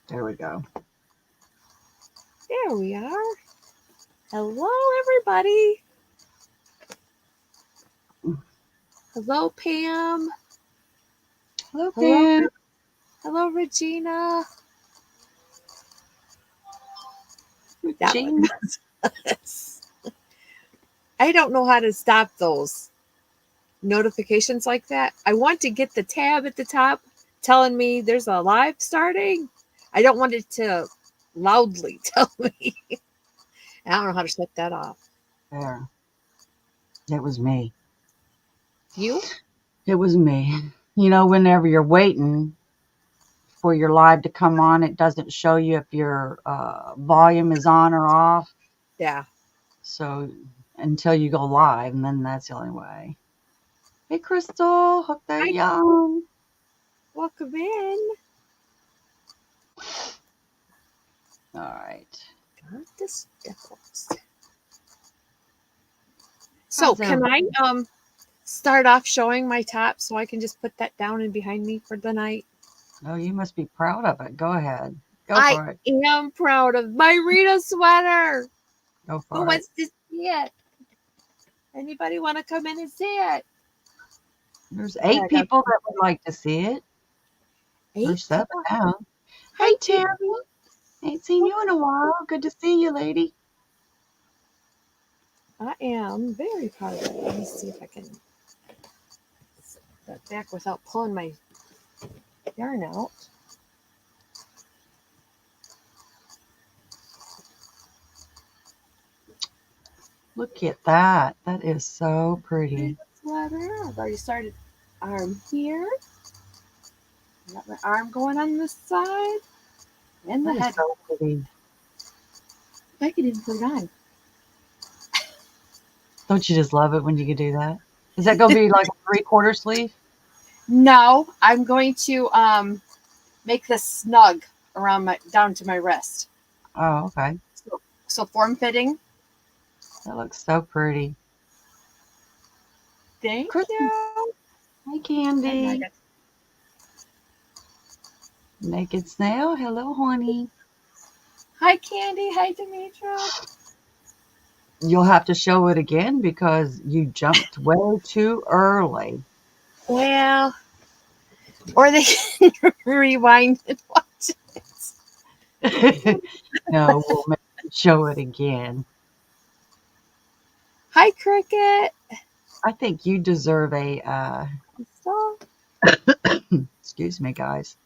There we go. There we are. Hello, everybody. Hello, Pam. Hello, Hello, Pam. hello, Regina. That Regina. was. I don't know how to stop those notifications like that. I want to get the tab at the top telling me there's a live starting. I don't want it to loudly tell me. I don't know how to shut that off. There. It was me. You? It was me. You know, whenever you're waiting for your live to come on, it doesn't show you if your volume is on or off. Yeah. So until you go live, and then that's the only way. Hey, Crystal. Hope they're Hi. young. Welcome in. All right. Got this default. So How's can I everybody? start off showing my top so I can just put that down and behind me for the night? Oh, you must be proud of it. Go ahead. Go I for it. am proud of my Rita sweater. Go Who for it. wants to see it? Anybody want to come in and see it? There's Okay, 8 I got people that would like to see it. 8 There's 7 people. now. Hi, Hey, Tina. Tammy. Ain't seen you in a while. Good to see you, lady. I am very proud of it. Let me see if I can set that back without pulling my yarn out. Look at that. That is so pretty. Rita sweater. I've already started arm here. Got my arm going on this side. And the That is head. so pretty. I could even put it on. Don't you just love it when you can do that? Is that going to be like a 3/4 sleeve? No, I'm going to make this snug around my down to my wrist. Oh, okay. So form fitting. That looks so pretty. Thank Christmas. you. Hi, And I Candy. got, Naked Snail. Hello, honey. hi Candy, hi Demetra. You'll have to show it again because you jumped way too early. Well, or they can rewind and watch it. No, we'll make you show it again. Hi Cricket. I think you deserve a, So, excuse me, guys.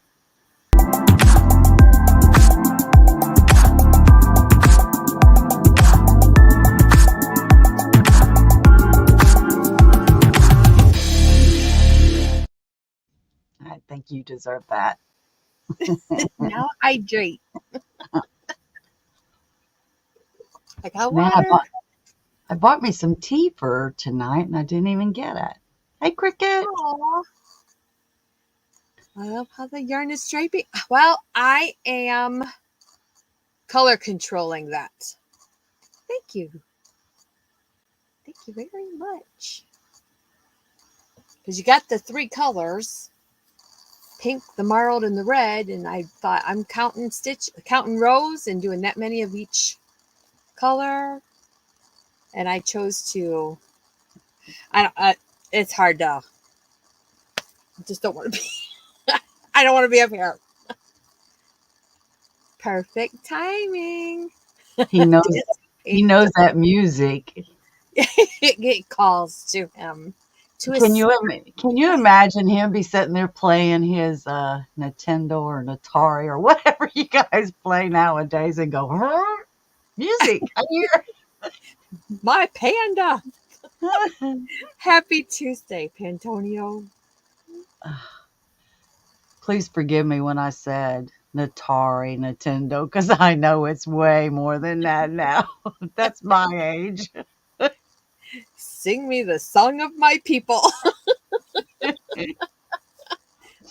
I think you deserve that. now hydrate. I got Man, water. I bought me some tea for tonight and I didn't even get it. Hey, Cricket. Aww. I love how the yarn is striping. Well, I am color controlling that. Thank you. Thank you very much. Because you got the 3 colors, pink, the marled, and the red, and I thought I'm counting rows and doing that many of each color, and I chose to. It's hard to. I just don't want to be. I don't want to be up here. Perfect timing. He knows he knows that music. It calls to him. To Can his. you can you imagine him be sitting there playing his Nintendo or an Atari or whatever you guys play nowadays and go, "Huh? Music, I hear." My panda. Happy Tuesday, Pantonio. Please forgive me when I said Atari, Nintendo, because I know it's way more than that now. That's my age. Sing me the song of my people.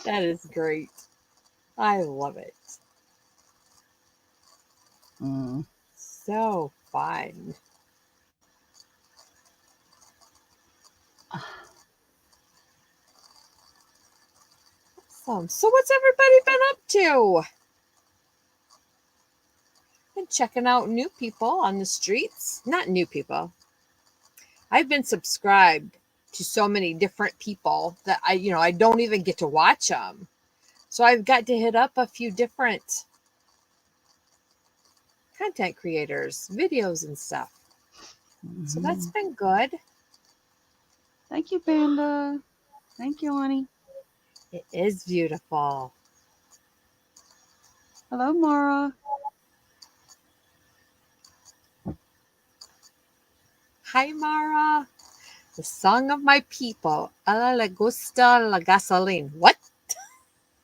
That is great. I love it. Mm. So fun. Awesome. So, what's everybody been up to? and checking out new people on the streets. Not new people. I've been subscribed to so many different people that I don't even get to watch them. So I've got to hit up a few different content creators, videos and stuff. So that's been good. Thank you, Panda. Thank you, honey. It is beautiful. Hello, Mara. Hi, Mara. The song of my people. A la le gusta la gasoline. What?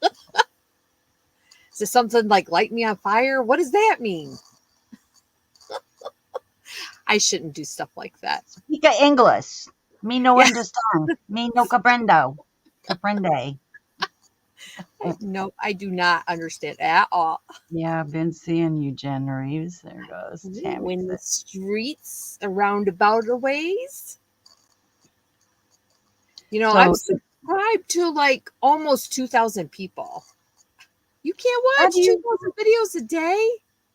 Is this something like light me on fire? What does that mean? I shouldn't do stuff like that. Speak English. Me no Yeah. understand. Me no comprendo. Comprende. No, I do not understand at all. Yeah, I've been seeing you, Jen Reeves. There goes Tammy. When the streets around about a ways. I'm subscribed to like almost 2,000 people. You can't watch 2,000 videos a day.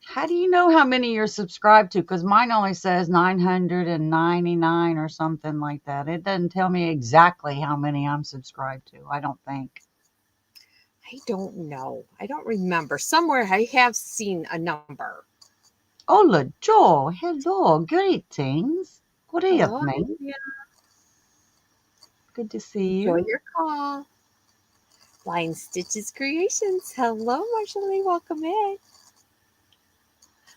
How do you know how many you're subscribed to? Because mine only says 999 or something like that. It doesn't tell me exactly how many I'm subscribed to, I don't think. I don't know. I don't remember. Somewhere I have seen a number. Hola, Joe. Hello. Greetings. Good evening. Yeah. Good to see you. Enjoy your call. Blind Stitches Creations. Hello, Marshall. Welcome in.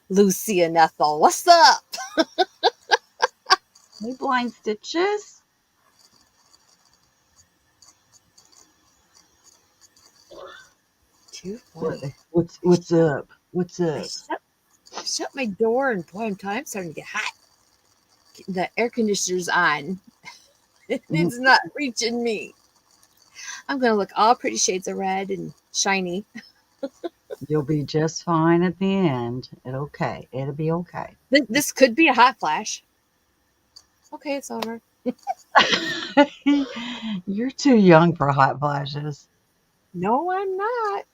Lucy and Ethel, what's up? Hey, Blind Stitches. What's up? What's up? I shut my door and boy, I'm starting to get hot. The air conditioner's on. It's not reaching me. I'm going to look all pretty shades of red and shiny. You'll be just fine at the end. It'll be okay. This could be a hot flash. Okay, it's over. You're too young for hot flashes. No, I'm not.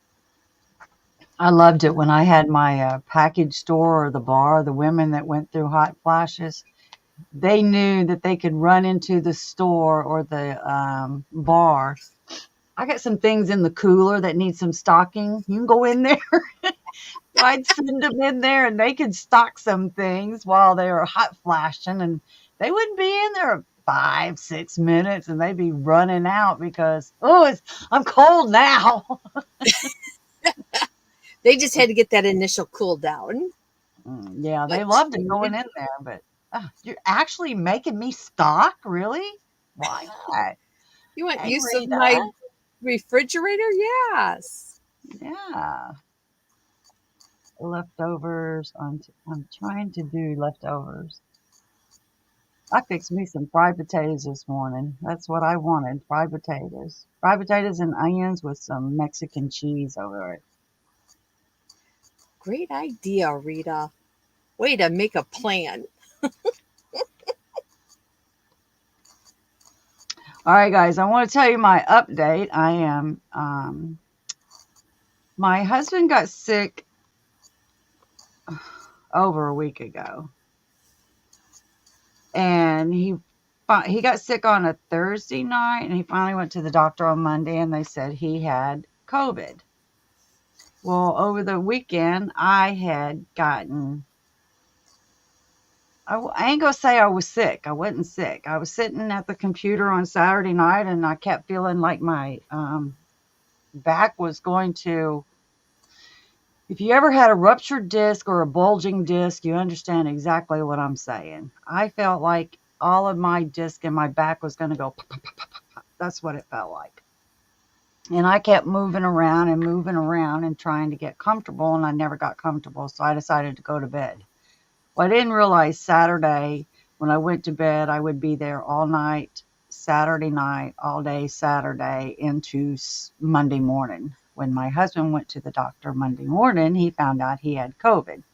I loved it when I had my package store or the bar. The women that went through hot flashes, they knew that they could run into the store or the bar. I got some things in the cooler that need some stocking. You can go in there. I'd send them in there and they could stock some things while they were hot flashing, and they wouldn't be in there 5-6 minutes and they'd be running out because, I'm cold now. They just had to get that initial cool down. Yeah, they loved it going in there, but you're actually making me stock? Really? Why not? You want use of my refrigerator? Yes. Yeah. Leftovers. I'm trying to do leftovers. I fixed me some fried potatoes this morning. That's what I wanted, fried potatoes. Fried potatoes and onions with some Mexican cheese over it. Great idea, Rita. Way to make a plan. All right, guys, I want to tell you my update. I am, my husband got sick over a week ago. And he got sick on a Thursday night, and he finally went to the doctor on Monday, and they said he had COVID. Well, over the weekend, I had gotten, I ain't gonna say I was sick. I wasn't sick. I was sitting at the computer on Saturday night, and I kept feeling like my back was going to, if you ever had a ruptured disc or a bulging disc, you understand exactly what I'm saying. I felt like all of my disc in my back was going to go pop, pop, pop, pop, pop. That's what it felt like. And I kept moving around and trying to get comfortable, and I never got comfortable, so I decided to go to bed. Well, I didn't realize Saturday when I went to bed, I would be there all night, Saturday night, all day Saturday into Monday morning. When my husband went to the doctor Monday morning, he found out he had COVID.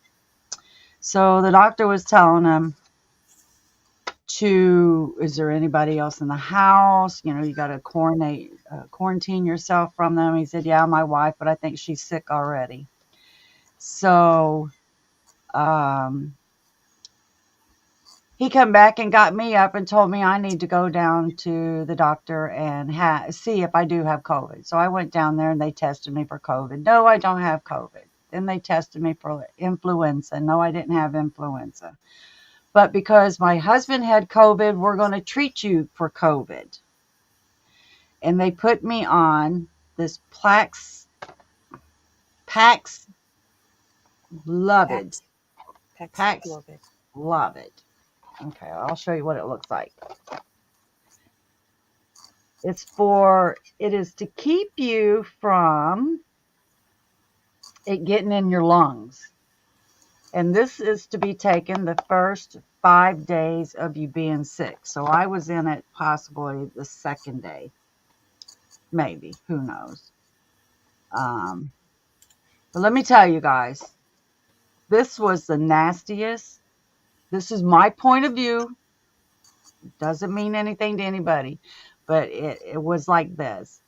So the doctor was telling him is there anybody else in the house? You got to quarantine yourself from them. He said, yeah, my wife, but I think she's sick already. So he come back and got me up and told me I need to go down to the doctor and see if I do have COVID. So I went down there and they tested me for COVID. No, I don't have COVID. Then they tested me for influenza. No, I didn't have influenza. But because my husband had COVID, we're going to treat you for COVID. And they put me on this Paxlovid. Paxlovid. Okay, I'll show you what it looks like. It is to keep you from it getting in your lungs. And this is to be taken the first 5 days of you being sick. So I was in it possibly the second day. Maybe, who knows. But let me tell you guys, this was the nastiest. This is my point of view. It doesn't mean anything to anybody, but it was like this.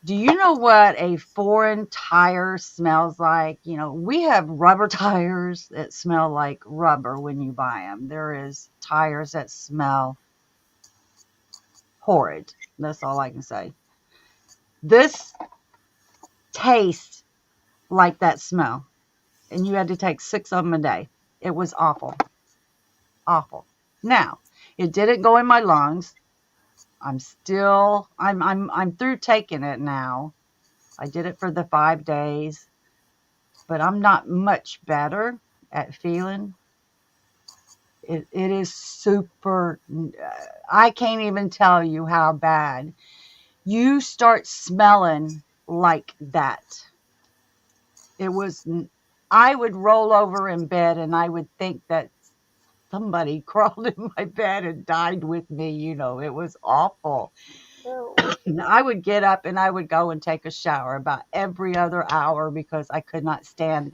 Do you know what a foreign tire smells like? You know, we have rubber tires that smell like rubber when you buy them. There is tires that smell horrid. That's all I can say. This tastes like that smell. And you had to take 6 of them a day. It was awful. Awful. Now, it didn't go in my lungs. I'm through taking it now. I did it for the 5 days, but I'm not much better at feeling. It is super, I can't even tell you how bad. You start smelling like that. I would roll over in bed and I would think that somebody crawled in my bed and died with me. You know, it was awful. I would get up and I would go and take a shower about every other hour because I could not stand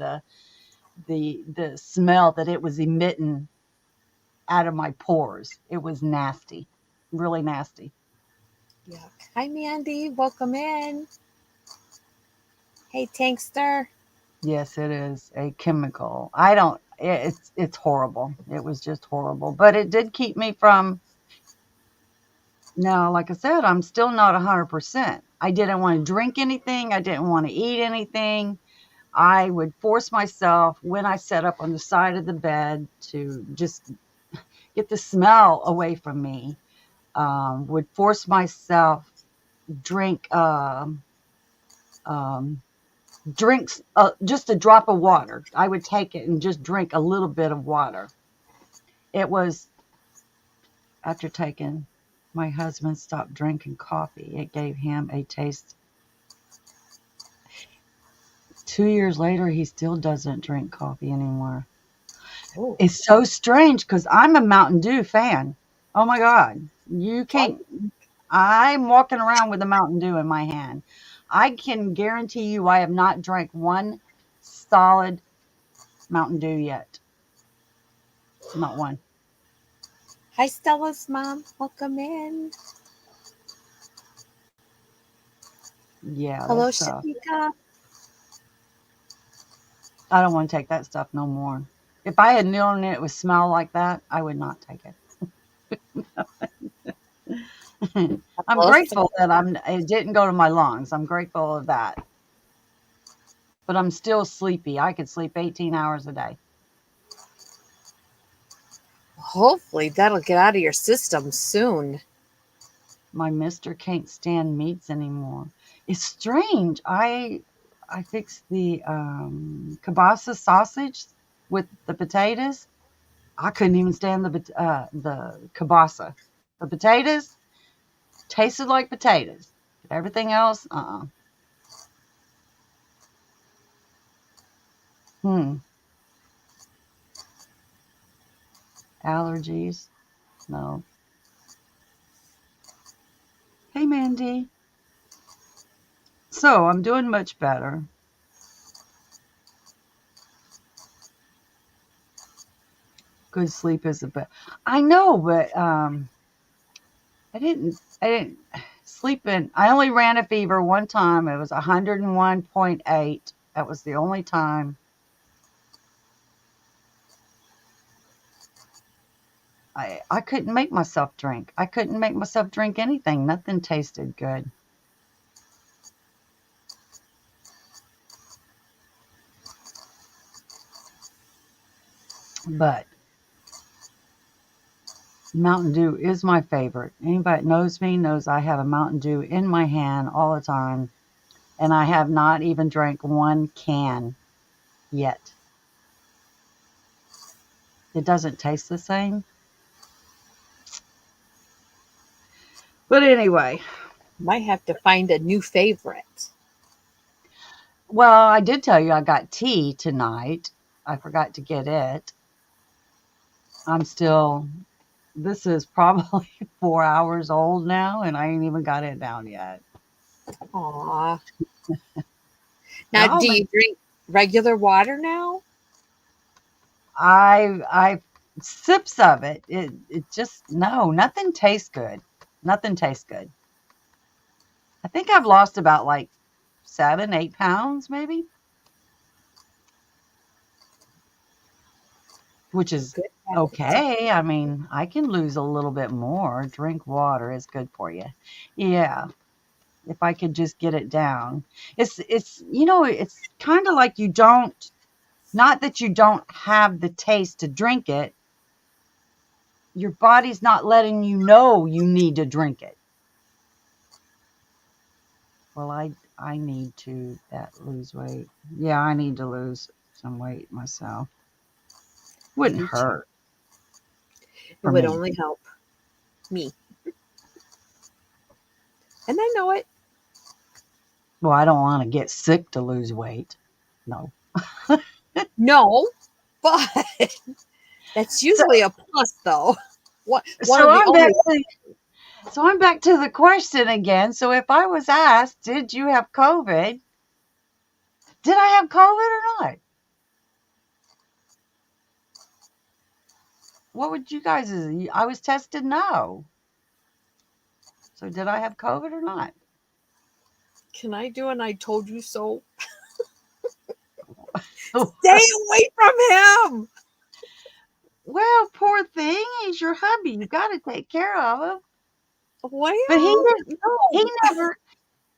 the smell that it was emitting out of my pores. It was nasty, really nasty. Yuck. Hi, Mandy. Welcome in. Hey, Tankster. Yes, it is a chemical. It's horrible. It was just horrible. But it did keep me from, now, like I said, I'm still not 100%. I didn't want to drink anything. I didn't want to eat anything. I would force myself when I sat up on the side of the bed to just get the smell away from me. Would force myself drink drinks, just a drop of water. I would take it and just drink a little bit of water. It was after taking, my husband stopped drinking coffee. It gave him a taste. 2 years later, he still doesn't drink coffee anymore. Oh. It's so strange because I'm a Mountain Dew fan. Oh my God. You can't. I'm walking around with a Mountain Dew in my hand. I can guarantee you I have not drank one solid Mountain Dew yet. Not one. Hi, Stella's mom. Welcome in. Yeah. Hello, Shanika. I don't want to take that stuff no more. If I had known it would smell like that, I would not take it. I'm grateful that it didn't go to my lungs. I'm grateful of that. But I'm still sleepy. I could sleep 18 hours a day. Hopefully that'll get out of your system soon. My mister can't stand meats anymore. It's strange. I fixed the kielbasa sausage with the potatoes. I couldn't even stand the kielbasa. The potatoes tasted like potatoes. But everything else, Allergies? No. Hey, Mandy. So I'm doing much better. Good sleep is the best. I know, but I didn't sleep in. I only ran a fever one time. It was 101.8. That was the only time. I couldn't make myself drink. I couldn't make myself drink anything. Nothing tasted good. But Mountain Dew is my favorite. Anybody that knows me knows I have a Mountain Dew in my hand all the time, and I have not even drank one can yet. It doesn't taste the same. But anyway, Might have to find a new favorite. well, I did tell you I got tea tonight. I forgot to get it. This is probably 4 hours old now, and I ain't even got it down yet. Aw. Now, No, do but you drink regular water now? I sips of it. It just no, nothing tastes good. Nothing tastes good. I think I've lost about like 7, 8 pounds, maybe, which is Good habit. okay. I mean, I can lose a little bit more. Drink water is good for you. Yeah, if I could just get it down. It's it's kind of like you don't, not that you don't have the taste to drink it. Your body's not letting you know you need to drink it. Well, I need to lose weight. Yeah, I need to lose some weight myself. Wouldn't Me too. hurt It for would me. only help me. And I know it. Well, I don't want to get sick to lose weight. No. No, but that's So, usually a plus, though. One so of the I'm back only. to so I'm back to the question again. So if I was asked, did you have COVID? Did I have COVID or not? What would you guys? I was tested no. So did I have COVID or not? Can I do an I told you so? Stay away from him. Well, poor thing. He's your hubby. You got to take care of him. Well, But he no. never.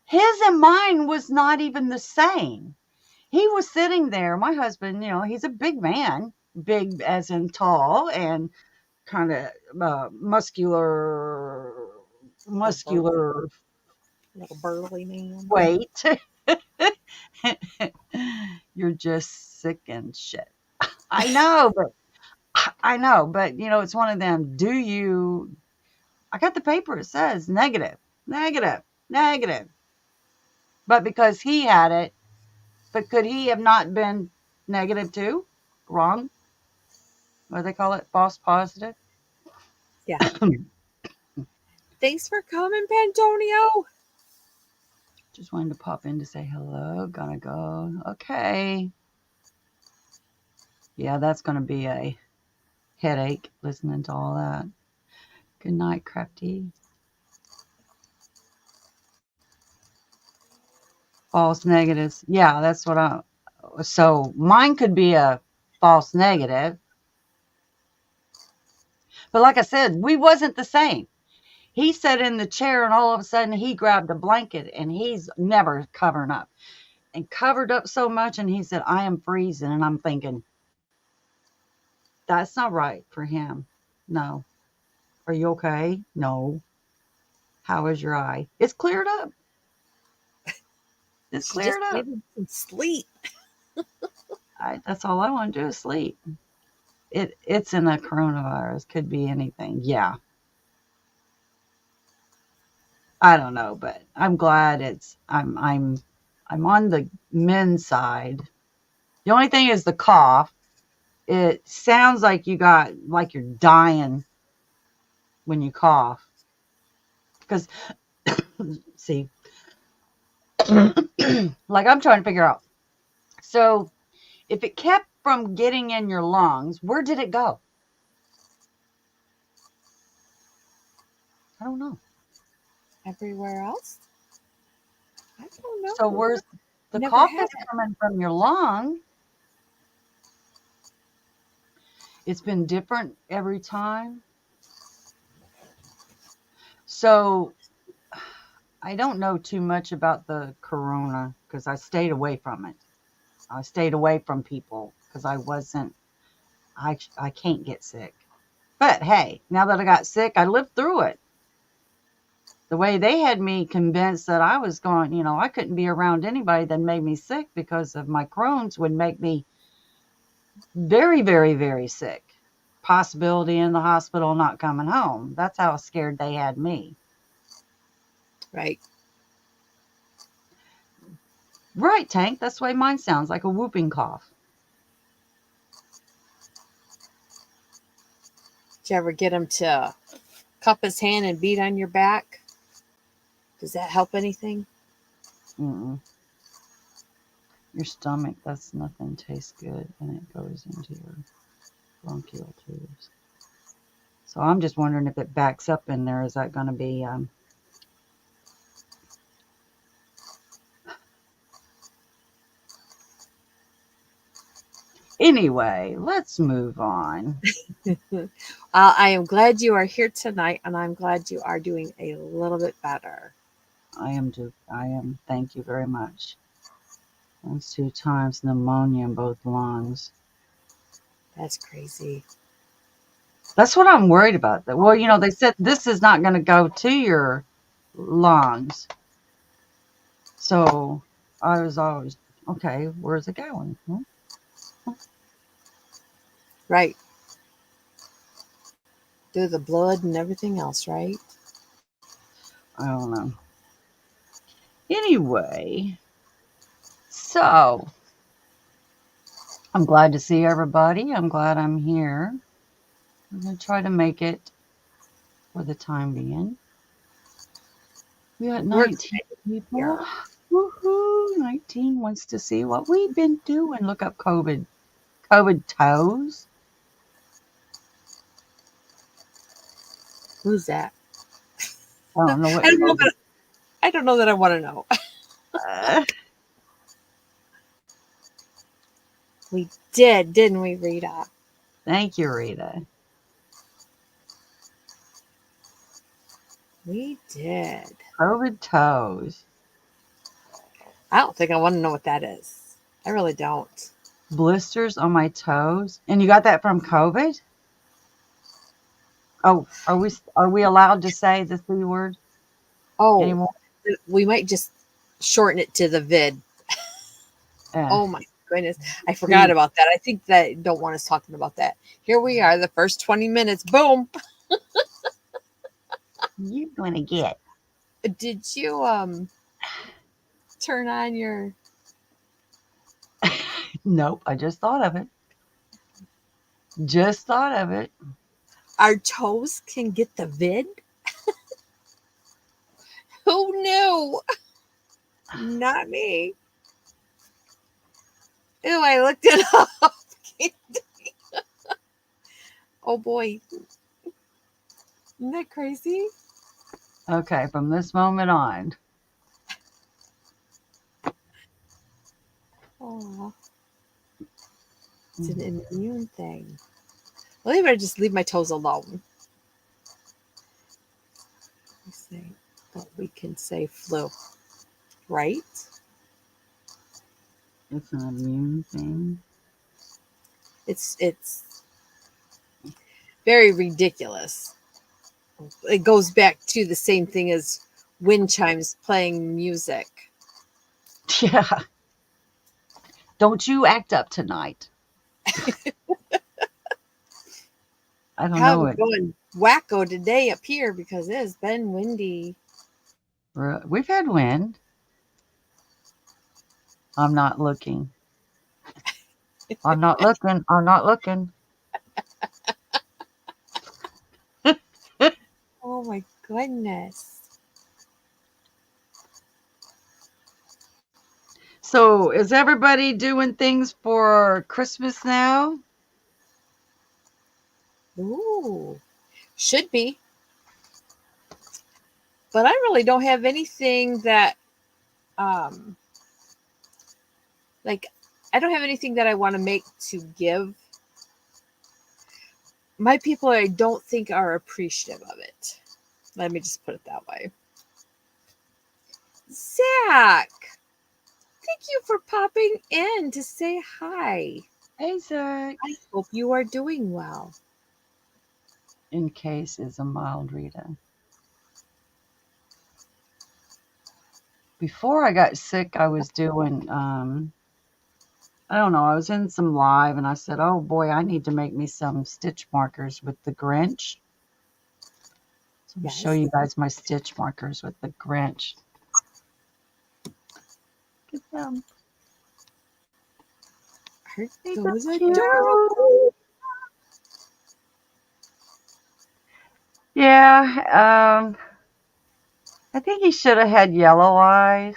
His and mine was not even the same. He was sitting there. My husband, he's a big man, big as in tall and kind of muscular Little burly man. weight. You're just sick and shit. I know, but it's one of them. I got the paper. It says negative, negative, negative. But because he had it, but could he have not been negative too? Wrong? What do they call it? False positive? Yeah. Thanks for coming, Pantonio. Just wanted to pop in to say hello. Gonna go. Okay. Yeah, that's gonna be a headache listening to all that. Good night, Crafty. False negatives. Yeah, that's what so mine could be a false negative. But like I said, we wasn't the same. He sat in the chair and all of a sudden he grabbed a blanket and he's never covering up and covered up so much. And he said, I am freezing. And I'm thinking, that's not right for him. No. Are you okay? No. How is your eye? It's cleared up. It's She just cleared up. needed some sleep. That's all I want to do is sleep. It's in a coronavirus. Could be anything. Yeah. I don't know, but I'm glad I'm on the men's side. The only thing is the cough. It sounds like like you're dying when you cough. Because see, like I'm trying to figure out. So if it kept from getting in your lungs, where did it go? I don't know. Everywhere else? I don't know. So where's the Never cough had is coming from your lung? It's been different every time. So I don't know too much about the corona because I stayed away from it. I stayed away from people because I can't get sick. But hey, now that I got sick, I lived through it. The way they had me convinced that I was going, I couldn't be around anybody that made me sick because of my Crohn's would make me very, very, very sick. Possibility in the hospital, not coming home. That's how scared they had me. Right. Right, Tank. That's the way mine sounds, like a whooping cough. Did you ever get him to cup his hand and beat on your back? Does that help anything? Mm-mm. Your stomach, that's nothing tastes good, and it goes into your bronchial tubes. So I'm just wondering if it backs up in there. Is that going to be anyway, let's move on. I am glad you are here tonight, and I'm glad you are doing a little bit better. I am. Thank you very much. That's 2 times pneumonia in both lungs. That's crazy. That's what I'm worried about. Well, they said this is not going to go to your lungs. So I was always, okay, where's it going? Right. Through the blood and everything else, right? I don't know. Anyway, so I'm glad to see everybody. I'm glad I'm here. I'm going to try to make it for the time being. We got 19 people. Yeah. Woohoo! 19 wants to see what we've been doing. Look up COVID. COVID toes. Who's that? I don't know what I don't know that I want to know. We did, didn't we, Rita? Thank you, Rita. We did. COVID toes. I don't think I want to know what that is. I really don't. Blisters on my toes. And you got that from COVID? Oh, are we allowed to say the C word anymore? We might just shorten it to the vid. Oh my goodness. I forgot about that. I think that don't want us talking about that. Here we are, the first 20 minutes. Boom. You're gonna get. Did you turn on your Nope, I just thought of it. Just thought of it. our toes can get the vid? Who knew? Not me. Ew, I looked it up. Oh boy. Isn't that crazy? Okay, from this moment on. Oh. It's an immune thing. Well, maybe I just leave my toes alone. Let's see. But we can say flu. Right? It's an immune thing. It's very ridiculous. It goes back to the same thing as wind chimes playing music. Yeah. Don't you act up tonight. I don't know We're it. going wacko today up here because it has been windy. We've had wind. I'm not looking. I'm not looking. I'm not looking. Oh my goodness. So, is everybody doing things for Christmas now? Ooh. Should be. But I really don't have anything that like I don't have anything that I want to make to give. My people I don't think are appreciative of it. Let me just put it that way. Zach, thank you for popping in to say hi. Hey, Zach. I hope you are doing well. In case is a mild Rita. Before I got sick, I was doing, I don't know, I was in some live and I said, oh boy, I need to make me some stitch markers with the Grinch. So I'm going to show you guys my stitch markers with the Grinch. Look at them. Aren't They those so cute. adorable? Yeah, I think he should have had yellow eyes.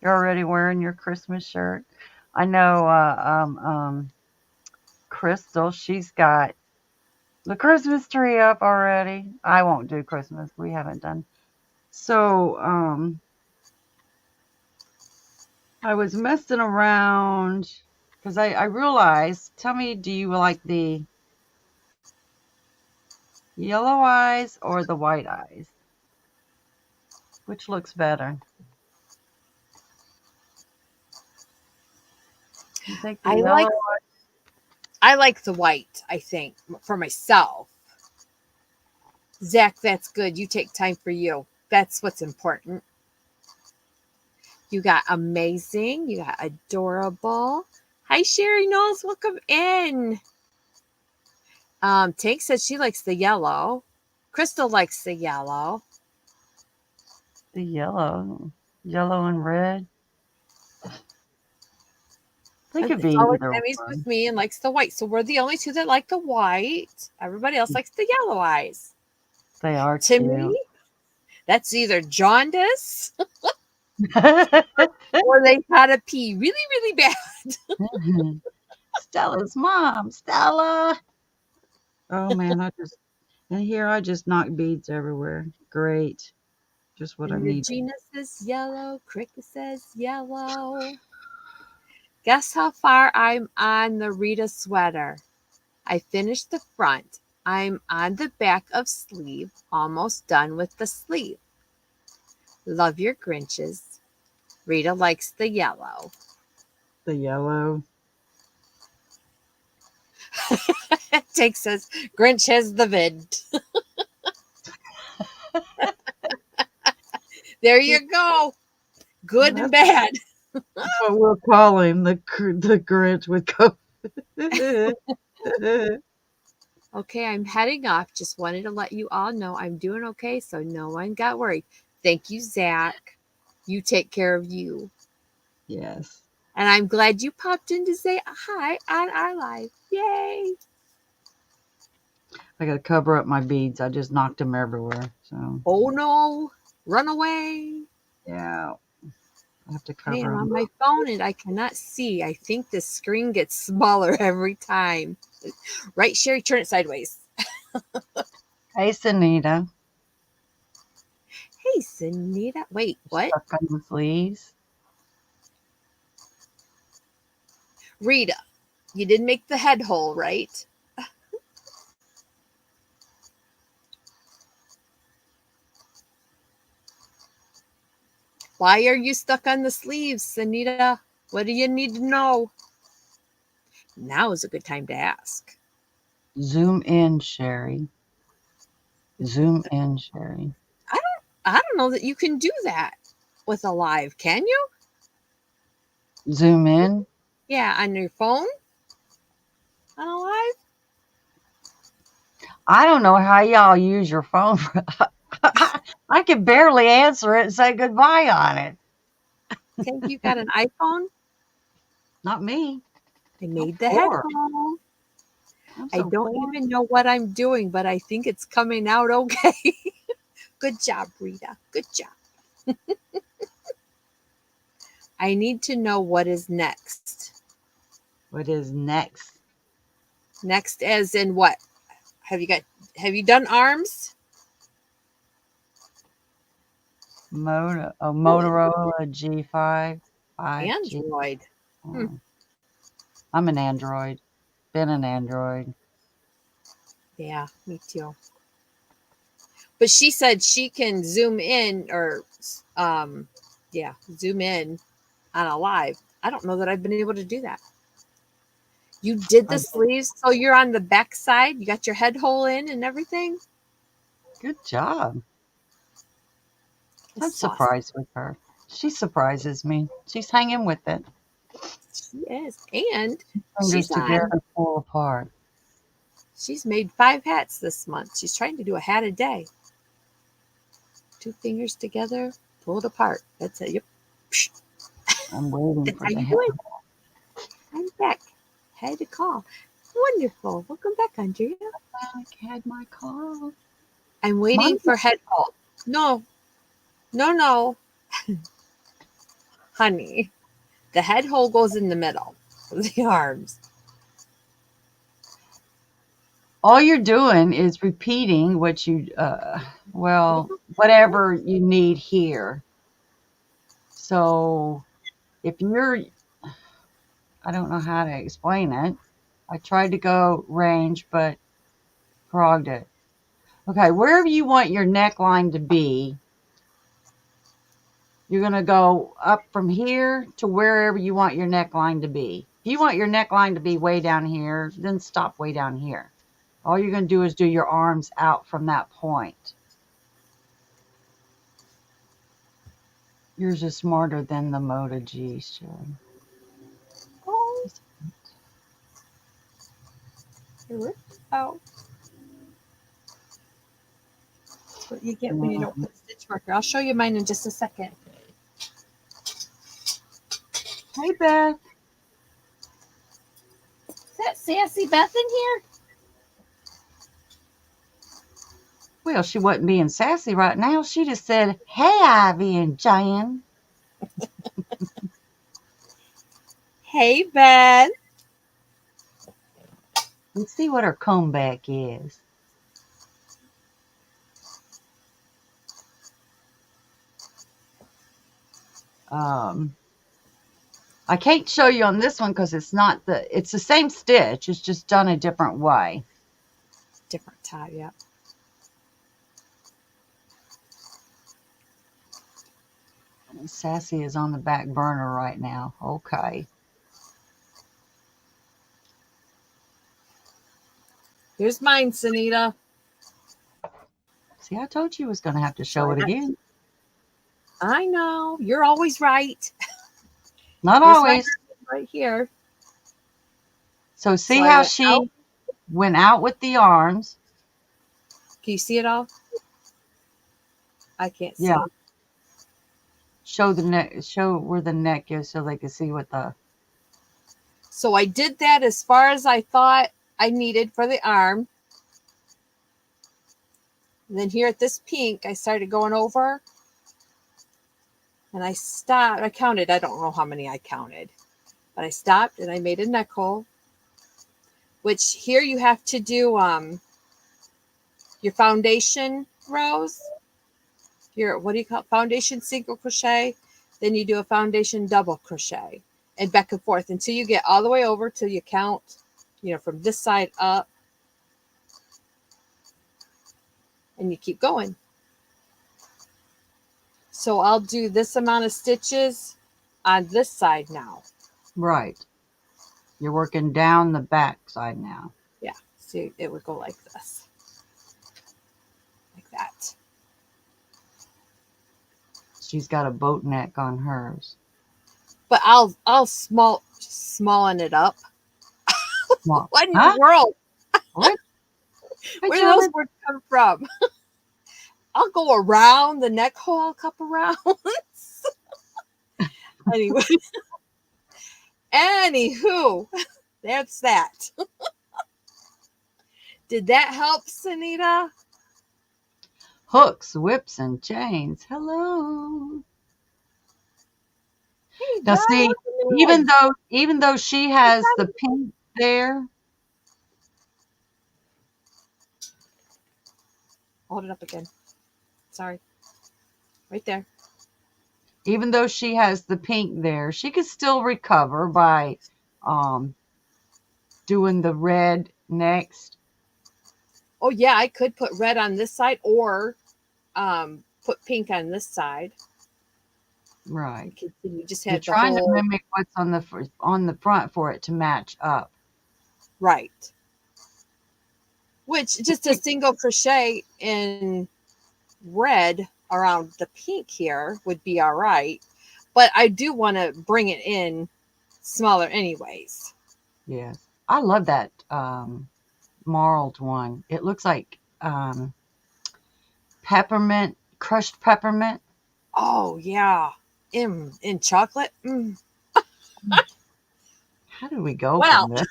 You're already wearing your Christmas shirt. I know Crystal, she's got the Christmas tree up already. I won't do Christmas. We haven't done. So, I was messing around because I realized, tell me, do you like the yellow eyes or the white eyes? Which looks better? You think the yellow I like the white, I think, for myself. Zach, that's good. You take time for you. That's what's important. You got amazing. You got adorable. Hi, Sherry Knowles. Welcome in. Tank says she likes the yellow. Crystal likes the yellow. The yellow and red. They could be Always either Emmy's one. with me and likes the white. So we're the only two that like the white. Everybody else likes the yellow eyes. They are To cute. me, that's either jaundice or they've had to pee really, really bad. Stella's mom, Stella. Oh man, I just knocked beads everywhere. Great. Just what I need. Regina says yellow. Cricket says yellow. Guess how far I'm on the Rita sweater? I finished the front. I'm on the back of sleeve. Almost done with the sleeve. Love your Grinches. Rita likes the yellow. The yellow. Take says Grinch has the vid. There you go. Good and bad. That's what we'll call him, the Grinch with COVID. Okay, I'm heading off. Just wanted to let you all know I'm doing okay, so no one got worried. Thank you, Zach. You take care of you. Yes. And I'm glad you popped in to say hi on our live. Yay. I got to cover up my beads. I just knocked them everywhere. So. Oh no. Run away. Yeah. I have to cover Hey, I'm them. on my phone and I cannot see. I think the screen gets smaller every time. Right, Sherry? Turn it sideways. Hey, Sunita. Hey, Sunita. Wait, what? Stuck on the sleeves. Rita, you didn't make the head hole, right? Why are you stuck on the sleeves, Sunita? What do you need to know? Now is a good time to ask. Zoom in, Sherry. Zoom in, Sherry. I don't know that you can do that with a live, can you? Zoom in? Yeah, on your phone? On a live? I don't know how y'all use your phone. I can barely answer it and say goodbye on it. Think you got an iPhone? Not me. I made the head hole. I don't even know what I'm doing, but I think it's coming out okay. Good job, Rita. Good job. I need to know what is next. What is next? Next as in what? Have you done arms? Motorola G5. Android. I'm an Android. Been an Android. Yeah, me too. But she said she can zoom in or zoom in on a live. I don't know that I've been able to do that. You did the sleeves, so you're on the back side. You got your head hole in and everything. Good job. I'm That's awesome. surprised with her. She surprises me. She's hanging with it. She is, and Fingers she's on. together, pull apart. She's made 5 hats this month. She's trying to do a hat a day. 2 fingers together, pull it apart. That's it. Yep. I'm waiting That's for how the you head. do it. I'm back. Had to call. Wonderful. Welcome back, Andrea. I had my call. I'm waiting for head hole. No. Honey, the head hole goes in the middle of the arms. All you're doing is repeating what you, whatever you need here. So if you're, I don't know how to explain it. I tried to go range, but frogged it. Okay, wherever you want your neckline to be, you're going to go up from here to wherever you want your neckline to be. If you want your neckline to be way down here, then stop way down here. All you're going to do is do your arms out from that point. Yours is smarter than the Moto G, Sherry. Oh. Oh. That's what you get when you don't put stitch marker. I'll show you mine in just a second. Hey, Beth. Is that Sassy Beth in here? Well, she wasn't being sassy right now. She just said, hey, Ivy and Jan. Hey, Beth. Let's see what her comeback is. I can't show you on this one because it's the same stitch. It's just done a different way. Different tie, yeah. Sassy is on the back burner right now. Okay. Here's mine, Sunita. See, I told you I was going to have to show it again. I know. You're always right. Not always. Right here. So see how she went out with the arms. Can you see it all? I can't see. Yeah. Show the neck. Show where the neck is so they can see what the. So I did that as far as I thought I needed for the arm. And then here at this pink, I started going over. And I stopped. I counted. I don't know how many I counted. But I stopped and I made a neck hole. Which here you have to do your foundation rows. Your, what do you call it? Foundation single crochet. Then you do a foundation double crochet. And back and forth until you get all the way over till you count, from this side up. And you keep going. So I'll do this amount of stitches on this side now. Right. You're working down the back side now. Yeah. See, it would go like this. Like that. She's got a boat neck on hers. But I'll smallin it up. What in the world? What? Where do those words come from? I'll go around the neck hole a couple rounds. Anywho, that's that. Did that help, Sunita? Hooks, whips, and chains. Hello. Hey, now see, even though she has the pink there. Hold it up again. Sorry. Right there. Even though she has the pink there, she could still recover by doing the red next. Oh, yeah, I could put red on this side or put pink on this side. Right. You just You're had the trying to whole mimic what's on the front for it to match up. right. Which just a single crochet in red around the pink here would be all right. But I do want to bring it in smaller anyways. Yes. I love that marled one. It looks like peppermint, crushed peppermint. Oh yeah. In chocolate. How do we go Well, from this?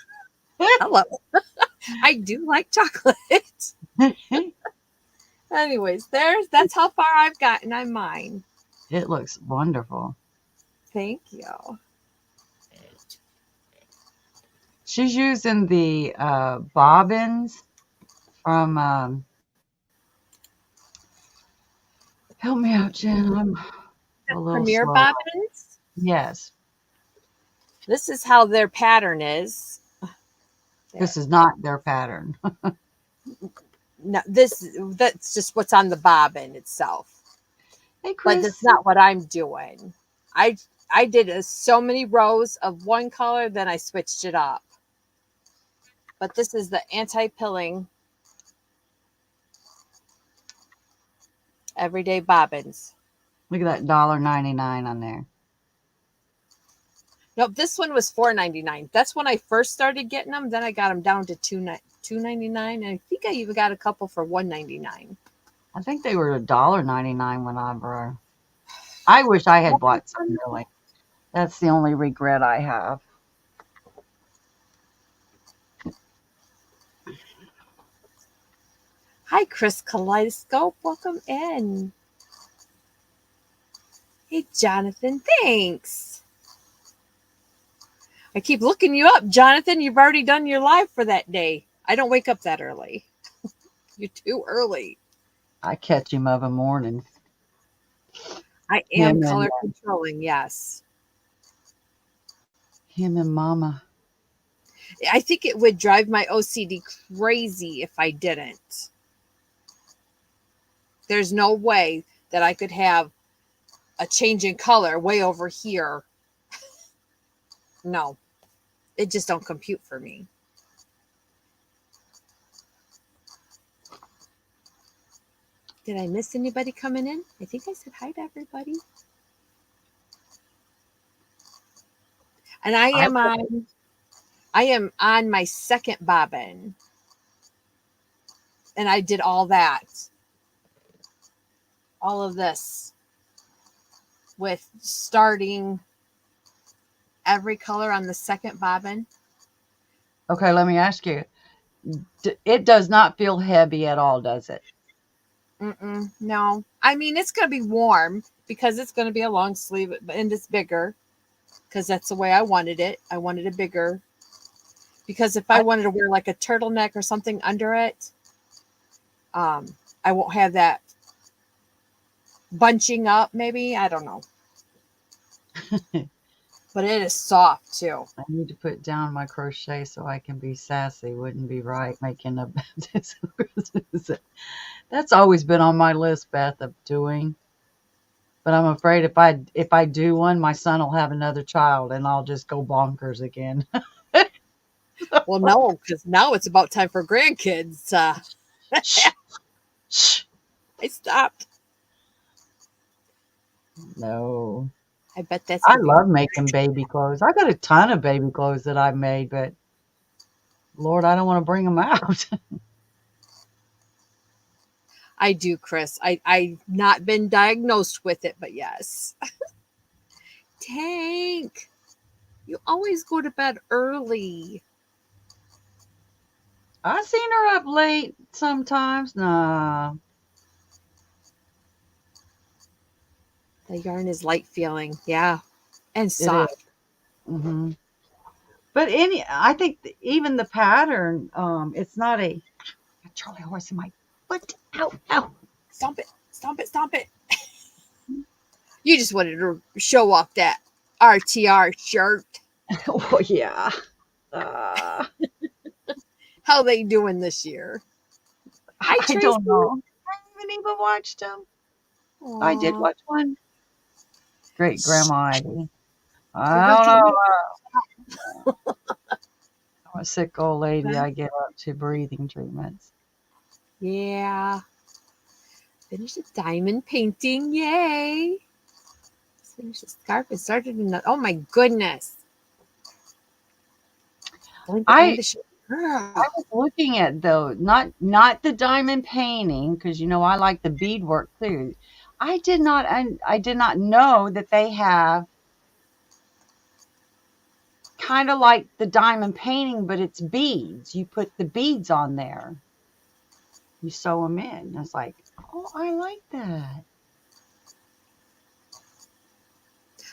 hello. I do like chocolate. Anyways, that's how far I've gotten on mine. It looks wonderful. Thank you. She's using the bobbins from help me out, Jen. I'm a little Premier slow. bobbins. Yes. This is how their pattern is. This is not their pattern. No, that's just what's on the bobbin itself. Hey, But Chris. that's not what I'm doing. I did so many rows of one color, then I switched it up. But this is the anti-pilling everyday bobbins. Look at that $1.99 on there. Nope, this one was $4.99. That's when I first started getting them. Then I got them down to $2.99, and I think I even got a couple for $1.99. I think they were $1.99 whenever. I wish I had bought some, really. That's the only regret I have. Hi, Chris Kaleidoscope. Welcome in. Hey, Jonathan. Thanks. I keep looking you up, Jonathan. You've already done your live for that day. I don't wake up that early. You're too early. I catch him of a morning. I am color controlling, yes. Him and Mama. I think it would drive my OCD crazy if I didn't. There's no way that I could have a change in color way over here. No, it just don't compute for me. Did I miss anybody coming in? I think I said hi to everybody. And I am on my second bobbin. And I did all that. All of this with starting every color on the second bobbin. Okay, let me ask you. It does not feel heavy at all, does it? No. I mean, it's going to be warm because it's going to be a long sleeve and it's bigger because that's the way I wanted it. I wanted it bigger because if I wanted to wear like a turtleneck or something under it, I won't have that bunching up maybe. I don't know. But it is soft too. I need to put down my crochet so I can be sassy. Wouldn't be right making a That's always been on my list, Beth, of doing. But I'm afraid if I do one, my son will have another child and I'll just go bonkers again. Well, no, because now it's about time for grandkids. Shh. I stopped. No. I bet that's. I love making baby clothes. I got a ton of baby clothes that I've made, but Lord, I don't want to bring them out. I do, Chris. I've not been diagnosed with it, but yes. Tank, you always go to bed early. I seen her up late sometimes. Nah. The yarn is light feeling, yeah, and soft. Mm-hmm. But I think even the pattern, it's not a Charlie horse in my foot. Ow, ow. Stomp it, stomp it, stomp it. You just wanted to show off that RTR shirt. Oh, yeah. How they doing this year? I don't know. I haven't even watched them. I did Aw, watch one. Great shh, Grandma Ivy. for I her don't know. dream. I'm a sick old lady. Okay. I get up to breathing treatments. Yeah. Finish the diamond painting. Yay. Let's finish the scarf and started another. Oh my goodness. Blink behind I the show. Girl. I was looking at though, not the diamond painting, because I like the beadwork too. I did not know that they have kind of like the diamond painting, but it's beads. You put the beads on there. You sew them in. I was like, oh, I like that.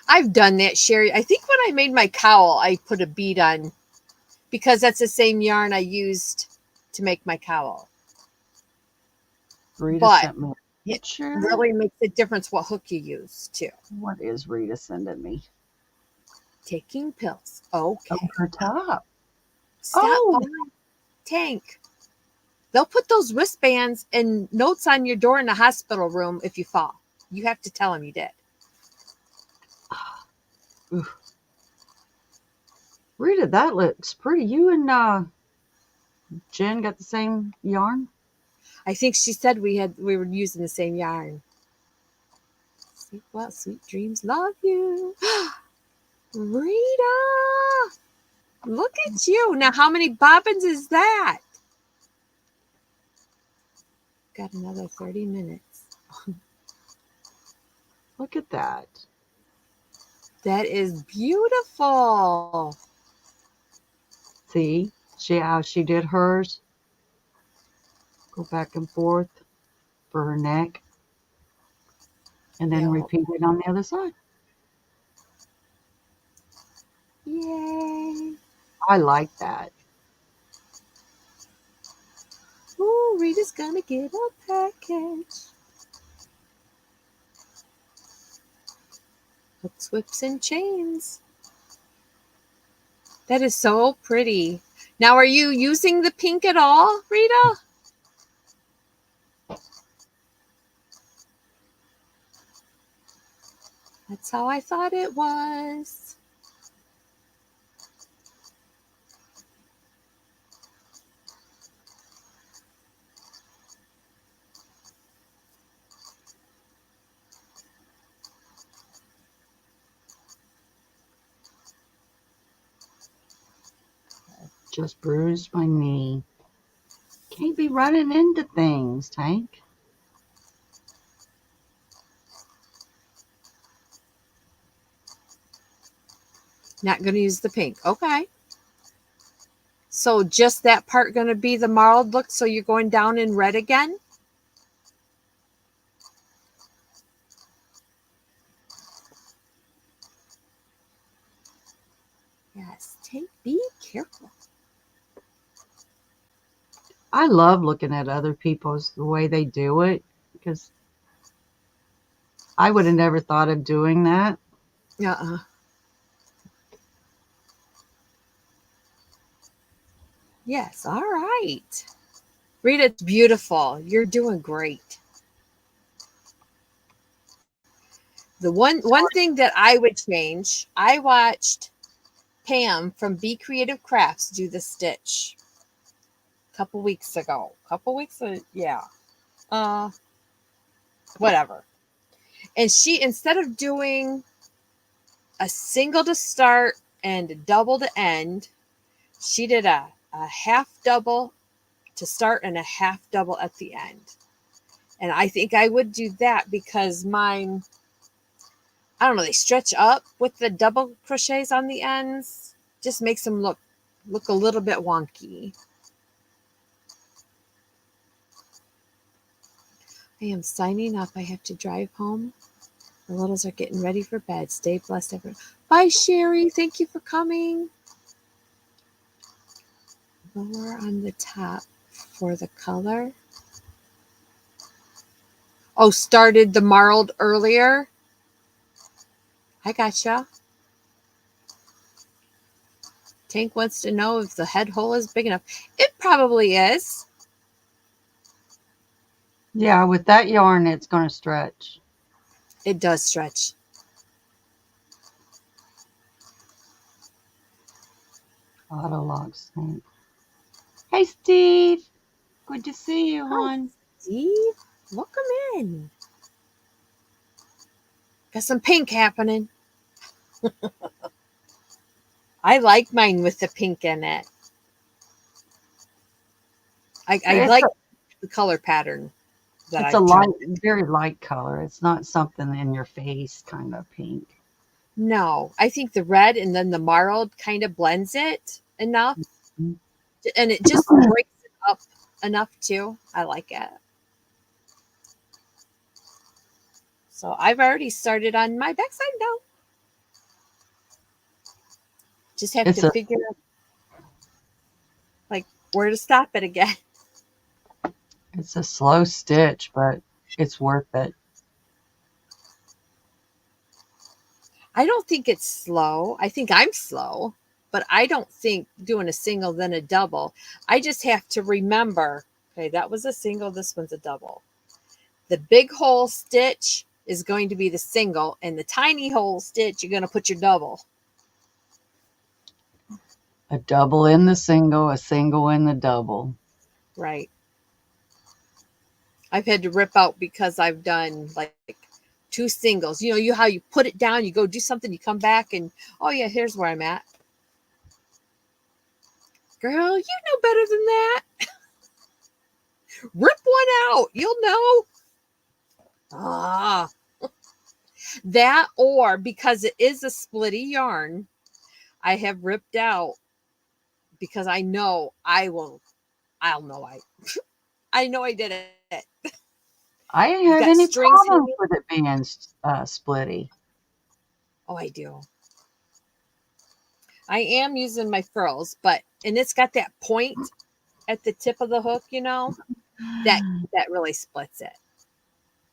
I've done that, Sherry. I think when I made my cowl, I put a bead on because that's the same yarn I used to make my cowl. Rita But sent me a it picture. really makes a difference what hook you use too. What is Rita sending me? Taking pills. Oh, Okay. her top. Stop Oh, falling. Tank. They'll put those wristbands and notes on your door in the hospital room if you fall. You have to tell them you did. oof. Rita, that looks pretty. You and Jen got the same yarn? I think she said we were using the same yarn. Sleep well, sweet dreams. Love you. Rita, look at you. Now, how many bobbins is that? Got another 30 minutes. Look at that. That is beautiful. See how she did hers? Go back and forth for her neck. And then Yeah. repeat it on the other side. Yay. I like that. Ooh, Rita's gonna get a package. Hooks, whips, and chains. That is so pretty. Now, are you using the pink at all, Rita? That's how I thought it was. Just bruised my knee. Can't be running into things, Tank. Not going to use the pink. Okay. So just that part going to be the marled look. So you're going down in red again. Yes. Be careful. I love looking at other people's the way they do it because I would have never thought of doing that. Uh-uh. Yes. All right. Rita, it's beautiful. You're doing great. The one thing that I would change, I watched Pam from Be Creative Crafts do the stitch a couple weeks ago. Yeah. Whatever. And she, instead of doing a single to start and a double to end, she did a half double to start and a half double at the end. And I think I would do that because mine, I don't know, they stretch up with the double crochets on the ends. Just makes them look a little bit wonky. I am signing off. I have to drive home. The littles are getting ready for bed. Stay blessed, everyone. Bye, Sherry. Thank you for coming. Lower on the top for the color. Oh, started the marled earlier. I gotcha. Tank wants to know if the head hole is big enough. It probably is. Yeah, with that yarn, it's going to stretch. It does stretch. Autolog sync. Hey, Steve. Good to see you, Hi, hon. Steve. Welcome in. Got some pink happening. I like mine with the pink in it. I It's like the color pattern that It's I a chose. very light color. It's not something in your face kind of pink. No, I think the red and then the marled kind of blends it enough, Mhm. and it just breaks it up enough too. I like it. So I've already started on my backside now. Just have It's to a figure out like where to stop it again. it's a slow stitch, but it's worth it. I don't think it's slow. I think I'm slow, but I don't think doing a single then a double. I just have to remember, okay, that was a single, this one's a double. The big hole stitch is going to be the single, and the tiny hole stitch, you're going to put your double. A double in the single, a single in the double. Right. I've had to rip out because I've done like two singles. You know, how you put it down, you go do something, you come back, and oh yeah, here's where I'm at. Girl, you know better than that. Rip one out. You'll know. Ah, that or because it is a splitty yarn, I have ripped out because I know I will. I'll know I know I did it. I didn't You have got any strings problems hanging. with it being splitty. Oh, I do. I am using my furls, and it's got that point at the tip of the hook, that really splits it.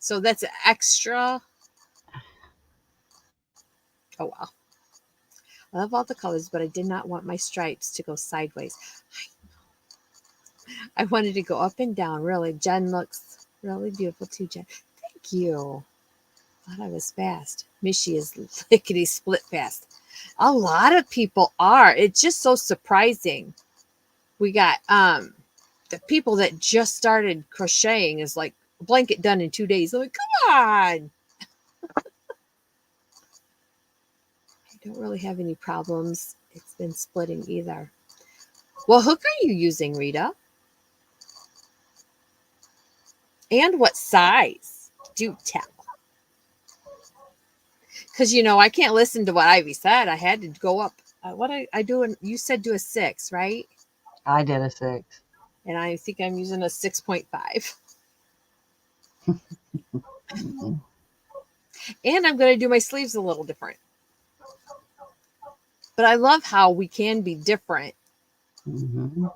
So that's extra. Oh wow. I love all the colors, but I did not want my stripes to go sideways. I wanted to go up and down, really. Jen looks really beautiful too, Jen. Thank you. Thought I was fast. Mishi is lickety split fast. A lot of people are. It's just so surprising. We got the people that just started crocheting is like a blanket done in 2 days. I'm like, come on. I don't really have any problems. It's been splitting either. What hook are you using, Rita? And what size? Do tell. Because I can't listen to what Ivy said. I had to go up. What I do? You said do a 6, right? I did a 6. And I think I'm using a 6.5. Mm-hmm. And I'm going to do my sleeves a little different. But I love how we can be different, Mm-hmm.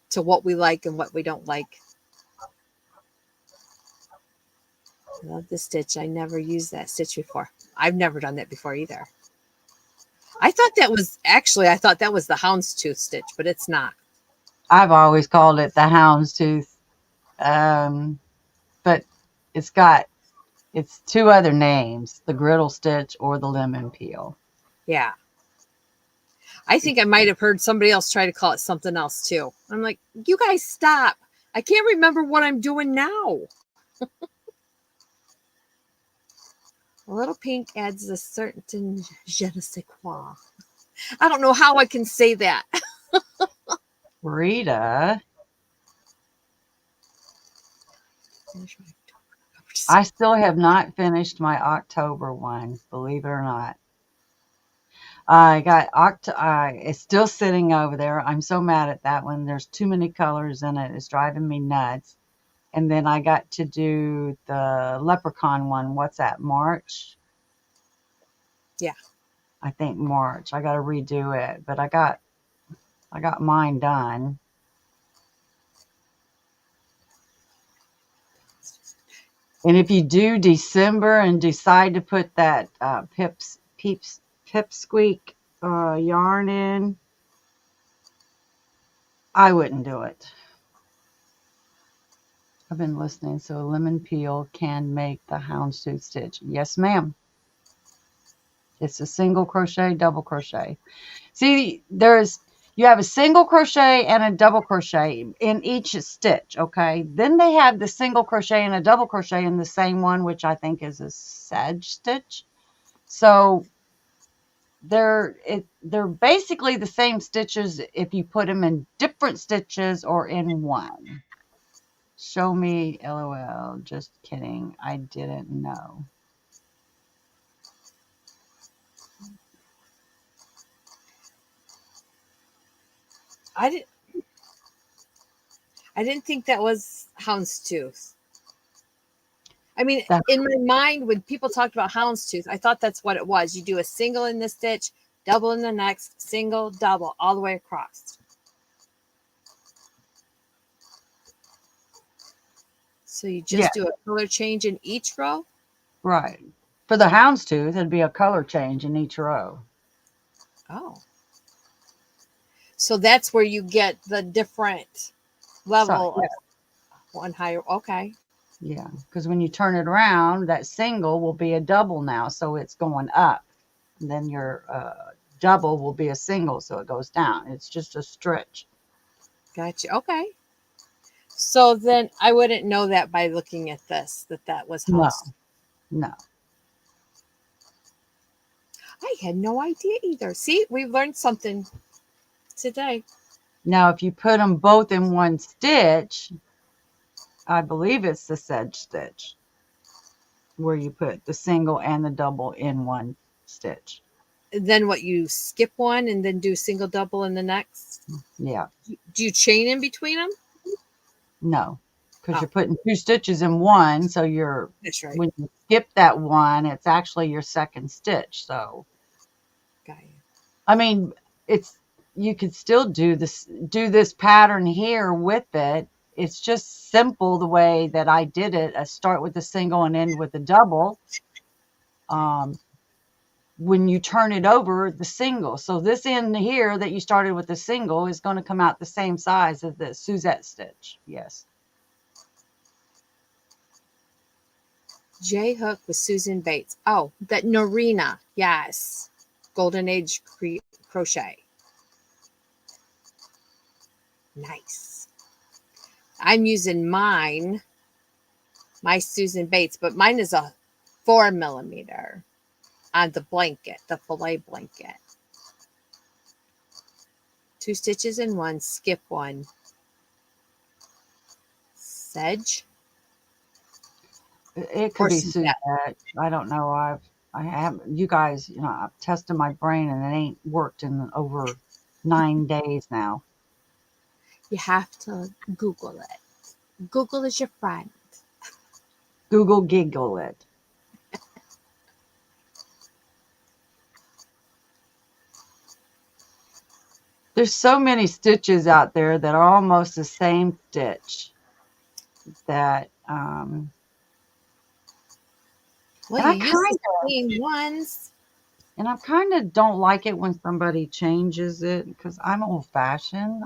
To what we like and what we don't like. I love this stitch. I never used that stitch before. I've never done that before either. I thought that was the houndstooth stitch, but it's not. I've always called it the houndstooth, but it's 2 other names: the griddle stitch or the lemon peel. Yeah. I think I might have heard somebody else try to call it something else too. I'm like, you guys stop. I can't remember what I'm doing now. A little pink adds a certain je ne sais quoi. I don't know how I can say that. Rita, I still have not finished my October one, believe it or not. I got it's still sitting over there. I'm so mad at that one. There's too many colors in it. It's driving me nuts. And then I got to do the leprechaun one. What's that? March? Yeah. I think March. I got to redo it, but I got mine done. And if you do December and decide to put that pipsqueak yarn in, I wouldn't do it. I've been listening. So lemon peel can make the houndstooth stitch. Yes, ma'am. It's a single crochet, double crochet. See, you have a single crochet and a double crochet in each stitch, okay? Then they have the single crochet and a double crochet in the same one, which I think is a sedge stitch. So they're basically the same stitches if you put them in different stitches or in one. Show me, LOL. Just kidding. I didn't know. I didn't. I didn't think that was houndstooth. I mean, That, in my mind, when people talked about houndstooth, I thought that's what it was. You do a single in this stitch, double in the next, single, double, all the way across. So you yeah, just do a color change in each row? right. For the houndstooth, it'd be a color change in each row. Oh. So that's where you get the different So, level of one higher. Okay. yeah, because when you turn it around, that single will be a double now, so it's going up. And then your double will be a single, so it goes down. It's just a stretch. Gotcha. Okay. So then I wouldn't know that by looking at this, that was No, houndstooth. no. I had no idea either. See, we've learned something today. Now, if you put them both in one stitch, I believe it's the sedge stitch, where you put the single and the double in one stitch. Then what, you skip one and then do single double in the next? Yeah, Do you chain in between them? no, because Oh, you're putting two stitches in one, so that's right. when you skip that one, it's actually your second stitch. So, Got you. I mean, it's you could still do this pattern here with it. It's just simple the way that I did it. I start with the single and end with a double. Um, when you turn it over, the single. So this end here that you started with the single is going to come out the same size as the Suzette stitch. Yes. J Hook with Susan Bates. Oh, that Norina. Yes. Golden Age crochet. Nice. I'm using my Susan Bates, but mine is a 4mm on the blanket, the filet blanket. 2 stitches in one, skip one. Sedge It could or be Suzette. Suzette. I don't know. I have you guys, I've tested my brain and it ain't worked in over 9 days now. You have to Google it. Google is your friend. Google giggle it. There's so many stitches out there that are almost the same stitch that Well, and I you use kind the same ones. and I kind of don't like it when somebody changes it because I'm old fashioned.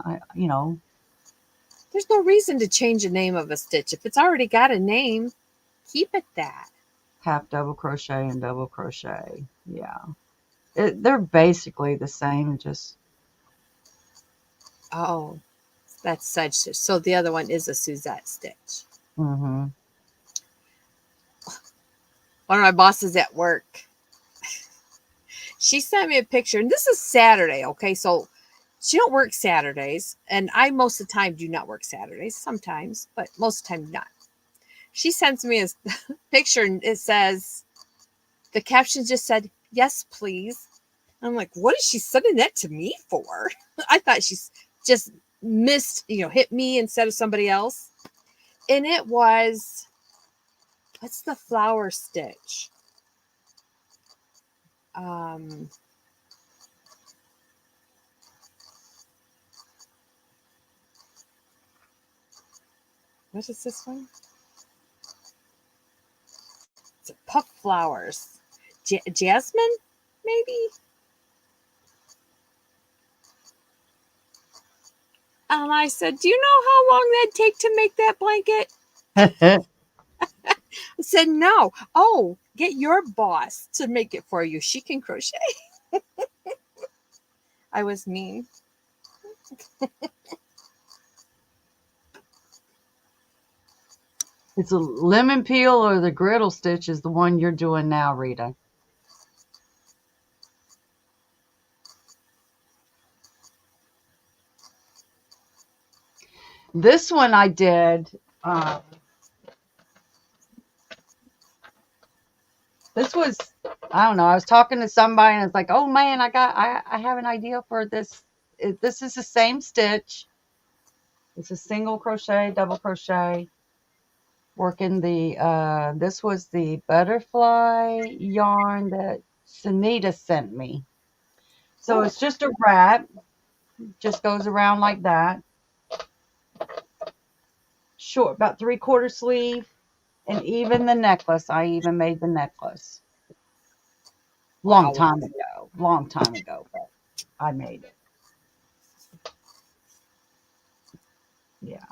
There's no reason to change the name of a stitch. If it's already got a name, keep it that. half double crochet and double crochet. Yeah. They're basically the same, just Oh, that's such. So the other one is a Suzette stitch. mm-hmm. One of my bosses at work, she sent me a picture, and this is Saturday. Okay, so she don't work Saturdays, and I most of the time do not work Saturdays. Sometimes, but most of the time not. She sends me a picture, and it says the caption just said, "Yes, please." I'm like, what is she sending that to me for? I thought she's just missed, hit me instead of somebody else. And it was, what's the flower stitch? Um, what is this one? It's a puff flowers. Jasmine, maybe? And I said, do you know how long that'd take to make that blanket? I said, no. Oh, get your boss to make it for you. She can crochet. I was mean. It's a lemon peel or the griddle stitch is the one you're doing now, Rita. This one I did. This was, I don't know. I was talking to somebody and it's like, oh man, I have an idea for this. This is the same stitch. It's a single crochet, double crochet. Working the, this was the butterfly yarn that Sunita sent me. So it's just a wrap, just goes around like that. Short, about 3/4 sleeve. And even the necklace, I even made the necklace. Long Wow. time ago, but I made it. Yeah.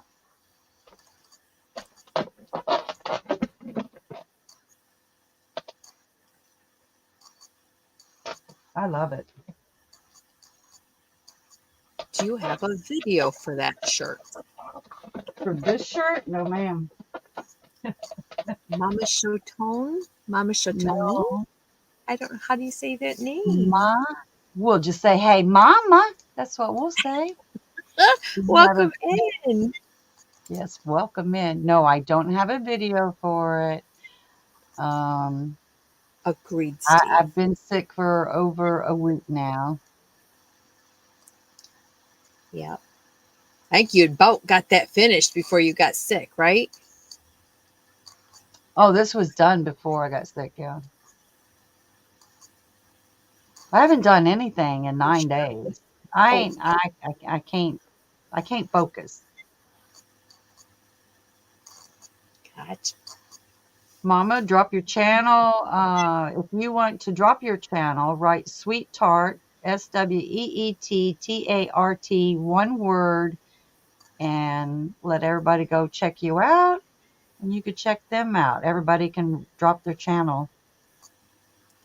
I love it. Do you have a video for that shirt? For this shirt, no ma'am. Mama Shotone? Mama Shotoni? No. I don't know. How do you say that name? We'll just say, hey, mama. That's what we'll say. Welcome in. Yes, welcome in. No, I don't have a video for it. Agreed, Steve. I've been sick for over a week now. Yeah. I think you about got that finished before you got sick, right? Oh, this was done before I got sick, yeah. I haven't done anything in 9 days. I can't focus. Gotcha. Mama, drop your channel. If you want to drop your channel, write Sweet Tart, SWEETTART, one word, and let everybody go check you out. And you could check them out. Everybody can drop their channel.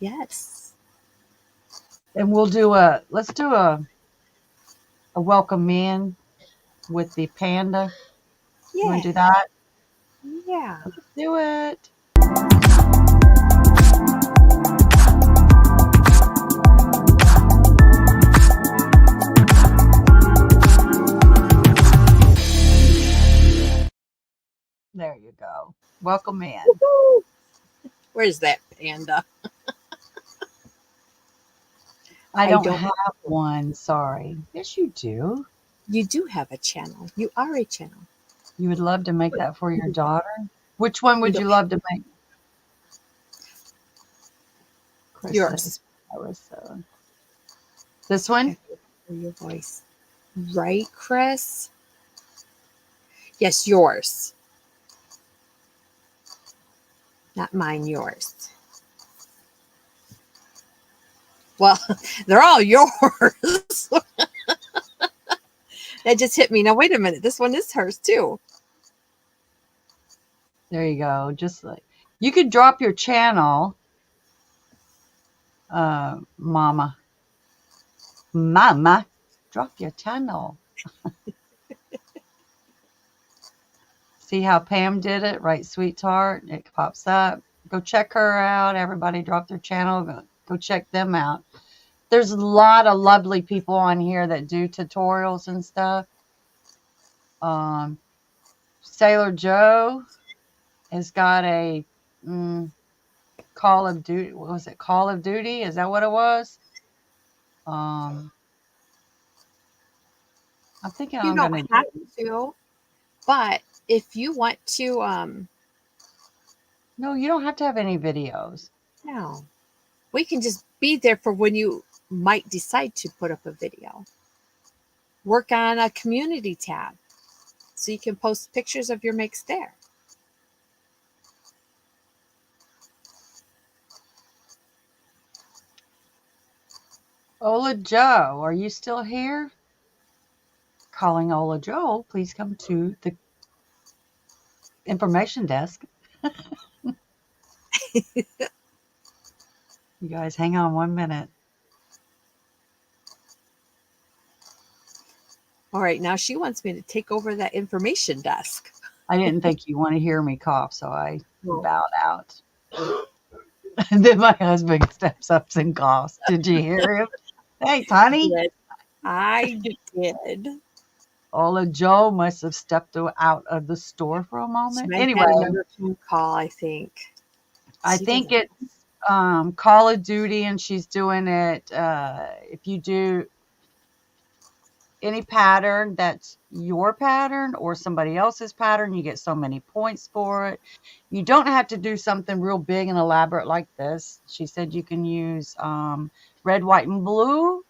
Yes. And let's do a welcome in with the panda. Yeah. You want to do that? Yeah. Let's do it. There you go. Welcome in. Woo-hoo. Where's that panda? I don't have one. Sorry. Yes, you do. You do have a channel. You are a channel. You would love to make that for your daughter? Which one would you love to make? Yours. This one? Your voice. Right, Chris? Yes, yours. Not mine, yours. Well, they're all yours. That just hit me. Now, wait a minute. This one is hers, too. There you go. Just like you could drop your channel, Mama. Mama, drop your channel. See how Pam did it? Right, Sweet Tart. It pops up. Go check her out. Everybody drop their channel. Go check them out. There's a lot of lovely people on here that do tutorials and stuff. Sailor Joe has got a Call of Duty. What was it? Call of Duty? Is that what it was? I'm thinking You I'm don't going have to, but if you want to, No, you don't have to have any videos. no, we can just be there for when you might decide to put up a video. Work on a community tab so you can post pictures of your makes there. Ola Joe, are you still here? Calling Ola Joe, please come to the information desk. You guys hang on 1 minute. All right, now she wants me to take over that information desk. I didn't think you want to hear me cough, so I No. bowed out. And then my husband steps up and coughs. Did you hear him? Hey, Tony. I did. Ola Joe must have stepped out of the store for a She moment. might Anyway, have had another phone call, I think. I She think doesn't- it's Call of Duty, and she's doing it. If you do any pattern that's your pattern or somebody else's pattern, you get so many points for it. You don't have to do something real big and elaborate like this. She said you can use red, white, and blue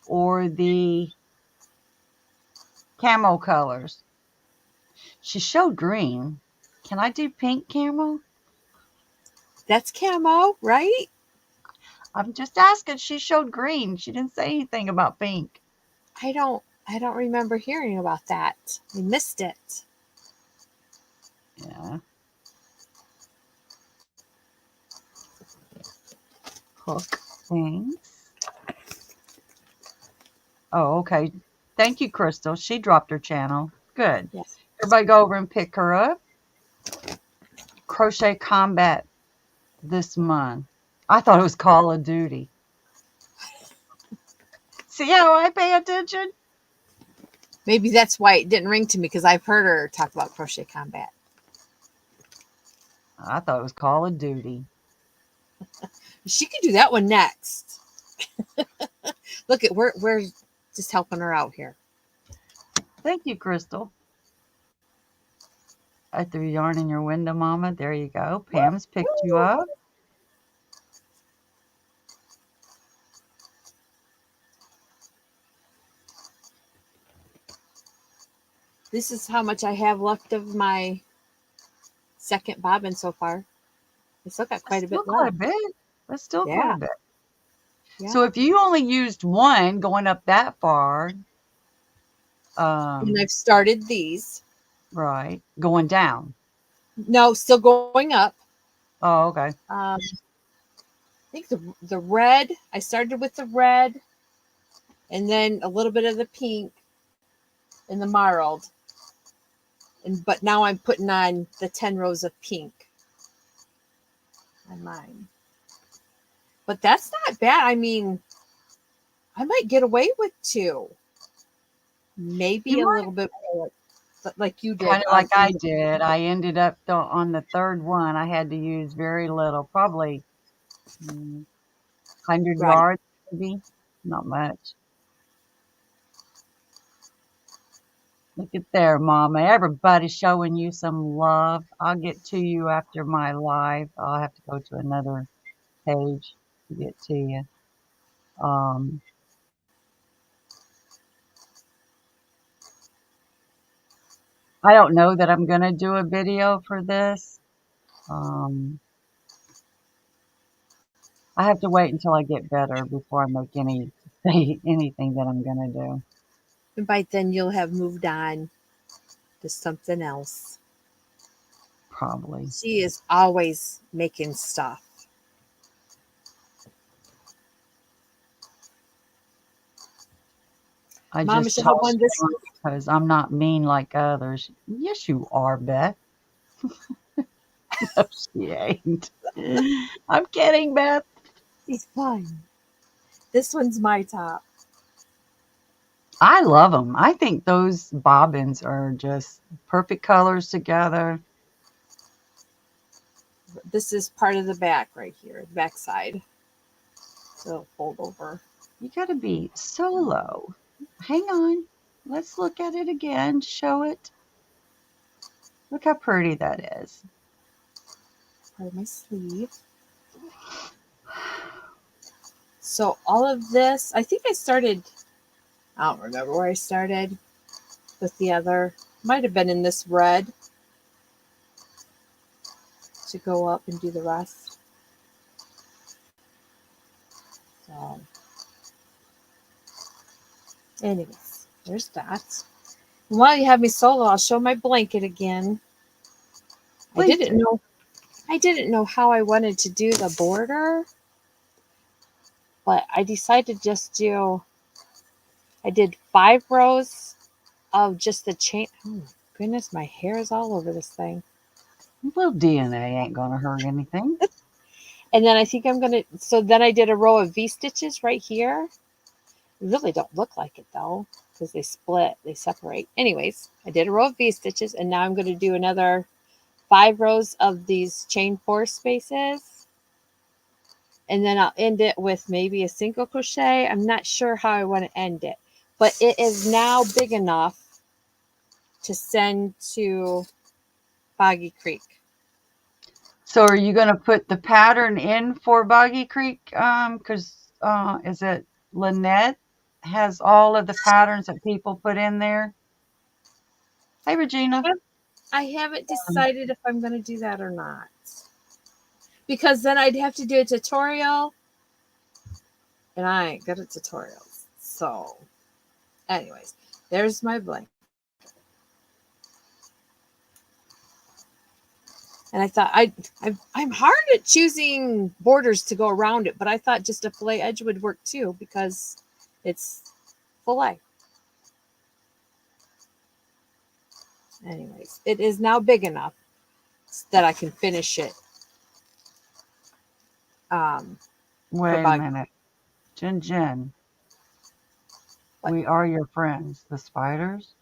or the camo colors. She showed green. Can I do pink camo? That's camo, right? I'm just asking. She showed green. She didn't say anything about pink. I don't remember hearing about that. I missed it. Yeah. Hook things. Oh, okay. Thank you, Crystal. She dropped her channel. Good. Yes. Everybody go over and pick her up. Crochet Combat this month. I thought it was Call of Duty. See how I pay attention? Maybe that's why it didn't ring to me, because I've heard her talk about Crochet Combat. I thought it was Call of Duty. She could do that one next. Look at we're just helping her out here. Thank you, Crystal. I threw yarn in your window, Mama. There you go. Pam's picked you up. This is how much I have left of my second bobbin so far. I still got quite a bit Still quite a left. bit. That's still quite Yeah. a bit. Yeah. So if you only used one going up that far, And I've started these. right, going down. No, still going up. Oh, okay. I think the red. I started with the red, and then a little bit of the pink, and the marled. But now I'm putting on the 10 rows of pink on mine. But that's not bad. I mean, I might get away with 2. Maybe You a might. little bit more, like you did. Kind of like I did. I ended up on the third one. I had to use very little, probably 100 Right. yards, maybe. Not much. Look at there, Mama. Everybody's showing you some love. I'll get to you after my live. I'll have to go to another page to get to you. I don't know that I'm going to do a video for this. I have to wait until I get better before I make anything that I'm going to do. And by then you'll have moved on to something else. Probably. She is always making stuff. I Mama just should have told won this. you because I'm not mean like others. Yes, you are, Beth. No, she ain't. I'm kidding, Beth. She's fine. This one's my top. I love them. I think those bobbins are just perfect colors together. This is part of the back right here, the back side. So it'll fold over. You got to be so low. Hang on. Let's look at it again. Show it. Look how pretty that is. Part of my sleeve. So all of this, I think I started, I don't remember where I started with the other. Might have been in this red to go up and do the rest. So anyways, there's that. And while you have me solo, I'll show my blanket again. I Please didn't do. know. I didn't know how I wanted to do the border, but I decided to just do. I did 5 rows of just the chain. Oh goodness, my hair is all over this thing. Well, DNA ain't gonna hurt anything. And then I think I'm gonna. So then I did a row of V stitches right here. Really don't look like it though, because they split, they separate. Anyways, I did a row of V stitches, and now I'm going to do another 5 rows of these chain 4 spaces, and then I'll end it with maybe a single crochet. I'm not sure how I want to end it, but it is now big enough to send to Boggy Creek. So are you gonna put the pattern in for Boggy Creek? Because is it Lynette has all of the patterns that people put in there? Hey, Regina. I haven't decided if I'm going to do that or not, because then I'd have to do a tutorial, and I ain't good at tutorials. So anyways, there's my blank. And I thought I'm hard at choosing borders to go around it, but I thought just a fillet edge would work too because it's fillet. Anyways, it is now big enough that I can finish it. Wait a minute. Jen. What? We are your friends. The spiders?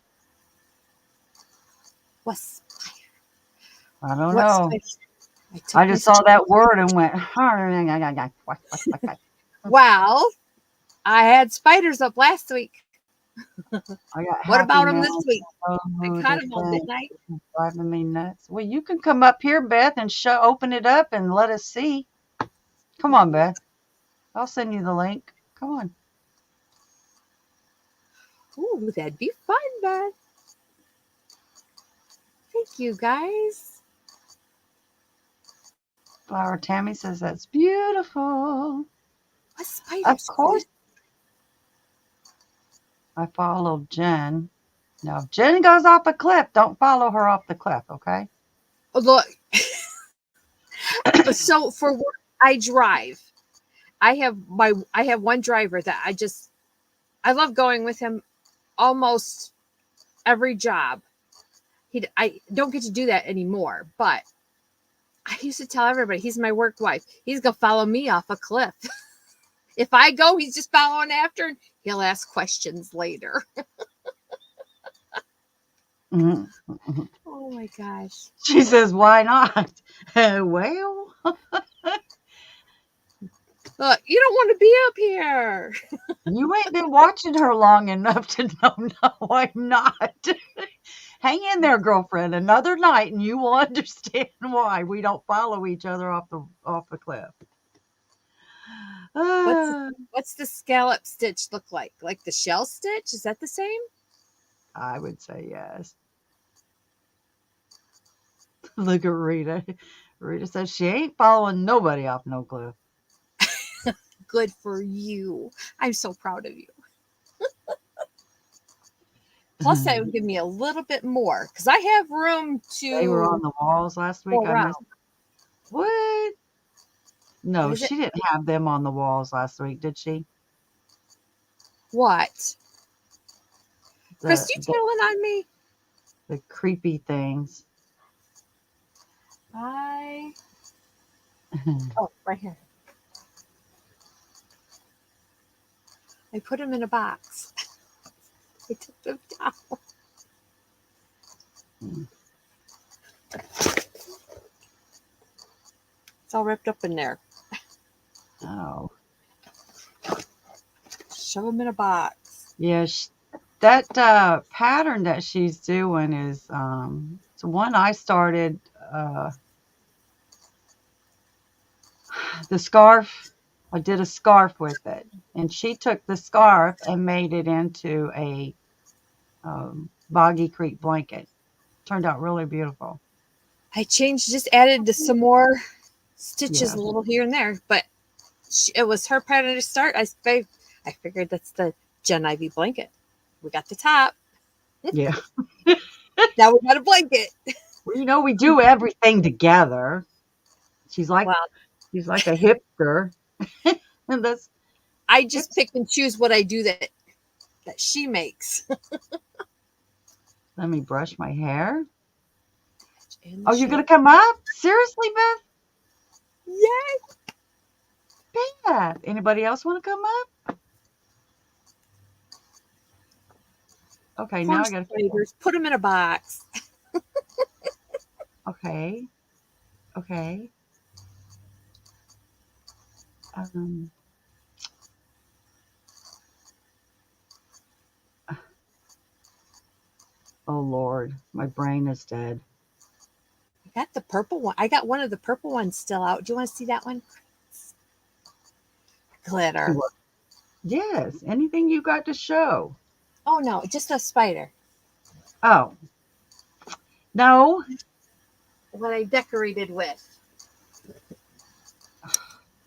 What's I don't know. I I just saw that word and went, Well, I had spiders up last week. I got What about them happy this now. week? Oh, I caught this them all, thing didn't I? is driving me nuts. Well, you can come up here, Beth, and open it up and let us see. Come on, Beth. I'll send you the link. Come on. Ooh, that'd be fun, Beth. Thank you, guys. Flower Tammy says that's beautiful. What spiders? Of course. I followed Jen. Now, if Jen goes off a cliff, don't follow her off the cliff, okay? Oh, look. So for work, I drive. I have one driver that I love going with him almost every job. I don't get to do that anymore, but I used to tell everybody he's my work wife. He's gonna follow me off a cliff. If I go, he's just following after, and he'll ask questions later. Mm-hmm. Oh my gosh. She says, why not? Well, Look, you don't want to be up here. you ain't been watching her long enough to know, no, I'm not. Hang in there, girlfriend. Another night, and you will understand why we don't follow each other off the cliff. What's the scallop stitch look like? Like the shell stitch? Is that the same? I would say yes. Look at Rita. Rita says she ain't following nobody off no cliff. Good for you. I'm so proud of you. Plus, that would give me a little bit more because I have room to. They were on the walls last week. I missed. What? No, she didn't have them on the walls last week, did she? What? Chris, you telling on me? The creepy things. Oh, right here. I put them in a box. I took them down. It's all wrapped up in there. Oh. Shove them in a box. Yeah, that pattern that she's doing is it's one I started. The scarf, I did a scarf with it, and she took the scarf and made it into a Boggy Creek blanket. Turned out really beautiful. I just added some more stitches a little here and there, but it was her pattern to start. I figured that's the Jen Ivy blanket. We got the top. Yeah. Now we got a blanket. Well, we do everything together. She's like Well, she's like a hipster. And that's I just hips. pick and choose what I do that she makes. Let me brush my hair. In the Oh, you're gonna shade. come up? Seriously, Yay! Beth? Anybody else want to come up? Okay, now Poor I gotta. spiders. Put them in a box. Okay, okay. Um, oh Lord, my brain is dead. I got the purple one. I got one of the purple ones still out. Do you want to see that one? See Glitter. what? Yes, anything you got to show. Oh no, just a spider. Oh no. What I decorated with.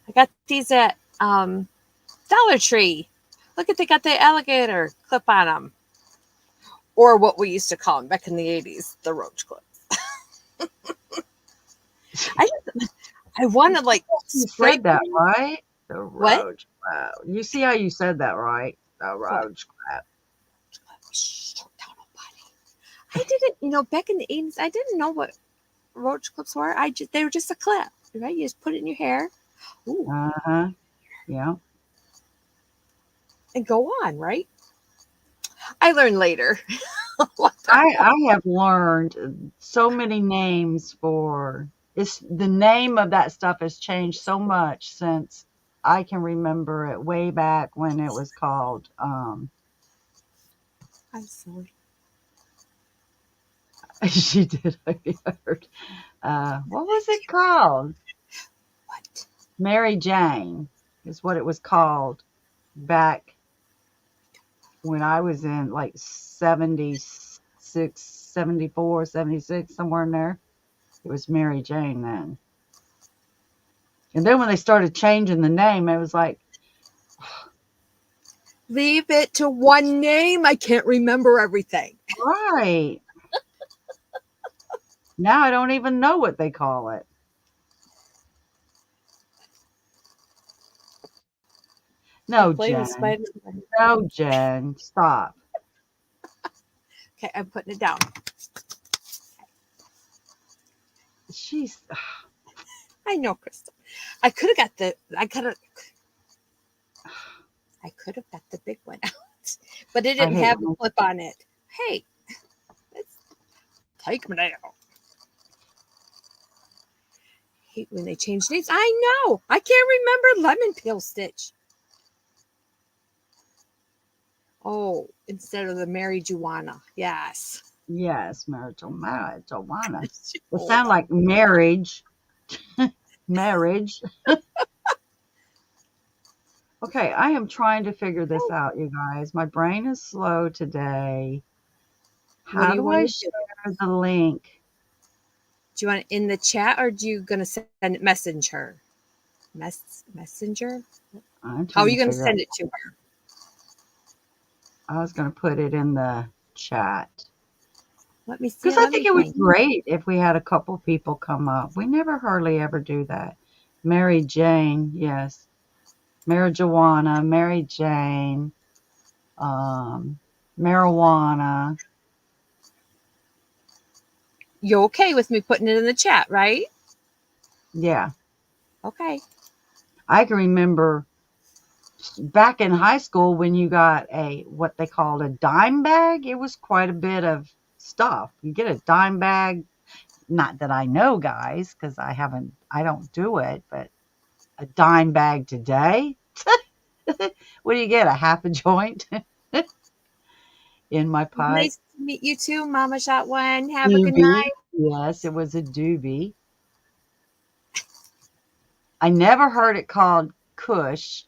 I got these at Dollar Tree. Look at they got the alligator clip on them, or what we used to call them back in the 80s, the roach clips. I want to like You spray said that paint. right. The What? roach crab. You see how you said that right? The What? roach crab. Shh, don't tell nobody. I didn't, back in the 80s, I didn't know what roach clips were. They were just a clip, right? You just put it in your hair. Ooh, Uh huh. Yeah. and go on, right? I learned later. I have learned so many names for it's the name of that stuff has changed so much since I can remember it way back when it was called I'm sorry. she did I heard what was it called? What? Mary Jane is what it was called back when I was in like 76, 74, 76, somewhere in there. It was Mary Jane then. And then when they started changing the name, it was like, Leave it to one name. I can't remember everything. right. Now I don't even know what they call it. Can't No, play with Jen. spiders. No, Jen. Stop. Okay, I'm putting it down. She's I know, Crystal. I could have got the big one out, but it I didn't hate have the when clip on it. Hey, let's take me down. Hate when they change names. I know. I can't remember lemon peel stitch. Oh, instead of the Mary Juana. Yes. yes, marijuana. It Oh, sounds like marriage. Marriage. Okay, I am trying to figure this out, you guys. My brain is slow today. what do How you do want I to do? share the link? Do you want it in the chat or do you gonna send it messenger? Messenger? I'm How are trying you to gonna figure out. send it to her? I was going to put it in the chat. Let me see Because it. I Let think me it would be think. great if we had a couple people come up. We never hardly ever do that. Mary Jane, yes. Marijuana, Mary Jane, marijuana. You okay with me putting it in the chat, right? Yeah. Okay. I can remember back in high school when you got what they called a dime bag, it was quite a bit of stuff. You get a dime bag, not that I know, guys, because I don't do it, but a dime bag today. What do you get? A half a joint in my pipe? Nice to meet you too, Mama Shot One. Have a good Doobie. night. Yes, it was a doobie. I never heard it called Kush,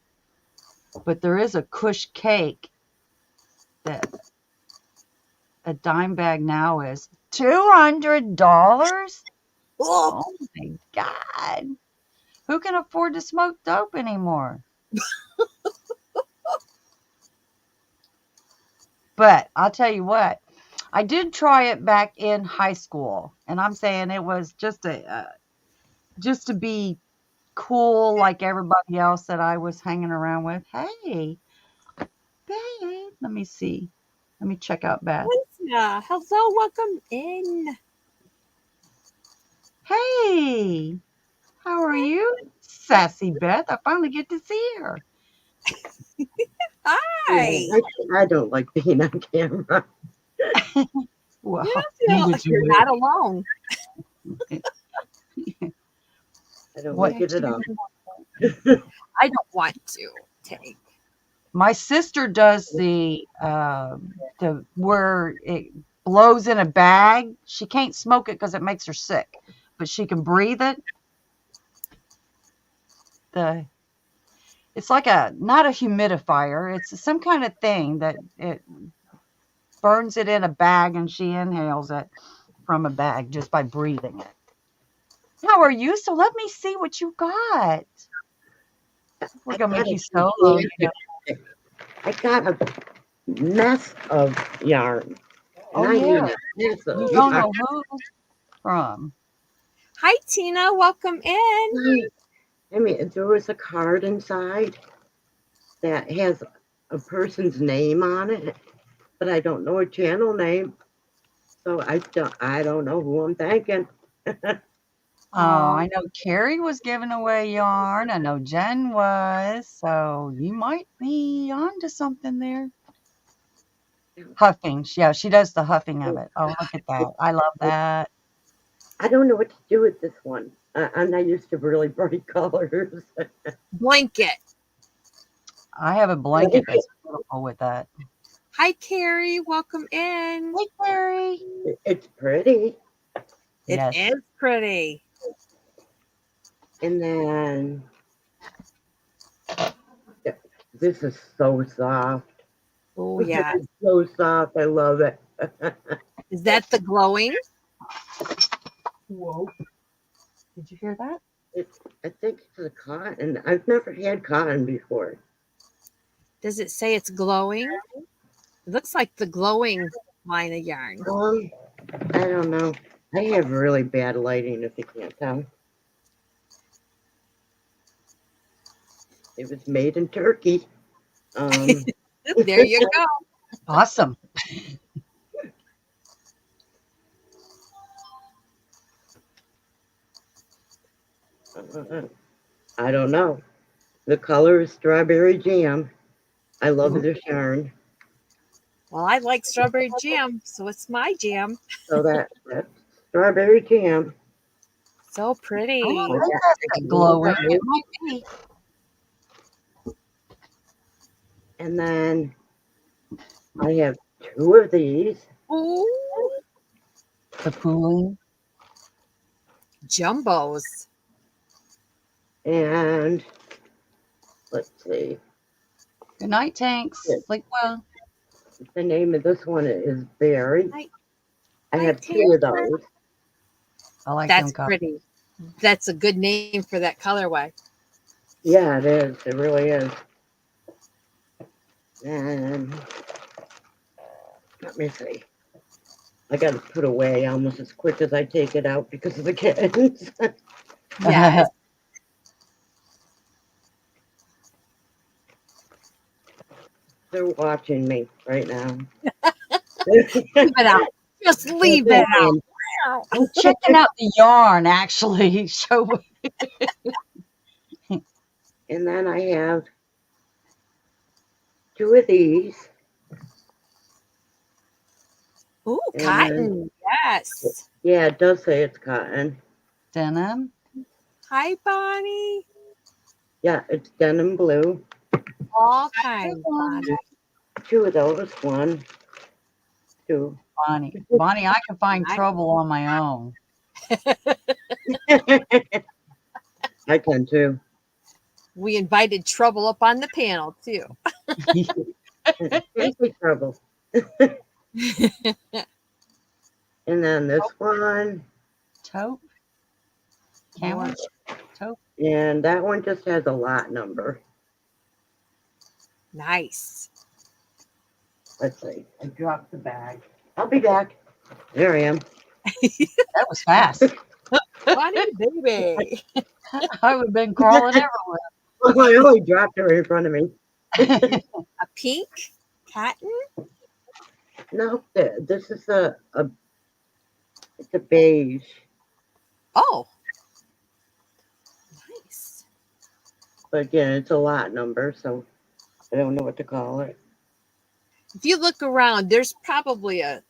but there is a Kush cake that a dime bag now is $200. Oh, Oh my God. Who can afford to smoke dope anymore? But I'll tell you what, I did try it back in high school, and I'm saying it was just to be cool like everybody else that I was hanging around with. Hey, babe, let me see. Let me check out Beth. Lisa, hello, welcome in. Hey, how are you? Sassy Beth. I finally get to see her. Hi. I don't like being on camera. Well, Yeah, neither do you're we. not alone. I don't What? like it at all. I don't want to take. My sister does the where it blows in a bag. She can't smoke it because it makes her sick, but she can breathe it. It's like not a humidifier. It's some kind of thing that it burns it in a bag and she inhales it from a bag just by breathing it. How are you? So let me see what you got. We're gonna make you solo. I got a mess of yarn. Oh, And I mean yeah. a mess of You don't yarn. know who from. Hi, Tina, welcome in. I mean, there was a card inside that has a person's name on it, but I don't know a channel name. So I don't know who I'm thanking. Oh, I know Carrie was giving away yarn. I know Jen was. So you might be onto something there. Huffing. Yeah, she does the huffing of it. Oh, look at that. I love that. I don't know what to do with this one. I'm not used to really bright colors. Blanket. I have a blanket that's beautiful with that. Hi, Carrie, welcome in. Hey, Carrie. It's pretty. It Yes. is pretty. And then this is so soft. Oh, yeah. It's so soft. I love it. Is that the glowing? Whoa. Did you hear that? I think it's a cotton. I've never had cotton before. Does it say it's glowing? It looks like the glowing line of yarn. I don't know. I have really bad lighting, if you can't tell. It was made in Turkey. There you go. Awesome. I don't know. The color is strawberry jam. I love this yarn. Well, I like strawberry jam, so it's my jam. So that's strawberry jam. So pretty. I don't think that's that glowing. It might be. And then I have two of these. Ooh, The pooling. jumbos. And let's see. Good night, Tanks. Yes. Sleep well. The name of this one is Berry. I Hi, have two of those. I like That's them colors. pretty. That's a good name for that colorway. Yeah, it is. It really is. And let me see. I got to put away almost as quick as I take it out because of the kittens. Yes. They're watching me right now. Leave it out. Just leave it out. I'm checking out the yarn, actually. Show. And then I have two of these. Ooh, And cotton. Yes. yeah, it does say it's cotton. Denim. Hi, Bonnie. Yeah, it's denim blue. All kinds. Bonnie. Two of those. One, two. Bonnie, I can find trouble on my own. I can too. We invited trouble up on the panel, too. Can't be trouble. And then this one. Taupe. Camel. Taupe. And that one just has a lot number. Nice. Let's see. I dropped the bag. I'll be back. There I am. That was fast. Bonnie, baby. I would have been crawling everywhere. I only dropped her in front of me. A pink cotton? No, this is it's a beige. Oh, nice. But again, it's a lot number, so I don't know what to call it. If you look around, there's probably a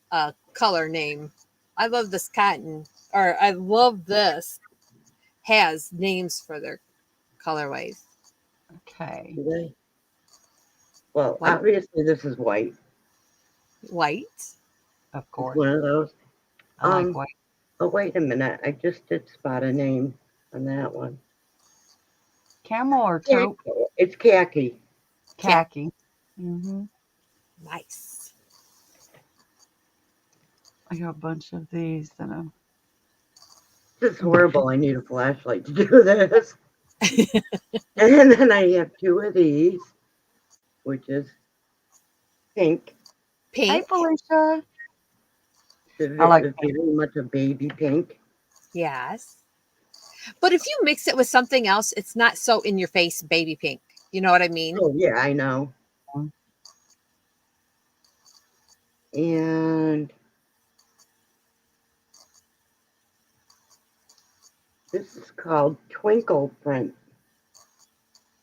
color name. I love this cotton, or I love this. Has names for their colorways. Okay. Do they? Well, White. obviously this is white. White. Of It's course. one of those. I like white. Oh, wait a minute. I just did spot a name on that one. Camel or taupe? It's khaki. Khaki. Mm-hmm. Nice. I got a bunch of these that I'm. This is horrible. I need a flashlight to do this. And then I have two of these, which is pink. Hey, Pink. Felicia. I like it's very much a baby pink. Yes. But if you mix it with something else, it's not so in your face baby pink. You know what I mean? Oh, yeah, I know. And this is called Twinkle Print.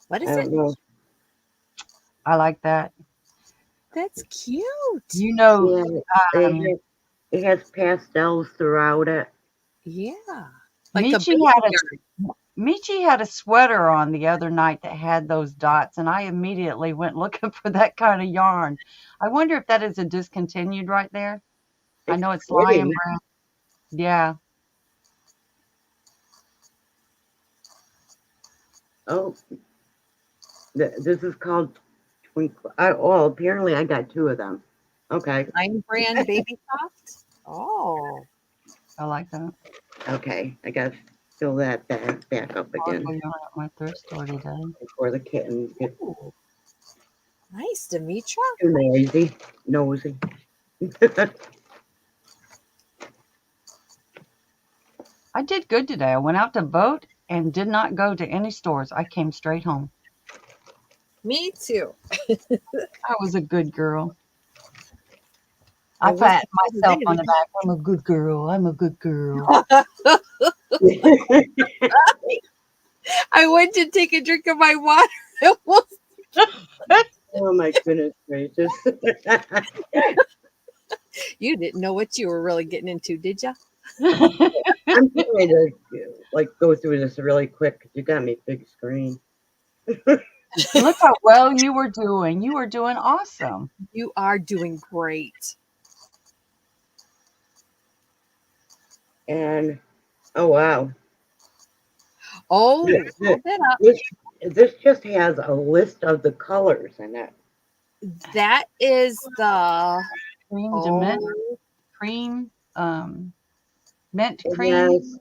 What is I it? don't know. I like that. That's cute. You know, Yeah, it has pastels throughout it. Yeah. Like a Michi baby had yarn. Michi had a sweater on the other night that had those dots, and I immediately went looking for that kind of yarn. I wonder if that is a discontinued right there. I know it's pretty. Lion Brand. Yeah. Oh, this is called Twinkle. Oh, apparently I got two of them. Okay. Lion Brand Baby Soft. Oh. I like that. Okay. I got to fill that back up again Sparkle yarn at my thrift store today. before the kittens get Ooh. Nice, Demetra. too nosy. I did good today. I went out to vote and did not go to any stores. I came straight home. Me too. I was a good girl. I I was pat the myself same on the day. back. I'm a good girl. I'm a good girl. I went to take a drink of my water. It was Oh my goodness gracious. You didn't know what you were really getting into, did you? I'm trying to go through this really quick. You got me big screen. Look how well you were doing. You were doing awesome. You are doing great. And oh wow. Oh, This, hold that up. this just has a list of the colors in it. That is the Cream to mint oh, cream. Mint It cream. has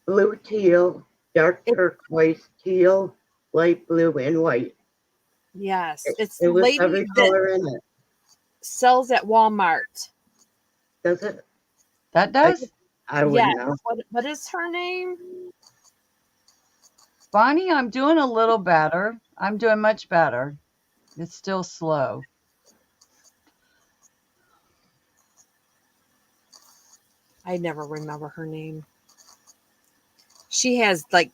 blue, teal, dark turquoise, teal, light blue, and white. yes. It's It lists lady every that color in it. sells at Walmart. Does it? That does? I would Yes. know. What is her name? Bonnie, I'm doing a little better. I'm doing much better. It's still slow. I never remember her name. She has like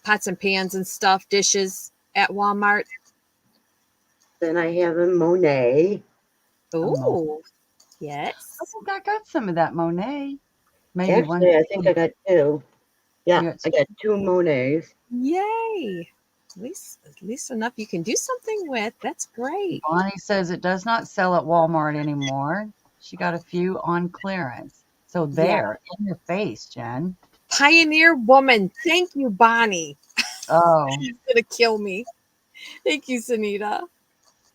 pots and pans and stuff, dishes at Walmart. Then I have a Monet. Oh, yes. I think I got some of that Monet. Maybe one. Actually, I think I got two. Yeah, You got I got two Monets. Yay. At least enough you can do something with. That's great. Bonnie says it does not sell at Walmart anymore. She got a few on clearance. So there, in your face, Jen. Pioneer woman. Thank you, Bonnie. Oh, She's gonna kill me. Thank you, Sunita.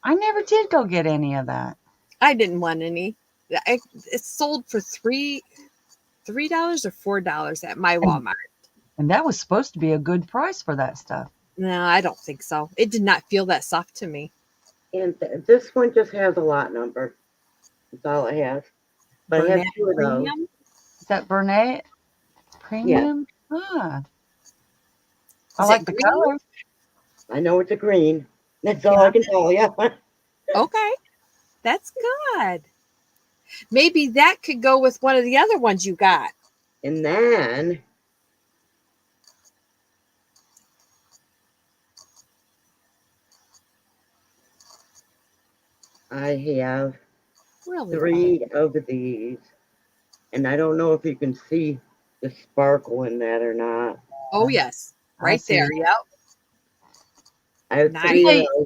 I never did go get any of that. I didn't want any. It's sold for $3 or $4 at my Walmart. And that was supposed to be a good price for that stuff. No, I don't think so. It did not feel that soft to me. And this one just has a lot number. That's all it has. But I have Burnett two of those. Premium. Is that Burnett Yeah, Premium? Ah, I Is like it the green? color. I know it's a green. That's all Yeah. I can tell you. Okay, that's good. Maybe that could go with one of the other ones you got. And then I have Really? 3 of these. And I don't know if you can see the sparkle in that or not. Oh, yes. I Right there. see. Yep. I have Nice. 3 of Hey, those.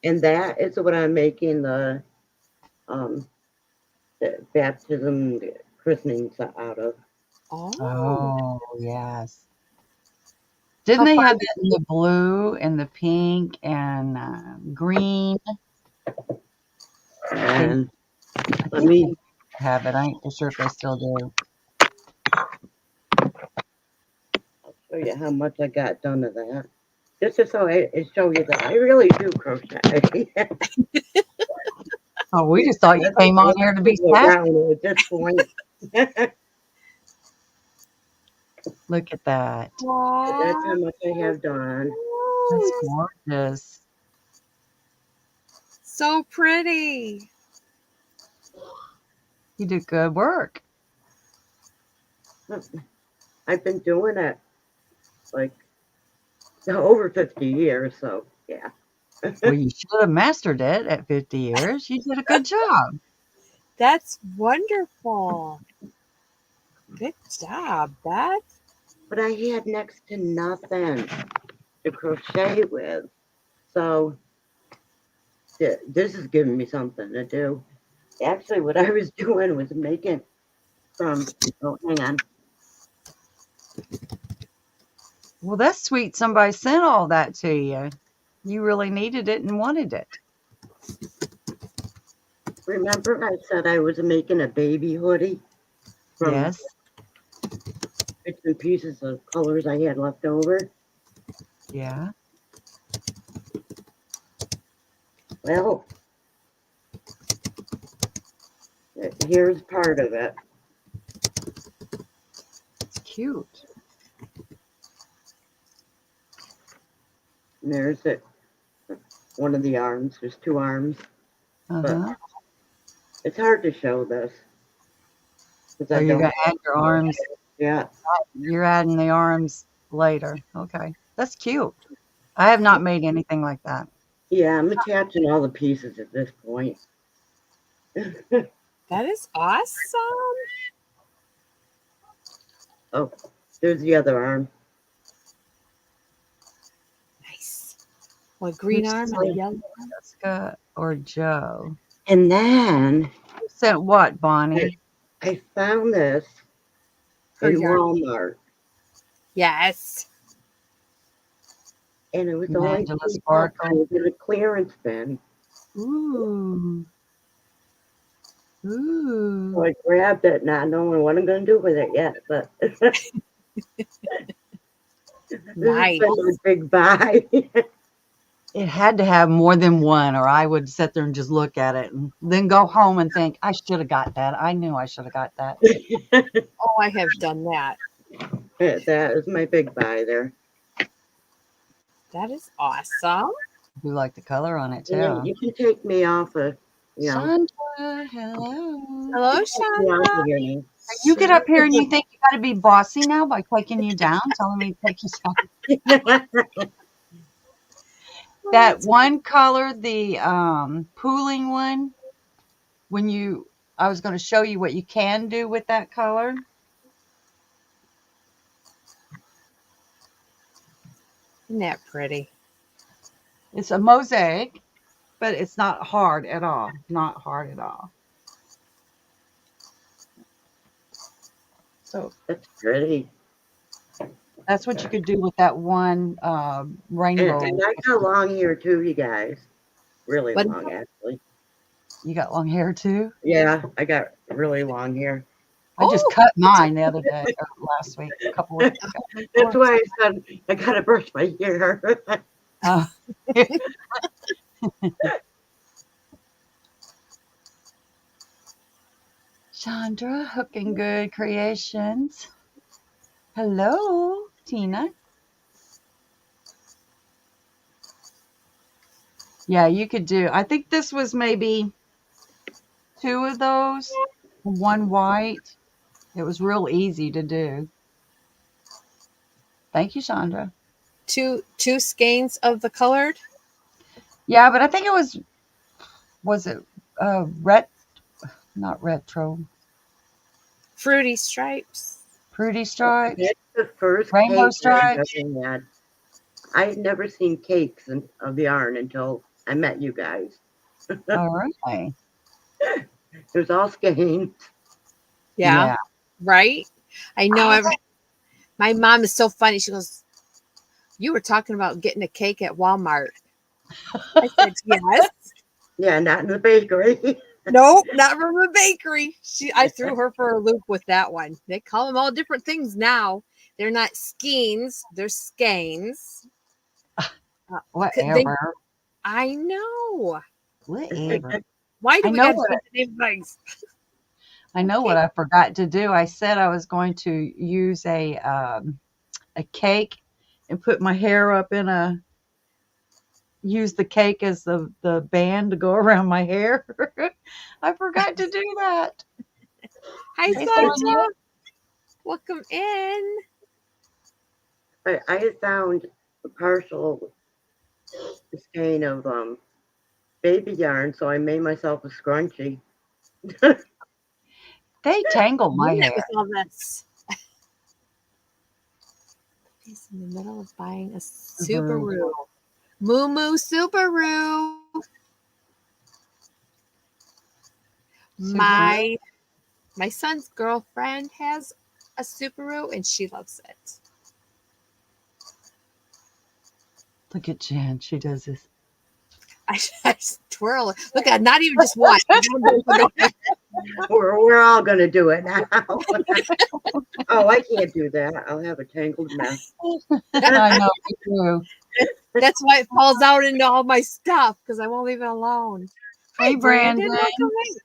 And that is what I'm making um the baptism the christenings out of. Oh, oh yes. Didn't how they far? have that in the blue and the pink and green? They, And I let think they me have it. I ain't for sure if they still do. show you how much I got done of that. Just so I show you that I really do crochet. Oh, we just thought you That's came on what here to I be go sassy. around at this point. Look at that. But that's Aw, how much I have done. That's cute. gorgeous. So pretty. You did good work. I've been doing it like over 50 years, so yeah. Well, you should have mastered it at 50 years. You did a good job. That's wonderful. Good job, Beth. But I had next to nothing to crochet with. So this is giving me something to do. Actually, what I was doing was making from, oh, hang on. Well, that's sweet. Somebody sent all that to you. You really needed it and wanted it. Remember I said I was making a baby hoodie from Yes. bits and pieces of colors I had left over? Yeah. Well, here's part of it. It's cute. And there's it. One of the arms. There's 2 arms. But Uh-huh. it's hard to show this. Because So I you're don't. gonna add your arms. Yeah. You're adding the arms later. Okay. That's cute. I have not made anything like that. Yeah, I'm attaching all the pieces at this point. That is awesome. Oh, there's the other arm. Nice. Well, green Who arm and a sent yellow. Jessica or Joe? And then Who sent what, Bonnie? I found this Her in yarn. Walmart. Yes. And it was only Angela $2. I Sparkle. was in a clearance bin. Ooh. So Ooh. I grabbed it, not knowing what I'm going to do with it yet. But this Nice. has been a big buy. It had to have more than one, or I would sit there and just look at it and then go home and think, I should have got that. I knew I should have got that. Oh, I have done that. That is my big buy there. That is awesome. You like the color on it And then too. you can take me off of, you know, Chandra, hello. Hello, take me off Chandra. of here You get up here and you think you got to be bossy now by taking you down, telling me to take you down. now. That one color, the pooling one, I was going to show you what you can do with that color. Isn't that pretty? It's a mosaic, but it's not hard at all. Not hard at all. So That's pretty. that's what you could do with that one rainbow. And I got long hair too, you guys. Really What? long, actually. You got long hair too? Yeah, I got really long hair. I just Oh, cut mine the other day, or last week, a couple weeks ago. That's why I said I gotta brush my hair. Uh, Chandra, Hooking Good Creations. Hello, Tina. Yeah, you could do. I think this was maybe 2 of those, 1 white. It was real easy to do. Thank you, Chandra. Two skeins of the colored. Yeah, but I think it was it not retro, Fruity stripes. Fruity Stripes, That's the first Rainbow cake I Stripes. ever had. I had never seen cakes of yarn until I met you guys. All right. It was all skeins. Yeah. Yeah. Right. I know. I, My mom is so funny. She goes, "You were talking about getting a cake at Walmart." I said, "Yes." Yeah, not in the bakery. Nope, not from the bakery. I threw her for a loop with that one. They call them all different things now. They're not skeins, they're skeins. They, whatever. I know. Whatever. Why do I we know got to what change the name of things? I know what Okay. I forgot to do. I said I was going to use a cake and put my hair up in use the cake as the band to go around my hair. I forgot to do that. Hi, Hey, Sonia. Sandra. Welcome in. I found a partial skein of baby yarn, so I made myself a scrunchie. They tangle my Doing it hair. with all this. He's in the middle of buying a Subaru. Moo Moo Subaru. Subaru. My son's girlfriend has a Subaru and she loves it. Look at Jen. She does this. I just twirl it. Look at not even just one. We're all gonna do it now. Oh, I can't do that. I'll have a tangled mess. I know you do. That's why it falls out into all my stuff because I won't leave it alone. Hey, Hi, Brandon. Brandon. Welcome in.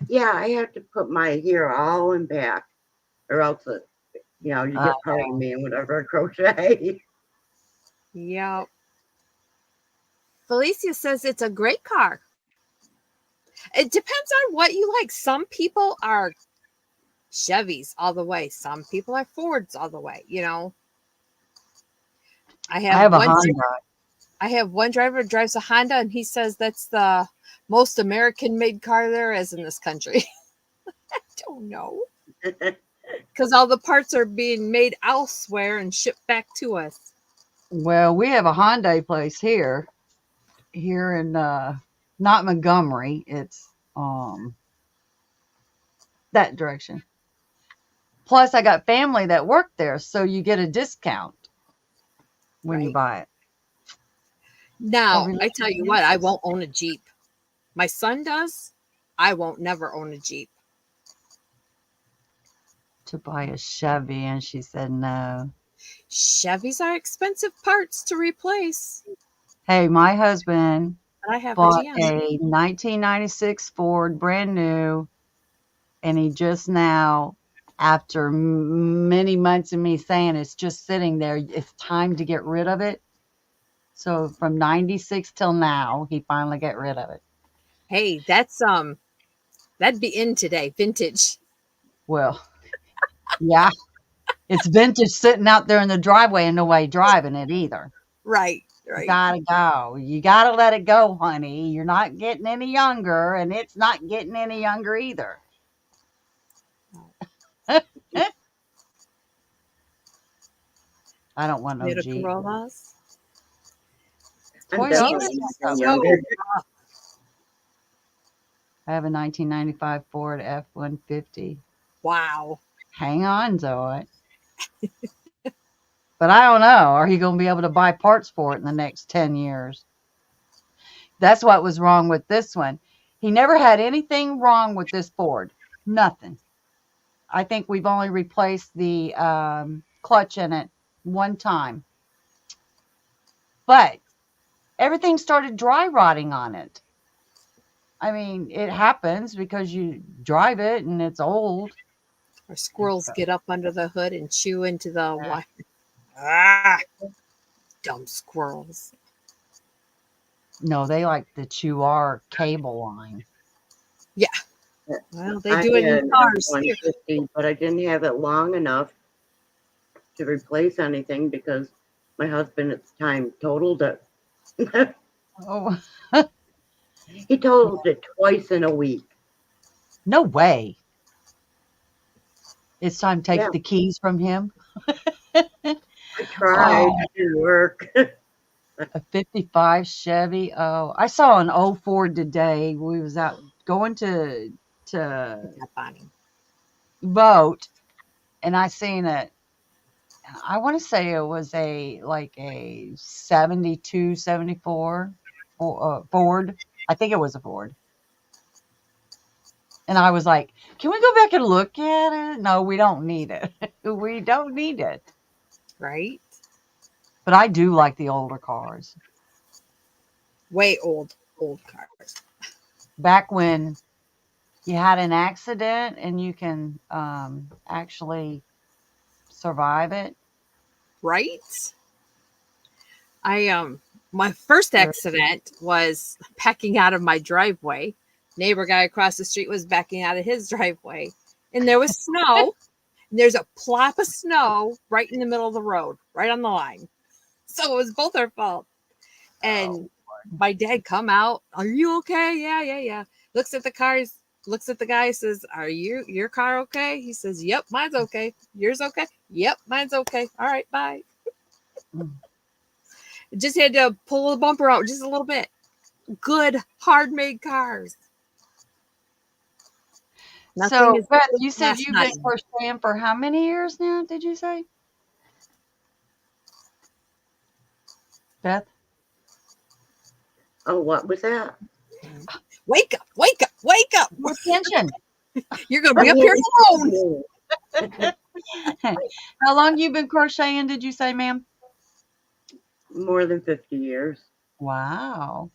Yeah, I have to put my hair all in back, or else you get part of me and whatever I crochet. Yep. Felicia says it's a great car. It depends on what you like. Some people are Chevys all the way. Some people are Fords all the way. I have a one. Honda. I have one driver who drives a Honda, and he says that's the most American-made car there is in this country. I don't know. Because all the parts are being made elsewhere and shipped back to us. Well, we have a Hyundai place here in not Montgomery. It's that direction. Plus, I got family that work there, so you get a discount when you buy it. Now, I tell you what, I won't own a Jeep. My son does. I won't never own a Jeep. To buy a Chevy, and she said no. Chevys are expensive parts to replace. Hey, my husband But I have bought a GM. a 1996 Ford, brand new, and he just now, after many months of me saying it's just sitting there, it's time to get rid of it. So from 96 till now, he finally got rid of it. Hey, that'd be in today, vintage. Well, yeah, it's vintage sitting out there in the driveway and nobody driving it either. Right. Gotta go. You gotta let it go, honey. You're not getting any younger, and it's not getting any younger either. I don't want no Jeep. Corollas. I'm definitely not younger. I have a 1995 Ford F-150. Wow. Hang on to it. But I don't know. Are he going to be able to buy parts for it in the next 10 years? That's what was wrong with this one. He never had anything wrong with this Ford. Nothing. I think we've only replaced the clutch in it one time. But everything started dry rotting on it. I mean, it happens because you drive it and it's old. Or squirrels So, get up under the hood and chew into the wire. Ah, dumb squirrels. no, they like to chew our cable line. Well, they I do it had in an cars too. F-150, but I didn't have it long enough to replace anything because my husband at the time totaled it. Oh, He totaled it twice in a week. no way. It's time to take Yeah, the keys from him. I tried. Oh, It didn't work. a 55 Chevy. Oh, I saw an old Ford today. We was out going to Yeah, Bonnie. vote, and I seen it. I want to say it was a like a 72, 74 Ford. I think it was a Ford. And I was like, can we go back and look at it? No, we don't need it. We don't need it. Right? But I do like the older cars. Way old cars. Back when you had an accident and you can actually survive it. Right? My first Or- accident was backing out of my driveway. Neighbor guy across the street was backing out of his driveway. And there was snow. And there's a plop of snow right in the middle of the road, right on the line. So it was both our fault. And my dad come out, are you okay? Yeah. Looks at the cars, looks at the guy, says, are your car okay? He says, yep, mine's okay. Yours okay? Yep, mine's okay. All right, bye. Mm. Just had to pull the bumper out just a little bit. Good, hard made cars. Nothing So, is Beth, you said last you've night. been crocheting for how many years now? Did you say, Beth? Oh, what was that? Wake up, wake up, wake up. More attention. You're gonna be up here alone. How long you been crocheting? Did you say, ma'am? More than 50 years. Wow.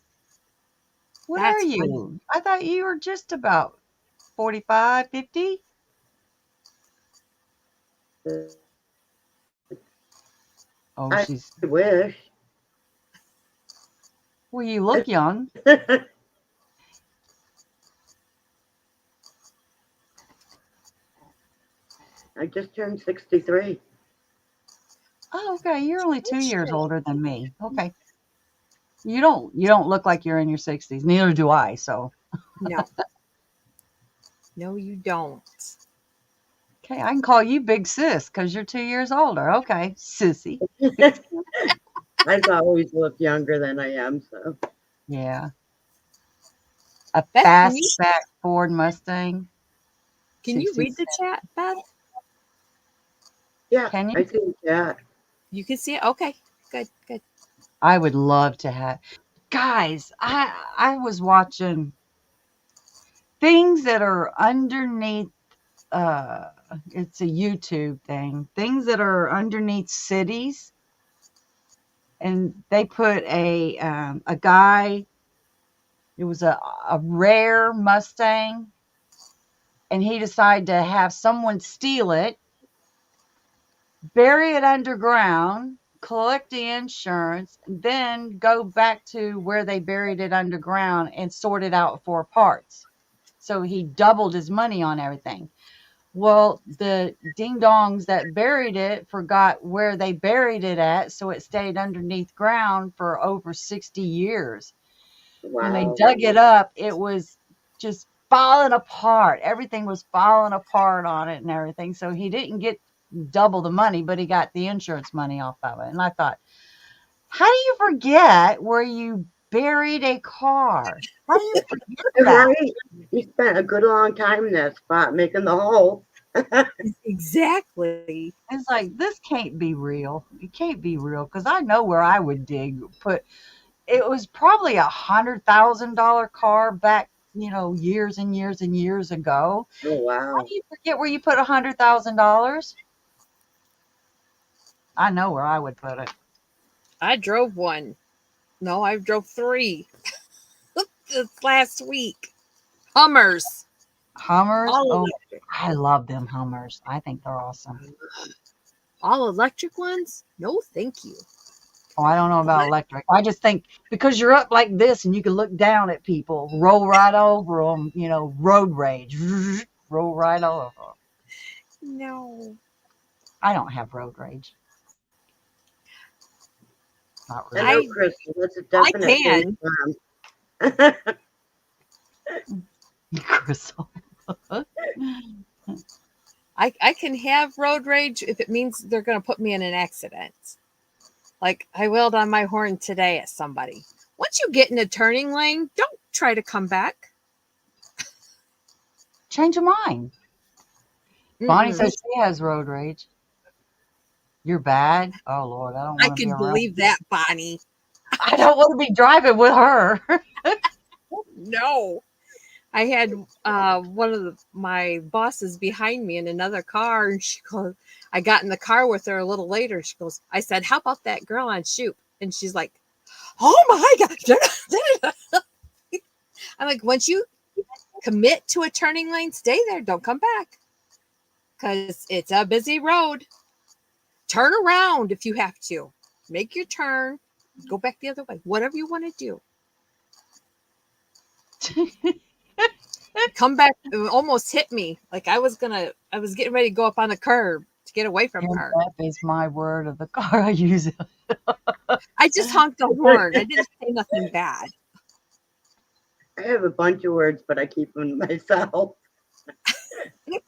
What are That's funny. you? I thought you were just about 45, 50. Oh, I she's. wish. Well, you look young. I just turned 63. Oh, okay. You're only 2 years shit. older than me. Okay. You don't look like you're in your 60s. Neither do I. So, No. No, you don't. okay, I can call you Big Sis because you're 2 years older. Okay, sissy. I've always looked younger than I am, so. Yeah. A Beth, fastback Ford Mustang. Can you read the 66. chat, Beth? Yeah, Can you? I see that. You can see it? Okay. Good. I would love to have. Guys, I was watching things that are underneath. It's a YouTube thing. Things that are underneath cities, and they put a guy. It was a rare Mustang, and he decided to have someone steal it, bury it underground, collect the insurance, then go back to where they buried it underground and sort it out for parts. So he doubled his money on everything. Well, the ding dongs that buried it forgot where they buried it at, so it stayed underneath ground for over 60 years. When they Wow. dug it up, it was just falling apart. Everything was falling apart on it and everything. So he didn't get double the money, but he got the insurance money off of it. And I thought, how do you forget where you buried a car? How do you forget that? Right. He spent a good long time in that spot making the hole. Exactly. It's like, this can't be real. It can't be real because I know where I would dig. It was probably $100,000 car back, years and years and years ago. Oh, How wow. do you forget where you put $100,000? I know where I would put it. I drove one. No, I drove 3 this last week. Hummers. Hummers. All Oh, electric. I love them Hummers. I think they're awesome. All electric ones? No, thank you. Oh, I don't know about electric. I just think because you're up like this and you can look down at people, roll right over them, road rage, roll right over 'em. No. I don't have road rage. Not I really. know, Crystal. That's a I definite can. face Crystal. I can have road rage if it means they're going to put me in an accident. Like I wailed on my horn today at somebody. Once you get in a turning lane, don't try to come back. Change your mind. Bonnie Mm-mm. says she has road rage. You're bad. Oh Lord, I don't I want to be can around. believe that, Bonnie. I don't want to be driving with her. No. I had one of my bosses behind me in another car, and she goes, I got in the car with her a little later. She goes, I said, how about that girl on Shoot? And she's like, oh my God. I'm like, once you commit to a turning lane, stay there. Don't come back because it's a busy road. Turn around if you have to. Make your turn. Go back the other way. Whatever you want to do. Come back. It almost hit me. Like I was getting ready to go up on the curb to get away from her. That is my word of the car I use. I just honked the horn. I didn't say nothing bad. I have a bunch of words, but I keep them to myself.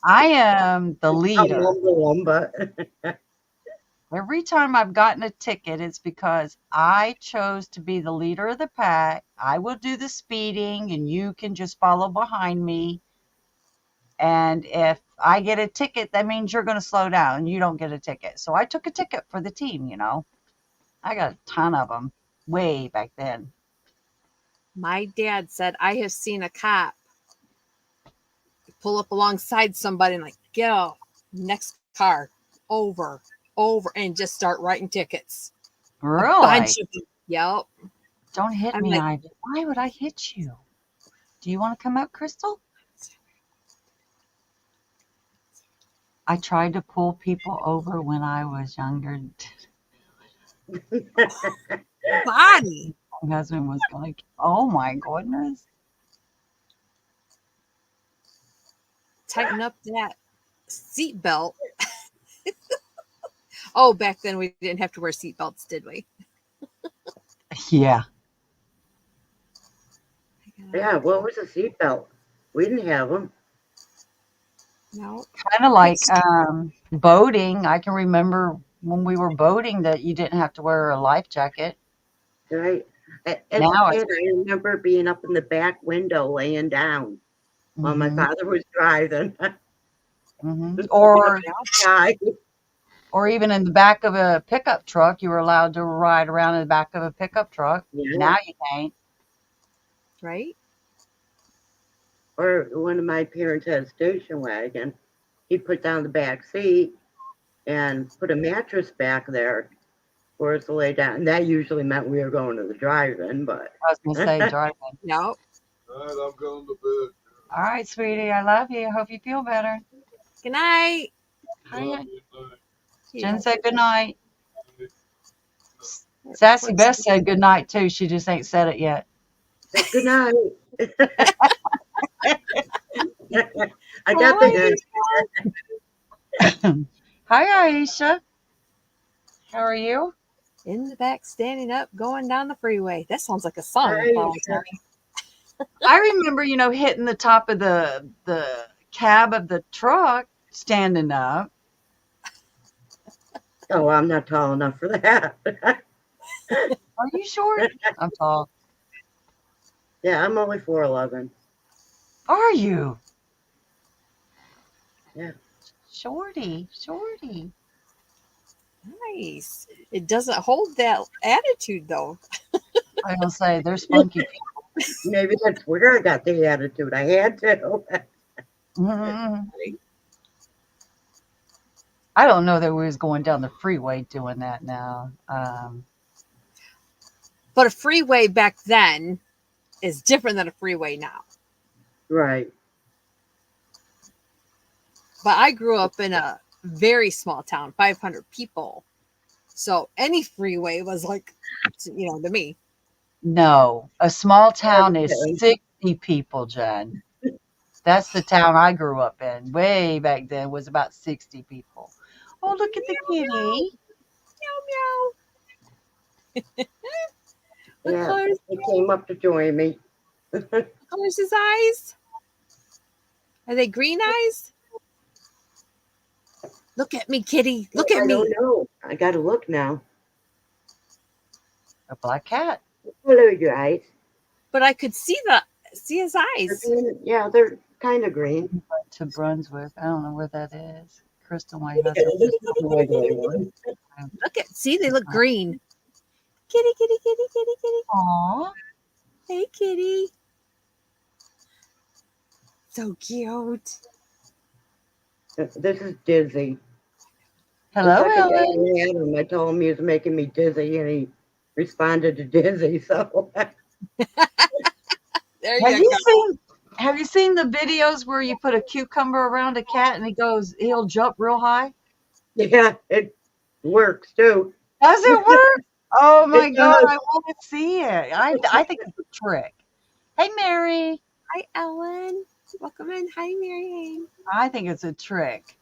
I am the I'll leader. mumble them, but Every time I've gotten a ticket, it's because I chose to be the leader of the pack. I will do the speeding and you can just follow behind me. And if I get a ticket, that means you're going to slow down and you don't get a ticket. So I took a ticket for the team, I got a ton of them way back then. My dad said, I have seen a cop pull up alongside somebody and like, get out, next car, over, and just start writing tickets. A Really? bunch of them. Yep. Don't hit I'm me, like- Ivy. Why would I hit you? Do you want to come out, Crystal? I tried to pull people over when I was younger. Bonnie. My husband was like, oh my goodness. Tighten up that seatbelt. Oh, back then we didn't have to wear seatbelts, did we? Yeah. yeah, what was a seatbelt? We didn't have them. No. Kind of like boating. I can remember when we were boating that you didn't have to wear a life jacket. Right. As Now a kid, I remember being up in the back window laying down while my Mhm, father was driving. mhm. Yeah. Or even in the back of a pickup truck, you were allowed to ride around in the back of a pickup truck. Yeah. Now you can't. Right? Or one of my parents had a station wagon. He put down the back seat and put a mattress back there for us to lay down. And that usually meant we were going to the drive-in, but I was going to say driving. No. All right, I'm going to bed. All right, sweetie. I love you. Hope you feel better. Good night. Hi, Love you, night. Jen said good night. Sassy Beth said good night too. She just ain't said it yet. good night. I got the hint. Hi, Aisha. How are you? In the back, standing up, going down the freeway. That sounds like a song. Hi, Paul, Aisha. Tony. I remember, hitting the top of the cab of the truck, standing up. Oh, I'm not tall enough for that. Are you sure? I'm tall. Yeah, I'm only 4'11". Are you? Yeah. Shorty. Nice. It doesn't hold that attitude though. I will say there's funky people. Maybe that's where I got the attitude. I had to. Mhm. I don't know that we was going down the freeway doing that now. But a freeway back then is different than a freeway now. Right. But I grew up in a very small town, 500 people. So any freeway was like, to me. No, a small town is Okay. 60 people, Jen. That's the town I grew up in. Way back then was about 60 people. Oh, look at the Meow, meow, kitty. meow, meow. What Yeah, color, he came up to join me. color's his eyes? Are they green eyes? Look at me, kitty. Look at I don't me. know. I gotta look now. A black cat. What are your eyes? But I could see his They're eyes. green. Yeah, they're kind of green. We went to Brunswick. I don't know where that is. Crystal, my Yeah, husband. this is the wiggly one. See, they look green. Kitty, kitty, kitty, kitty, kitty. Aw. Hey, kitty. So cute. This is Dizzy. The Hello, second day Ellen. I had him, I told him he was making me dizzy, and he responded to Dizzy. So There Have you you go. seen the videos where you put a cucumber around a cat and he'll jump real high? yeah, it works too. Does it work? Oh my It God, does. I want to see it. I think it's a trick. Hey, Mary. Hi, Ellen. Welcome in. Hi, Mary. I think it's a trick.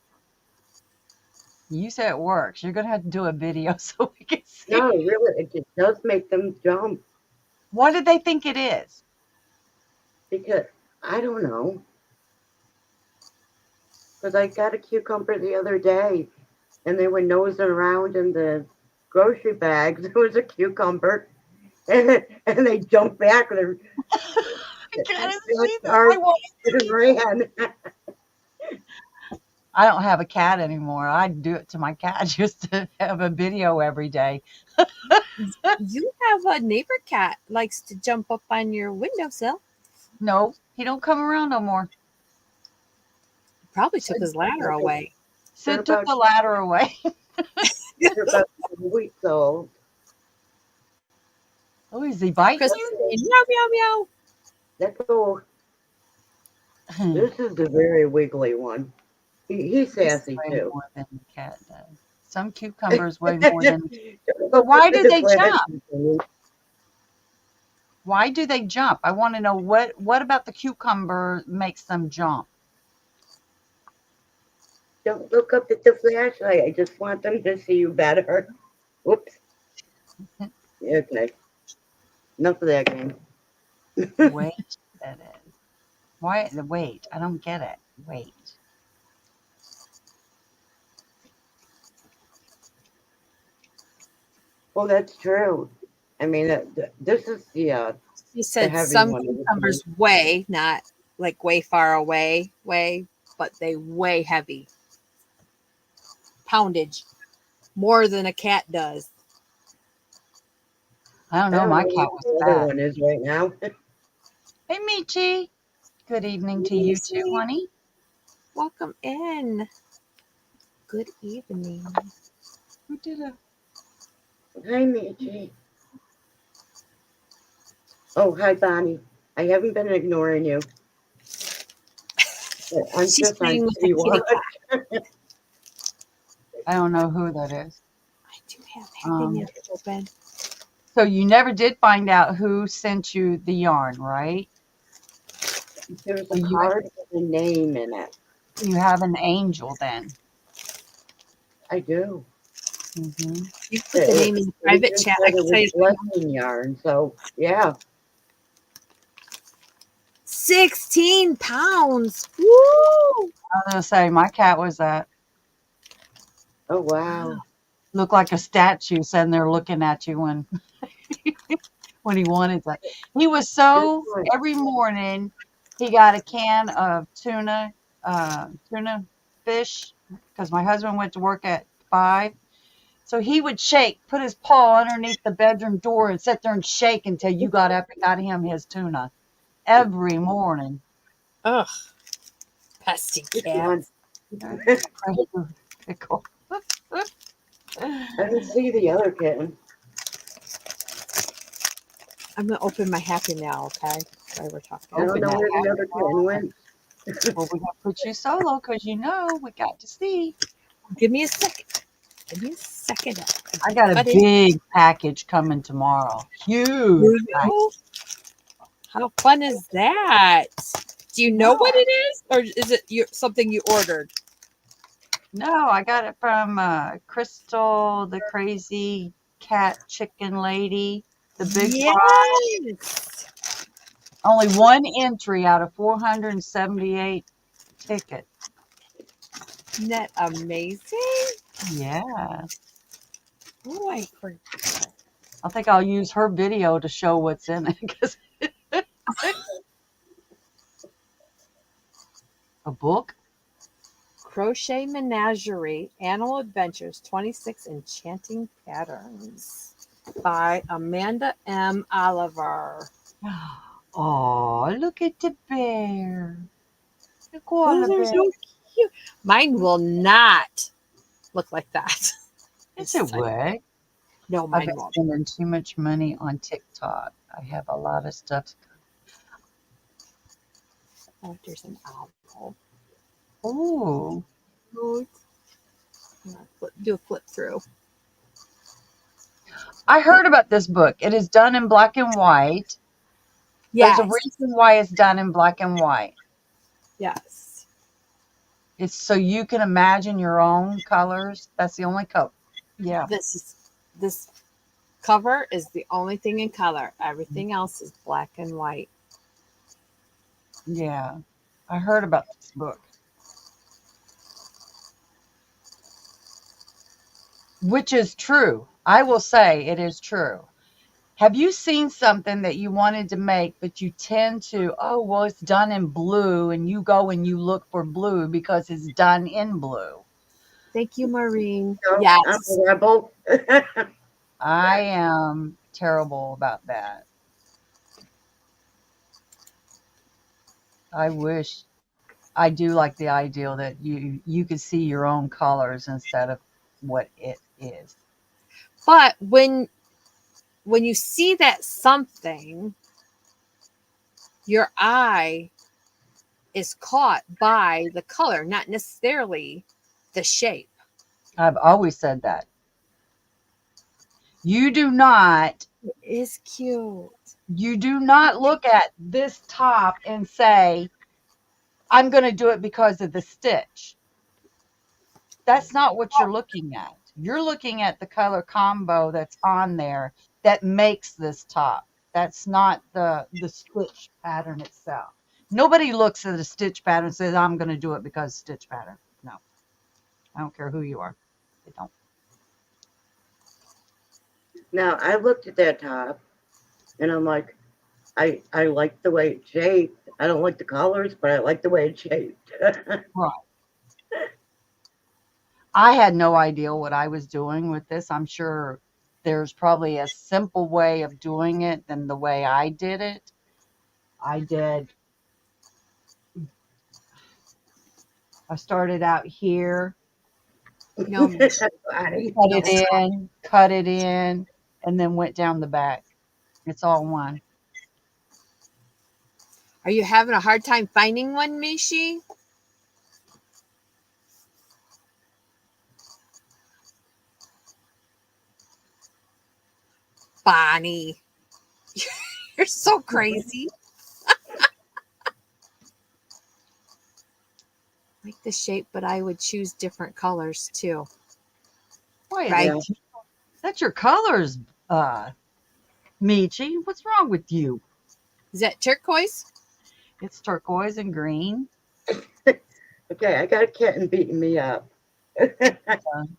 You say it works. You're going to have to do a video so we can see. No, really, it does make them jump What did they think it is? because I don't know. Because I got a cucumber the other day, and they were nosing around in the grocery bags. There was a cucumber, and they jumped back and I gotta see they this. I want and ran. I don't have a cat anymore. I do it to my cat just to have a video every day. You have a neighbor cat likes to jump up on your windowsill. No, he don't come around no more. Probably took his ladder away. Sid took the ladder away. They're about 2 weeks old. Oh, is he biting Kristen, you? meow, meow, meow. Let's go. This is the very wiggly one. He's sassy Way too. more than the cat does. Some cucumbers weigh more than. But why do they jump? Why do they jump? I want to know what about the cucumber makes them jump. Don't look up at the flashlight. I just want them to see you better. Whoops. Okay. Enough of that game. Wait, that is. Why the wait? I don't get it. Wait. Well, that's true. I mean, this is the She said heavy some one. cucumbers weigh, not like way far away, but they weigh heavy. Poundage. More than a cat does. I don't know. My cat was the other fat. one is right now. Hey, Michi. Good evening to you too, Michi. honey. Welcome in. Good evening. Who did a? Hi, Michi. Oh, hi, Bonnie. I haven't been ignoring you. I'm She's just playing on with the TV kitty watch. I don't know who that is. I do have happiness open. So you never did find out who sent you the yarn, right? There's a card with a name in it. You have an angel then. I do. Mm-hmm. You put the name in the private chat. I can tell you. Blessing yarn. So yeah. 16 pounds. Woo! I was gonna say my cat was that. Oh wow. Looked like a statue sitting there looking at you when when he wanted that. He was so every morning he got a can of tuna fish because my husband went to work at 5. So he would shake, put his paw underneath the bedroom door and sit there and shake until you got up and got him his tuna every morning. Ugh. Pesty cat. Pickle. I didn't see the other kitten. I'm going to open my Happy Mail, okay? That's why we're talking. I don't Open know that where the other package. kitten went. Well, we're gonna put you solo because we got to see. Give me a second. Give me a second. I got a Cut in. big package coming tomorrow. Huge. Oh, how fun is that? Do you know what it is, or is it something you ordered? No, I got it from Crystal, the crazy cat chicken lady, the big prize. Yes. Only one entry out of 478 tickets. Isn't that amazing? Yeah. Oh, I forgot. I think I'll use her video to show what's in it. 'Cause a book? Crochet Menagerie Animal Adventures 26 Enchanting Patterns by Amanda M. Oliver. Oh, look at the bear. The koala Those are bear. so cute. Mine will not look like that. Yes, it would. No, I've mine been won't. spending too much money on TikTok. I have a lot of stuff. Oh, there's an owl. Oh, Do a flip through. I heard about this book. It is done in black and white. Yes. There's a reason why it's done in black and white. Yes. It's so you can imagine your own colors. That's the only color. Yeah. This cover is the only thing in color. Everything else is black and white. Yeah. I heard about this book. Which is true. I will say it is true. Have you seen something that you wanted to make, but you tend to, oh, well, it's done in blue, and you go and you look for blue because it's done in blue? Thank you, Maureen. No, Yes. I'm a rebel. I am terrible about that. I wish I do like the ideal that you could see your own colors instead of what it is. But when you see that something, your eye is caught by the color, not necessarily the shape. I've always said that. You do not It is cute. look at this top and say, I'm going to do it because of the stitch. That's not what you're looking at. You're looking at the color combo that's on there that makes this top. That's not the stitch pattern itself. Nobody looks at a stitch pattern and says, I'm going to do it because stitch pattern. No. I don't care who you are. They don't. Now, I looked at that top and I'm like, I like the way it's shaped. I don't like the colors, but I like the way it's shaped. Right. I had no idea what I was doing with this. I'm sure there's probably a simple way of doing it than the way I did it. I started out here, No, cut it in, and then went down the back. It's all one. are you having a hard time finding one, Mishi? Bonnie, you're so crazy. Like the shape, but I would choose different colors too. Why, Right. that's your colors, Michi. What's wrong with you? Is that turquoise? It's turquoise and green. Okay, I got a kitten beating me up.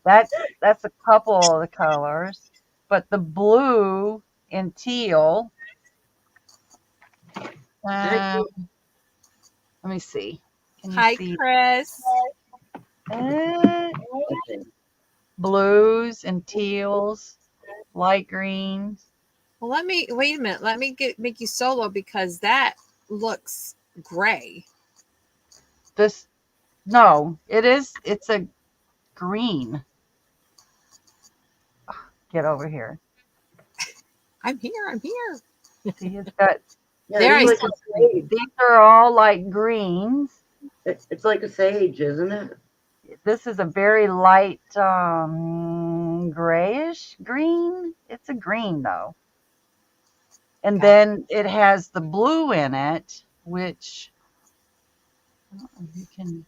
That's a couple of the colors, but the blue and teal. Let me see. Can you Hi, see? Chris. Blues and teals, light greens. Well, wait a minute. Let me make you solo because that looks gray. No, it's a green. Get over here. I'm here. See, it's got Yeah, There I it's like saw. a sage. These are all like greens. It's like a sage, isn't it? This is a very light grayish green. It's a green though. And Okay. then it has the blue in it, which I don't know if you can,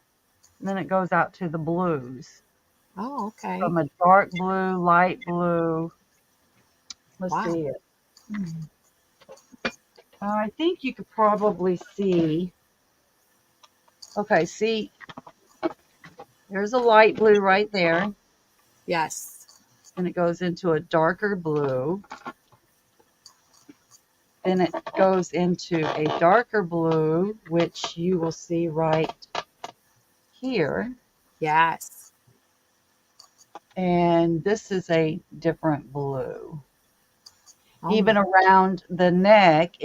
then it goes out to the blues. Oh, okay. From a dark blue, light blue. Let's Wow. see it. I think you could probably see. Okay, see, there's a light blue right there. Yes. And it goes into a darker blue. Then it goes into a darker blue, which you will see right here. Yes. And this is a different blue. Oh, Even around the neck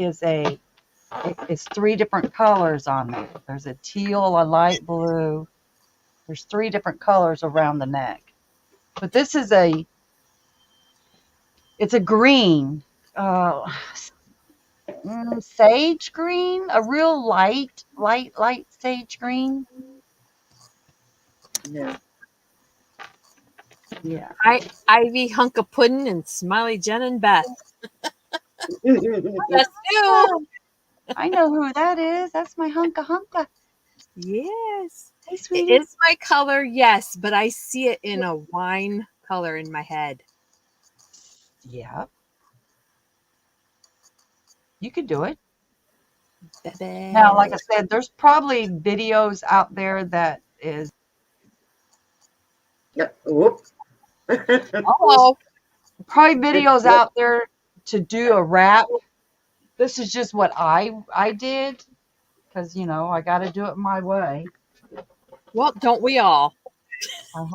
it's three different colors on there. There's a teal, a light blue. There's three different colors around the neck. But this is it's a green, sage green, a real light sage green. Yeah. Yeah. Ivy, Hunk of Puddin', and Smiley Jen and Beth. That's you. I know who that is. That's my hunka hunka. Yes. Hey, It sweetie. is my color, yes, but I see it in a wine color in my head. Yeah. You could do it. Baby. Now, like I said, there's probably videos out there that is Yeah. Whoop. Oh, probably videos out there to do a wrap. This is just what I did because I got to do it my way. well, don't we all? I have,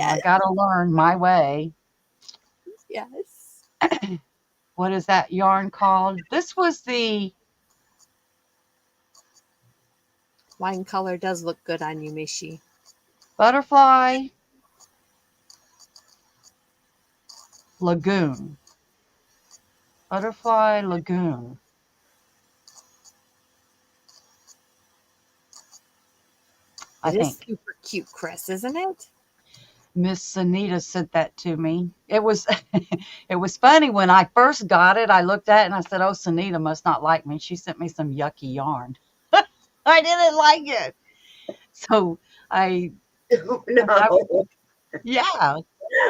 I Yes. got to learn my way. Yes. What is that yarn called? This was the Wine color does look good on you, Mishi. Butterfly Lagoon. Butterfly Lagoon. I It is think super cute, Chris, isn't it? Miss Anita sent that to me. It was it was funny when I first got it. I looked at it and I said, "Oh, Sunita must not like me." She sent me some yucky yarn. I didn't like it, so No. yeah.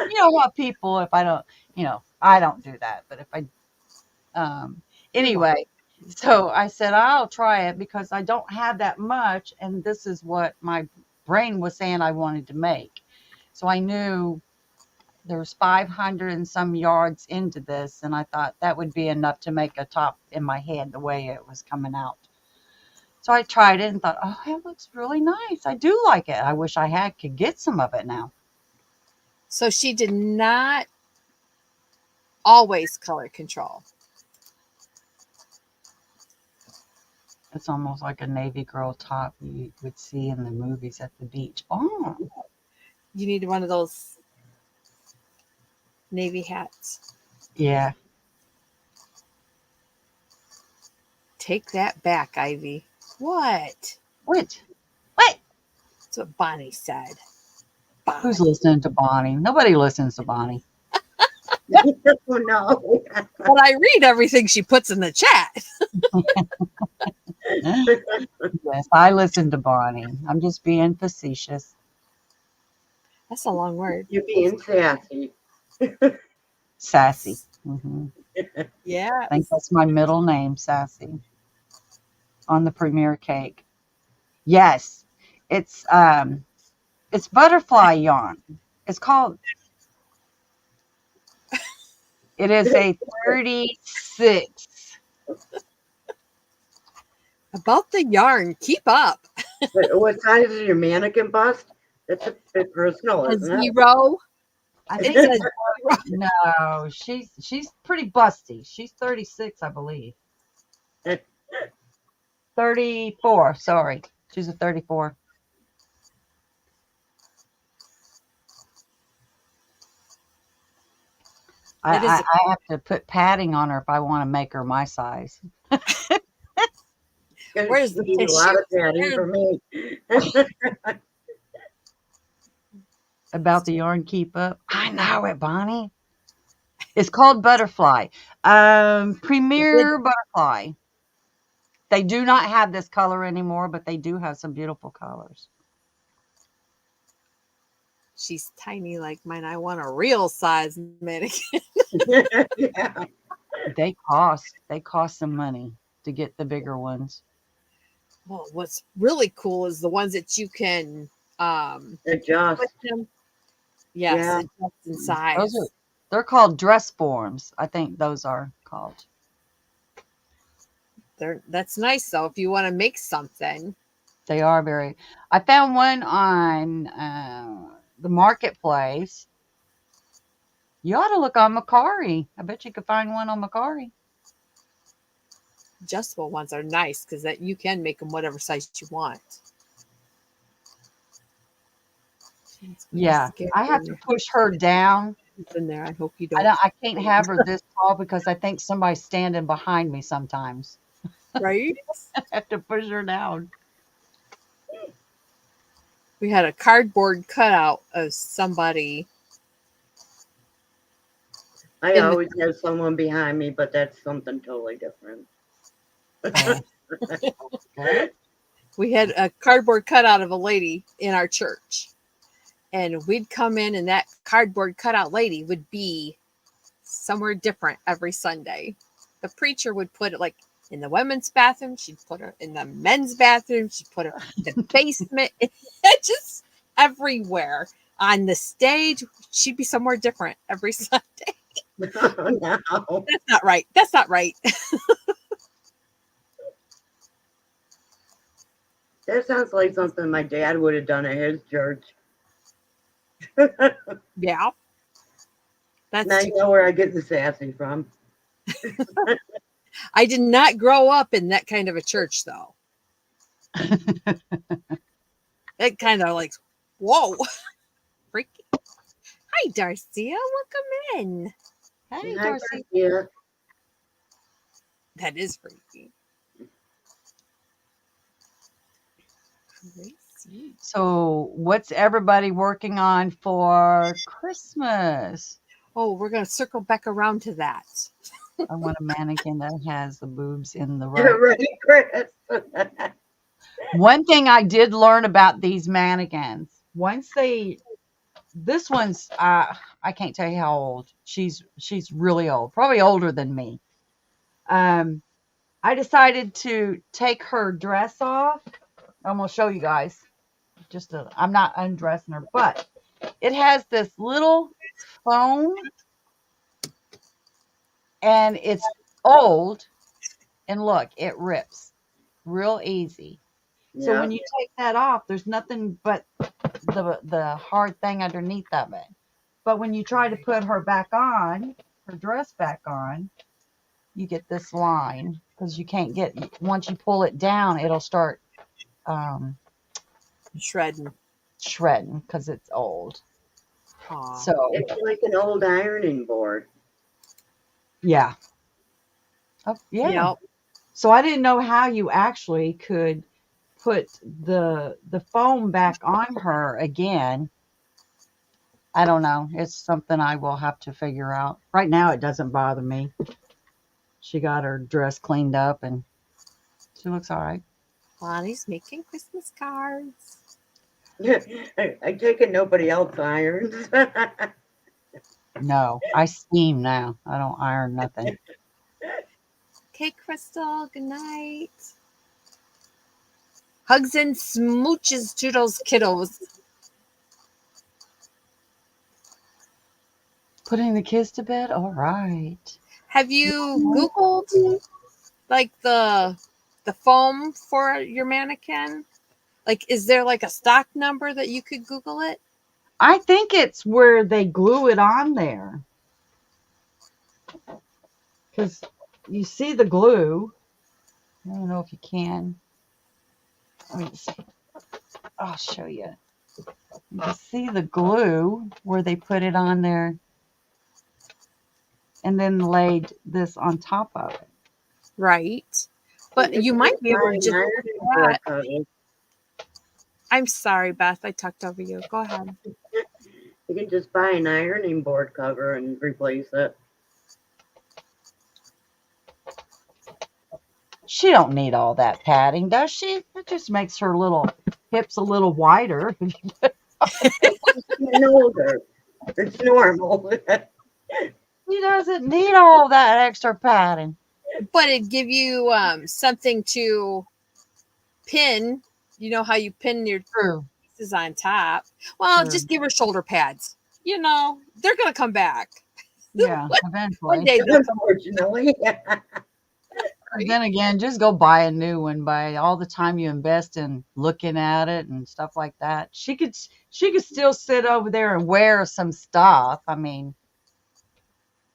You know what, people? If I don't, I don't do that. But if anyway, so I said I'll try it because I don't have that much, and this is what my brain was saying I wanted to make. So I knew there was 500 and some yards into this, and I thought that would be enough to make a top in my head the way it was coming out. So I tried it and thought, oh, it looks really nice. I do like it. I wish I could get some of it now. So she did not always color control. It's almost like a Navy girl top you would see in the movies at the beach. Oh, You need one of those Navy hats. yeah. Take that back, Ivy. What? What? That's what Bonnie said. Who's listening to Bonnie? Nobody listens to Bonnie. Oh, no. But I read everything she puts in the chat. Yes, I listen to Bonnie. I'm just being facetious. That's a long word. You're being sassy. Sassy. Hmm. Yeah. I think that's my middle name, Sassy. On the Premier cake. Yes, it's butterfly yarn. It's called. It is a 36. About the yarn, keep up. What size is your mannequin bust? That's a bit personal, A isn't it? 0. I It think says no, she's pretty busty. She's 36, I believe. 34. Sorry, she's a 34. It is I have to put padding on her if I want to make her my size. Where's the Need a lot of tissue? padding for me. About the yarn keep up. I know it, Bonnie. It's called Butterfly. Premier Butterfly. They do not have this color anymore, but they do have some beautiful colors. She's tiny like mine. I want a real size mannequin. Yeah. They cost some money to get the bigger ones. Well, what's really cool is the ones that you can Adjust. put them. Yes, Yeah. adjust in size. Those are they're called dress forms. I think those are called. That's nice though. If you want to make something, They are very. I found one on the marketplace. You ought to look on Macari. I bet you could find one on Macari. adjustable ones are nice because that you can make them whatever size you want. Yeah, I have to push her down. It's in there. I hope you I don't. don't. I can't have her this tall because I think somebody's standing behind me sometimes. Right? I have to push her down. We had a cardboard cutout of somebody. I In the- always have someone behind me, but that's something totally different. Okay. We had a cardboard cutout of a lady in our church. And we'd come in, and that cardboard cutout lady would be somewhere different every Sunday. The preacher would put it like in the women's bathroom. She'd put her in the men's bathroom. She'd put her in the basement. Just everywhere. On the stage, she'd be somewhere different every Sunday. Oh, no. That's not right. That's not right. That sounds like something my dad would have done at his church. Yeah. That's Now you know where I get the sassy from. I did not grow up in that kind of a church, though. It kind of like, whoa, freaky. Hi, Darcia. Welcome in. Hey, Hi, Darcy. Yeah. That is freaky. Crazy. So, what's everybody working on for Christmas? Oh, we're going to circle back around to that. I want a mannequin that has the boobs in the You're right. right, Chris. One thing I did learn about these mannequins, this one's, I can't tell you how old. She's really old, probably older than me. I decided to take her dress off. I'm gonna show you guys. I'm not undressing her, but it has this little foam, and it's old. And look, it rips real easy. So Yeah. when you take that off, there's nothing but the hard thing underneath of it. But when you try to put her back on, her dress back on, you get this line because you can't get, once you pull it down, it'll start Shredding. shredding because it's old. Aw. So It's like an old ironing board. yeah. Oh, yeah. Yep. So I didn't know how you actually could put the foam back on her again. I don't know. It's something I will have to figure out. Right now it doesn't bother me. She got her dress cleaned up and she looks all right. Bonnie's making Christmas cards. I take it nobody else irons. No, I steam now. I don't iron nothing. Okay, Crystal. Good night. Hugs and smooches to those kiddos. Putting the kids to bed? All right. Have you Googled like the foam for your mannequin? Like, is there like a stock number that you could Google it? I think it's where they glue it on there. Because you see the glue. I don't know if you can. Let me see. I'll show you. You can see the glue where they put it on there and then laid this on top of it. Right. But You you can might be able to buy just an look ironing at board that. cover. I'm sorry, Beth. I talked over you. Go ahead. You can just buy an ironing board cover and replace it. She don't need all that padding, does she? It just makes her little hips a little wider. Getting older. It's normal. She doesn't need all that extra padding. But it'd give you something to pin. You know how you pin your True. pieces on top? Well, True. just give her shoulder pads. You know, they're going to come back. Yeah, One eventually. day they'll come Unfortunately. And then again, just go buy a new one. By all the time you invest in looking at it and stuff like that, she could still sit over there and wear some stuff. I mean,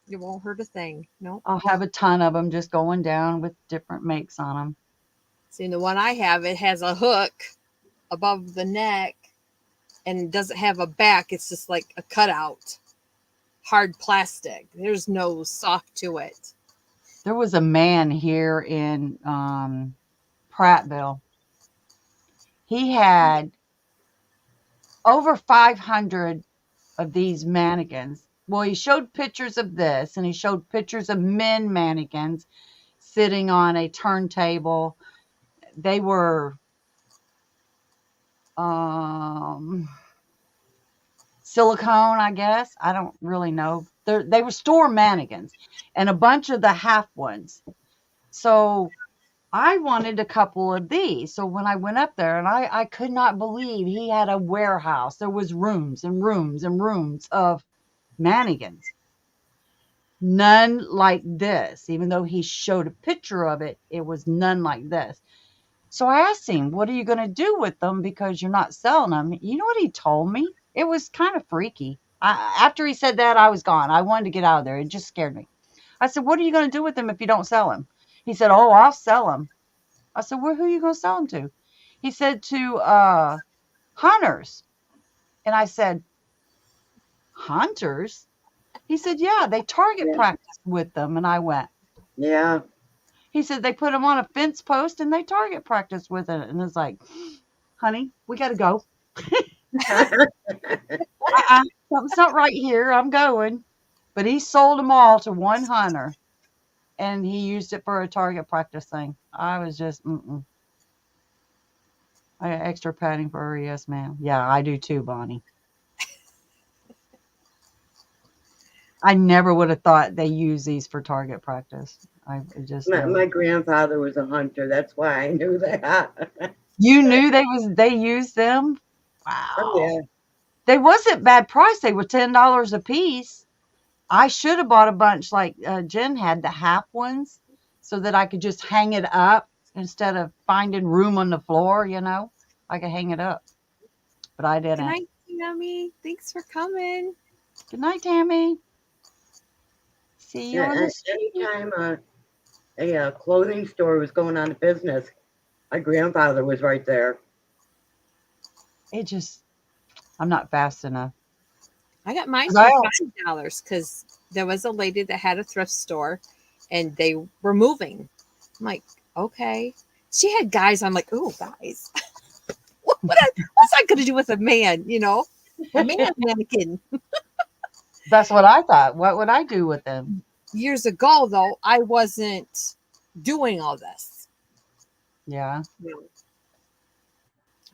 It won't hurt a thing. No. I'll have a ton of them just going down with different makes on them. See, the one I have, it has a hook above the neck and it doesn't have a back. It's just like a cutout, hard plastic. There's no soft to it. There was a man here in Prattville. He had over 500 of these mannequins. Well, he showed pictures of this, and he showed pictures of men mannequins sitting on a turntable. They were silicone, I guess. I don't really know. They were store mannequins, and a bunch of the half ones. So I wanted a couple of these. So when I went up there, and I could not believe he had a warehouse. There was rooms and rooms and rooms of mannequins. None like this. Even though he showed a picture of it, it was none like this. So I asked him, what are you going to do with them because you're not selling them? You know what he told me? It was kind of freaky. After he said that, I was gone. I wanted to get out of there. It just scared me. I said, what are you going to do with them if you don't sell them? He said, oh, I'll sell them. I said, well, who are you going to sell them to? He said, to hunters. And I said, hunters? He said, yeah, they target Yeah. practice with them. And I went, Yeah. he said, they put them on a fence post and they target practice with it. And it's like, honey, we got to go. Something's not right here. I'm going. But he sold them all to one hunter. And he used it for a target practice thing. I was just, I got extra padding for her. Yes, ma'am. Yeah, I do too, Bonnie. I never would have thought they use these for target practice. I just My grandfather was a hunter. That's why I knew that. You knew they used them? Wow. Oh, yeah. They wasn't bad price. They were $10 a piece. I should have bought a bunch like Jen had, the half ones, so that I could just hang it up instead of finding room on the floor, you know. I could hang it up. But I Good didn't. night, Yummy. Thanks for coming. Good night, Tammy. See you on the street. Anytime a clothing store was going on a business, my grandfather was right there. I'm not fast enough. I got mine Right. for $5 because there was a lady that had a thrift store and they were moving. I'm like, okay. She had guys. I'm like, oh, guys. What's that going to do with a man, you know? A man mannequin. That's what I thought. What would I do with them? Years ago, though, I wasn't doing all this. Yeah.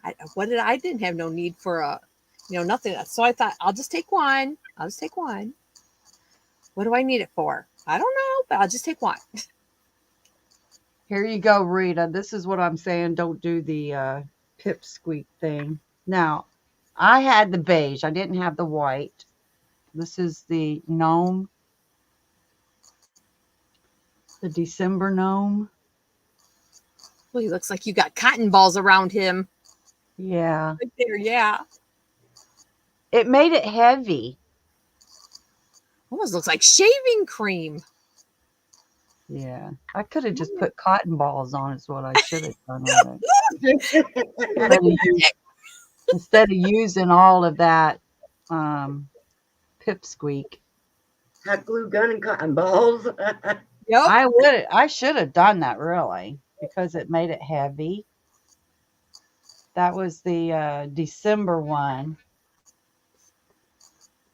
I didn't have no need for nothing. So I thought, I'll just take one. What do I need it for? I don't know, but I'll just take one. Here you go, Rita. This is what I'm saying. Don't do the pipsqueak thing. Now, I had the beige. I didn't have the white. This is the gnome. The December gnome. Well, he looks like you got cotton balls around him. Yeah. Right there, yeah. It made it heavy. Almost looks like shaving cream. Yeah. I could have just put cotton balls on. Is what I should have done with it. Instead of using all of that pipsqueak. Hot glue gun and cotton balls. Yep. I should have done that, really. because it made it heavy. That was the December one.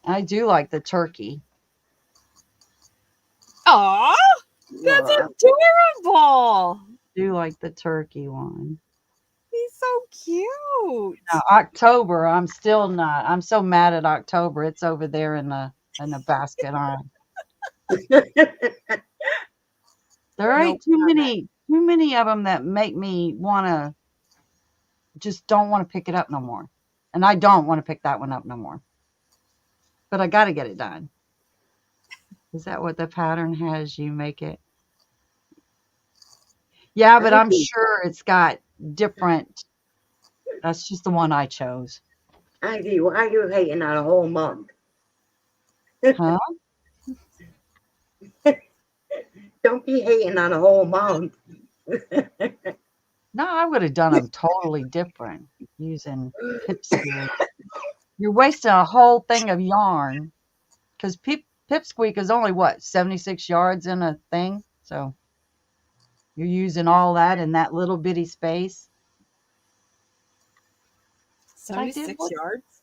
I do like the turkey. Aw, that's Well, adorable. Do like the turkey one. He's so cute. Now, October, I'm still not. I'm so mad at October. It's over there in the basket. There No ain't too comment. many of them that make me wanna just don't want to pick it up no more. And I don't want to pick that one up no more. But I got to get it done. Is that what the pattern has? You make it. Yeah, but I'm Ivy, sure it's got different. That's just the one I chose. Ivy, why are you hating on a whole month? Huh? Don't be hating on a whole month. No, I would have done them totally different using pipsqueak. You're wasting a whole thing of yarn because pipsqueak is only what 76 yards in a thing. So you're using all that in that little bitty space. But I did 76 look. yards?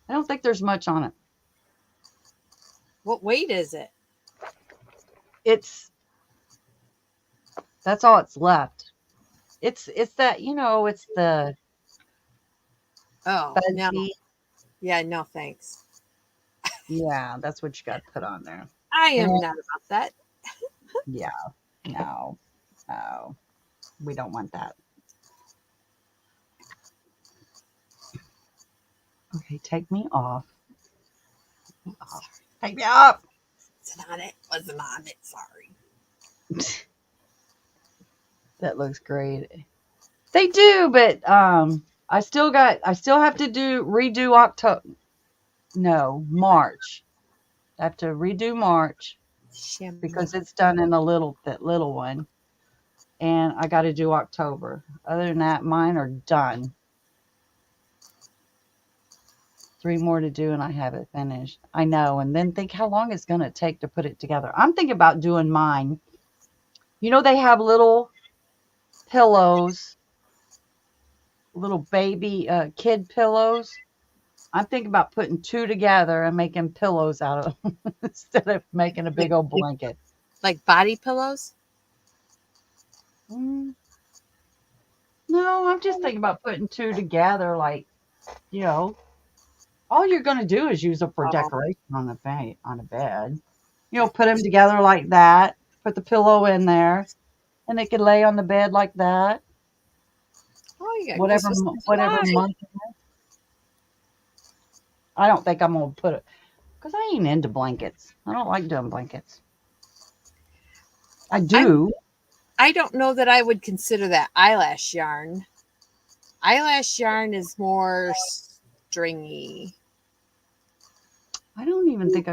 I don't think there's much on it. What weight is it? It's that's all it's left. It's that it's the Oh, no. fuzzy. Yeah, no thanks. Yeah, that's what you got to put on there. I am And not about that. yeah, no, no, we don't want that. Okay, take me off. Take me off. It's not it. Wasn't on it. Sorry. That looks great. They do, but I still have to redo October. No, March. I have to redo March because it's done in that little one, and I got to do October. Other than that, mine are done. 3 more to do, and I have it finished. I know, and then think how long it's going to take to put it together. I'm thinking about doing mine. They have little pillows, little baby kid pillows. I'm thinking about putting 2 together and making pillows out of them instead of making a big Like, old blanket. like body pillows? Mm, no, I'm just thinking about putting 2 together, like, all you're going to do is use them for Oh, decoration on the bed. Put them together like that, put the pillow in there, and it could lay on the bed like that. oh, you got Whatever Christmas in whatever July. month. I don't think I'm gonna put it because I ain't into blankets. I don't like doing blankets. I do. I don't know that I would consider that eyelash yarn. Eyelash yarn is more stringy. I don't even think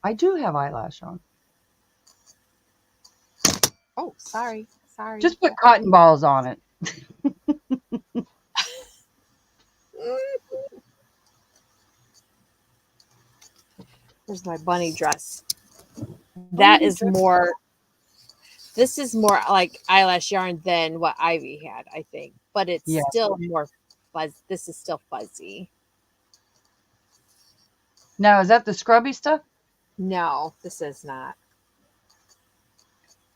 I do have eyelash on. Oh, sorry. Sorry. Just put cotton balls on it. There's my bunny dress. Bunny That is dress. more. This is more like eyelash yarn than what Ivy had, I think. But it's Yeah. still more fuzz. This is still fuzzy. Now, is that the scrubby stuff? No, this is not.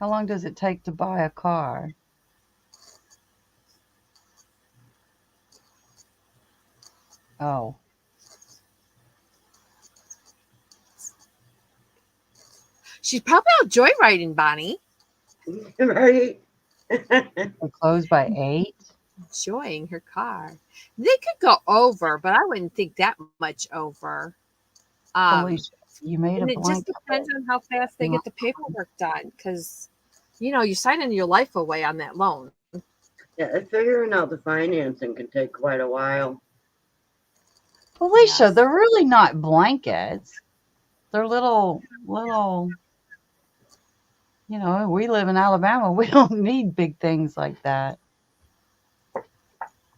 How long does it take to buy a car? Oh, She's probably out joyriding, Bonnie. Right? we close by 8. Enjoying her car. They could go over, but I wouldn't think that much over. Alicia, you made a And it just blanket. depends on how fast they get the paperwork done, because you're signing your life away on that loan. Yeah, figuring out the financing can take quite a while. Alicia, Yes. they're really not blankets. They're little. We live in Alabama. We don't need big things like that.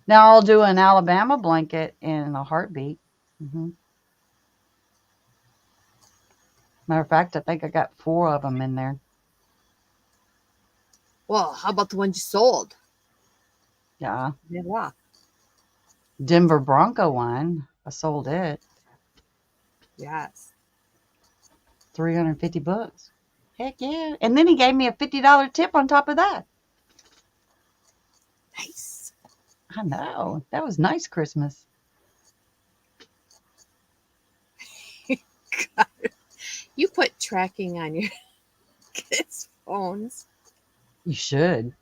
Now I'll do an Alabama blanket in a heartbeat. Matter of fact, I think I got 4 of them in there. Well, how about the one you sold? Yeah. Yeah. Denver Bronco one. I sold it. Yes. $350. Heck yeah. And then he gave me a $50 tip on top of that. Nice. I know. That was nice Christmas. God. You put tracking on your kids' phones. You should.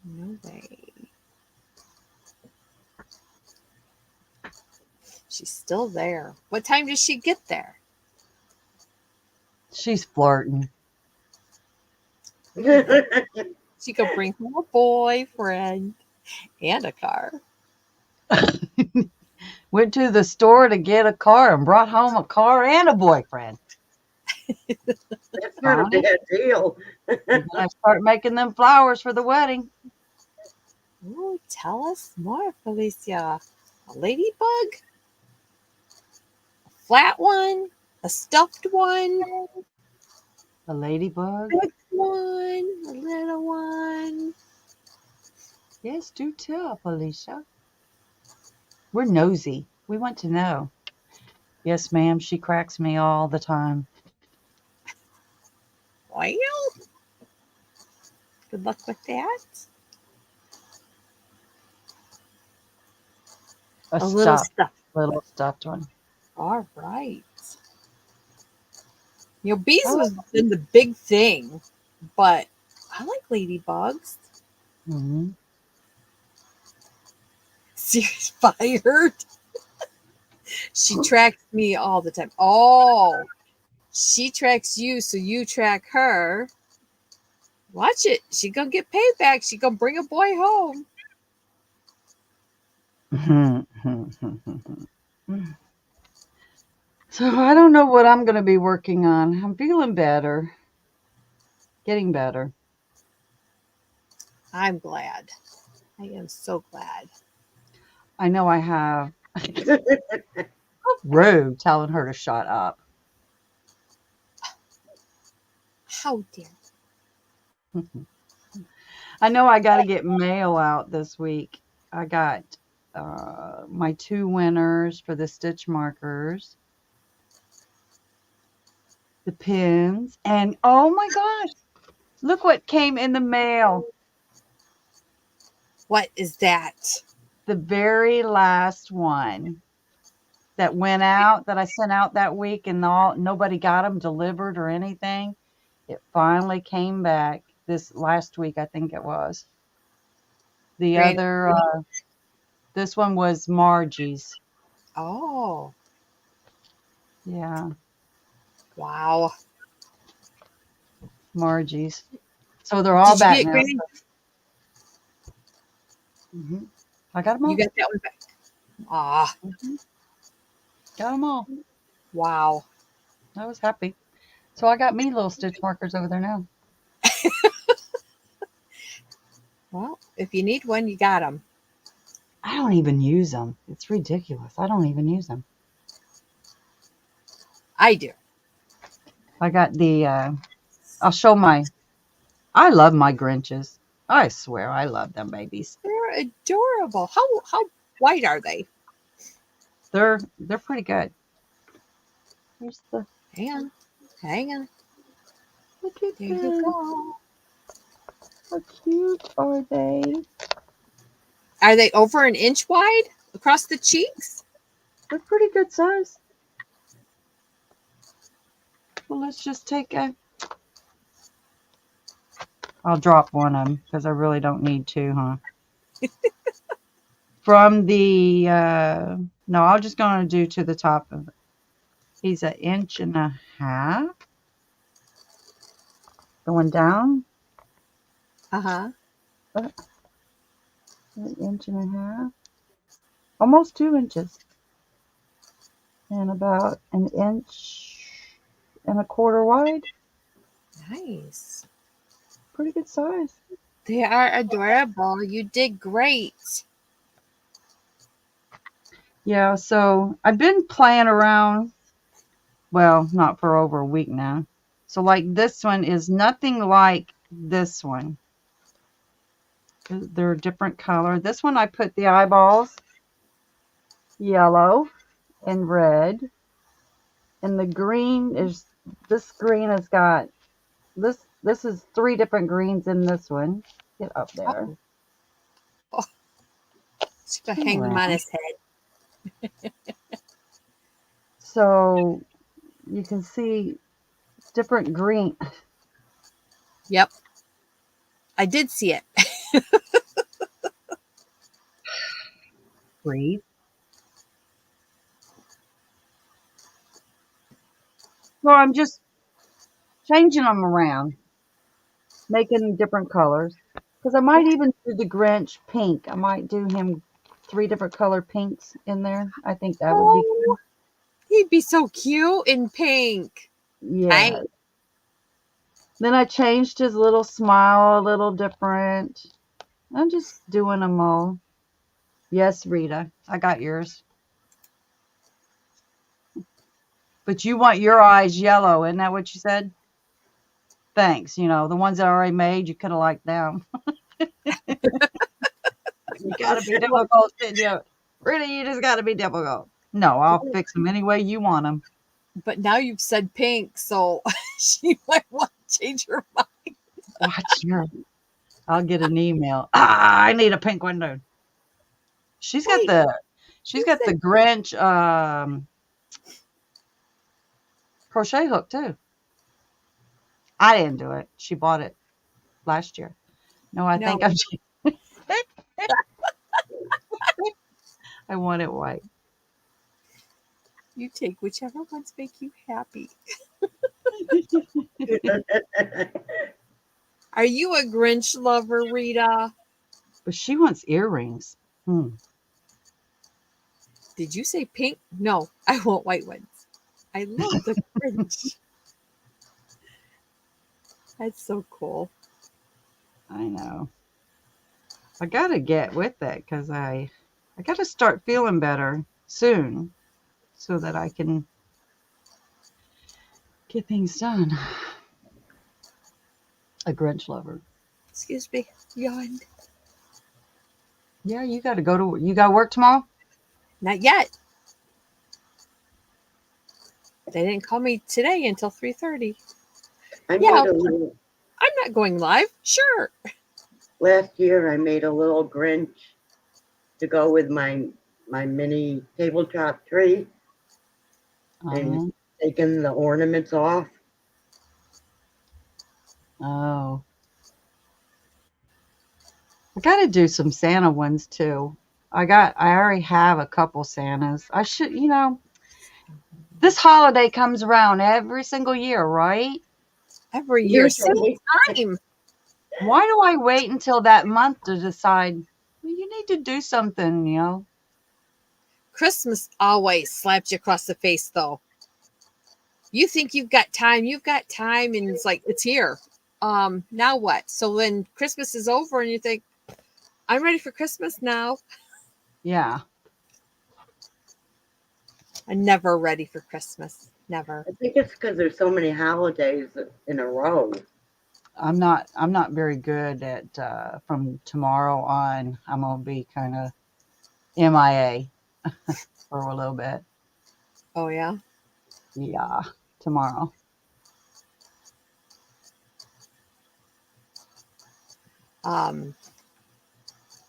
No way. She's still there. What time does she get there? She's flirting. She could bring home a boyfriend and a car. Went to the store to get a car and brought home a car and a boyfriend. That's not a bad deal. You're gonna start making them flowers for the wedding. Ooh, tell us more, Felicia. A ladybug? A flat one? A stuffed one? A ladybug? Big one? A little one? Yes, do tell, Felicia. We're nosy. We want to know. Yes, ma'am. She cracks me all the time. Well, good luck with that. A little stuffed, stuff. little stuffed one. All right. Bees Oh. was been the big thing, but I like ladybugs. Mm-hmm. She's fired. She tracks me all the time. Oh, she tracks you, so you track her. Watch it. She gonna get payback. She gonna bring a boy home. So I don't know what I'm going to be working on. I'm feeling better. Getting better. I'm glad. I am so glad. I know I have. Rude telling her to shut up. How dare. I know I got to get mail out this week. I got my 2 winners for the stitch markers, the pins, and oh my gosh, look what came in the mail. What is that? The very last one that went out, that I sent out that week, and nobody got them delivered or anything. It finally came back this last week, I think it was. The Great. other, this one was Margie's. Oh, Yeah, wow. Margie's. So they're all Did you back get now. Granny? Mhm. I got them all. You got that one back. Ah, Got them all. wow. I was happy. So I got me little stitch markers over there now. Well, if you need one, you got them. I don't even use them. It's ridiculous. I don't even use them. I do. I got the, I'll show I love my Grinches. I swear I love them babies. They're adorable. How white are they? They're pretty good. Here's the, Hang on. look at There you them. go. How cute are they? Are they over an inch wide across the cheeks? They're pretty good size. Well, let's just take I'll drop one of them because I really don't need to, huh? From the, no, I'm just going to do to the top of it. He's 1.5 inches. Going down, Uh-huh. 1.5 inches. Almost 2 inches. And about 1.25 inches wide. Nice. Pretty good size. They are adorable. You did great. Yeah, so I've been playing around. Well, not for over a week now. So like this one is nothing like this one. They're a different color. This one I put the eyeballs yellow and red. And the green is, this green has got, this is 3 different greens in this one. Get up there. Oh, just gonna hang him on his head. So you can see different green. Yep. I did see it. Breathe. So I'm just changing them around, making different colors. Because I might even do the Grinch pink. I might do him 3 different color pinks in there. I think that would be Oh, he'd be so cute in pink. yeah. Right. Then I changed his little smile a little different. I'm just doing them all. Yes, Rita, I got yours. But you want your eyes yellow, isn't that what you said? Thanks. You know, the ones that I already made, you could have liked them. You got to be difficult, didn't you? Rita, you just got to be difficult. No, I'll fix them any way you want them. But now you've said pink, so she might want to change her mind. Watch her. I'll get an email. I need a pink one, dude. She's got Wait, the Grinch crochet hook too. I didn't do it. She bought it last year. No, I think I'm. I want it white. You take whichever ones make you happy. Are you a Grinch lover, Rita? But she wants earrings. Did you say pink? No, I want white ones. I love the Grinch. That's so cool. I know. I gotta get with it because I gotta start feeling better soon so that I can get things done. A Grinch lover. Excuse me. Yawned. Yeah, you got to work tomorrow? Not yet. They didn't call me today until 3:30. I Yeah. made a little, I'm not going live. Sure. last year I made a little Grinch to go with my mini tabletop tree and taking the ornaments off. Oh. I got to do some Santa ones too. I already have a couple Santas. I should, this holiday comes around every single year, right? Every year. Same Usually. time. Why do I wait until that month to decide, well, you need to do something, Christmas always slaps you across the face, though. You think you've got time, and it's like, it's here. Now what? So then Christmas is over and you think, I'm ready for Christmas now. Yeah. I'm never ready for Christmas. Never. I think it's because there's so many holidays in a row. I'm not very good at from tomorrow on. I'm gonna be kind of MIA for a little bit. Oh, yeah? Yeah, tomorrow.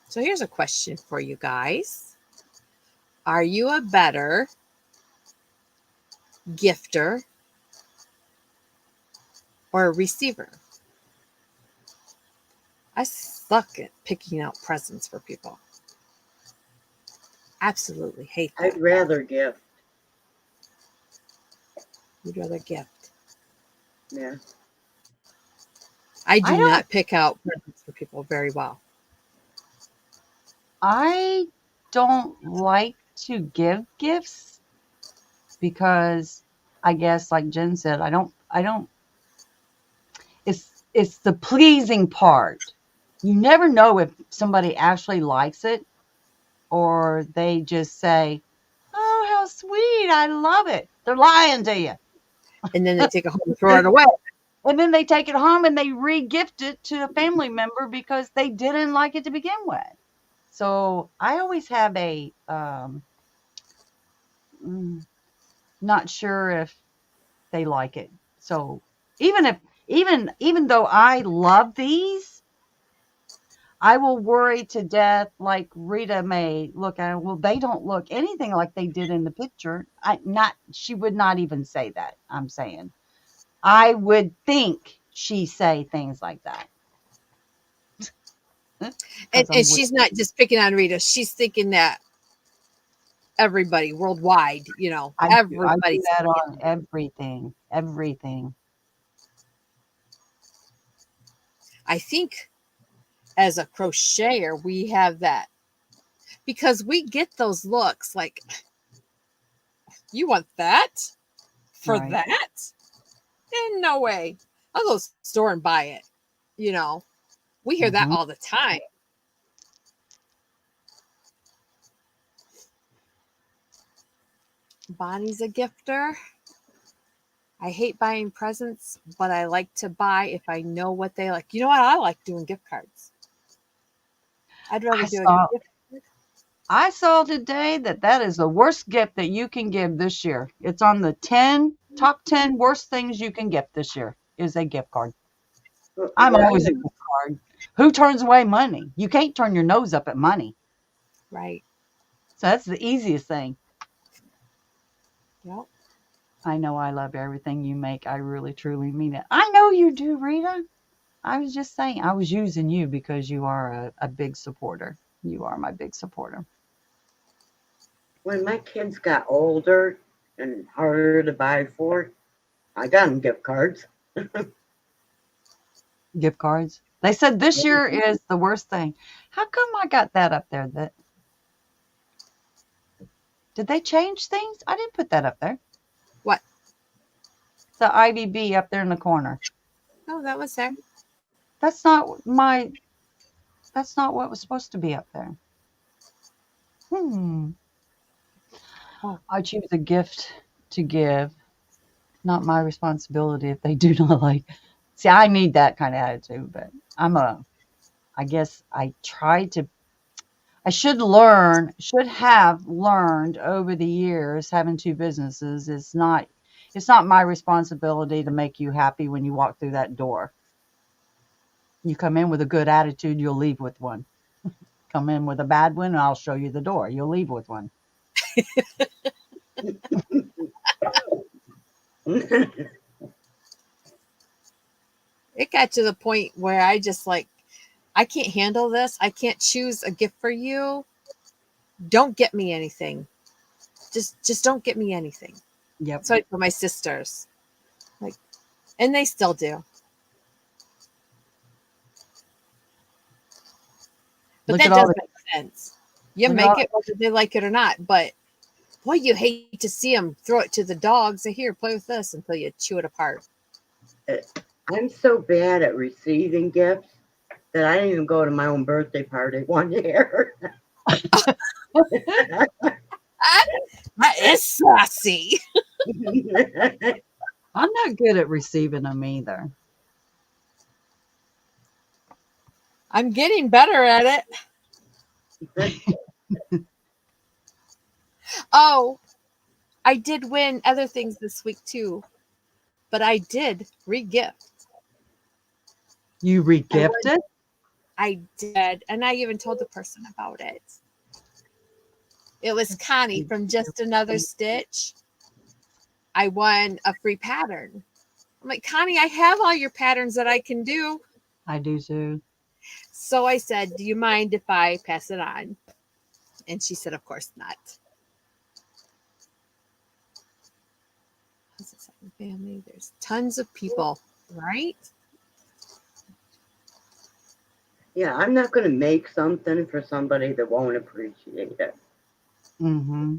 So here's a question for you guys. Are you a better gifter or a receiver? I suck at picking out presents for people. Absolutely hate that. I'd rather gift. You'd rather gift. Yeah. I do I don't- not pick out presents for people very well. I don't like to give gifts because I guess, like Jen said, I don't. It's the pleasing part. You never know if somebody actually likes it or they just say, "Oh, how sweet! I love it." They're lying to you. And then they take it home and throw it away. And then they take it home and they re-gift it to a family member because they didn't like it to begin with. So I always have a not sure if they like it. So even though I love these, I will worry to death, like Rita may look at it. Well, they don't look anything like they did in the picture. She would not even say that. I'm saying I would think she say things like that. And she's not just picking on Rita. She's thinking that everybody worldwide, I do everybody's that thinking. on everything. I think as a crocheter, we have that because we get those looks like, you want that for Right. that? And no way. I'll go to the store and buy it. We hear that Mhm. all the time. Bonnie's a gifter. I hate buying presents, but I like to buy if I know what they like. You know what? I like doing gift cards. I'd rather do a gift. I saw today that is the worst gift that you can give this year. It's on the top 10 worst things you can gift this year is a gift card. I'm always a gift card. Who turns away money? You can't turn your nose up at money. Right. So that's the easiest thing. Yep. I know I love everything you make. I really, truly mean it. I know you do, Rita. I was just saying, I was using you because you are a big supporter. You are my big supporter. When my kids got older and harder to buy for, I got them gift cards. Gift cards. They said this year is the worst thing. How come I got that up there? Did they change things? I didn't put that up there. What? The IVB up there in the corner. Oh, that was there. That's not what was supposed to be up there. Oh. I choose a gift to give. Not my responsibility if they do not like. See, I need that kind of attitude, but I guess I should have learned over the years having two businesses. It's not my responsibility to make you happy when you walk through that door. You come in with a good attitude, you'll leave with one. Come in with a bad one, and I'll show you the door. You'll leave with one. It got to the point where I just I can't handle this. I can't choose a gift for you. Don't get me anything. Just don't get me anything. Yep. So I told my sisters, and they still do. But that does make sense. You make it whether they like it or not. But boy, you hate to see them throw it to the dogs. Say, here, play with this until you chew it apart. I'm so bad at receiving gifts that I didn't even go to my own birthday party one year. That is sassy. I'm not good at receiving them either. I'm getting better at it. Oh, I did win other things this week too, but I did re-gift. You re-gifted? I did, and I even told the person about it. It was Connie from Just Another Stitch. I won a free pattern. I'm like, Connie, I have all your patterns that I can do. I do too. So I said, do you mind if I pass it on? And she said, of course not. Family, there's tons of people, right? Yeah, I'm not going to make something for somebody that won't appreciate it. Mm-hmm.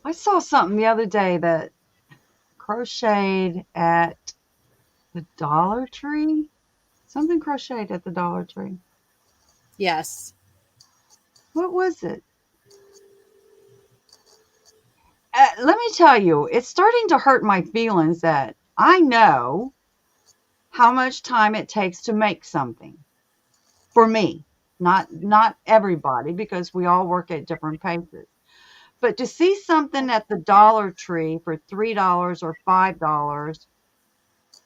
I saw something the other day that crocheted at the Dollar Tree. Something crocheted at the Dollar Tree. Yes. What was it? Let me tell you, it's starting to hurt my feelings that I know how much time it takes to make something. For me, not everybody, because we all work at different paces. But to see something at the Dollar Tree for $3 or $5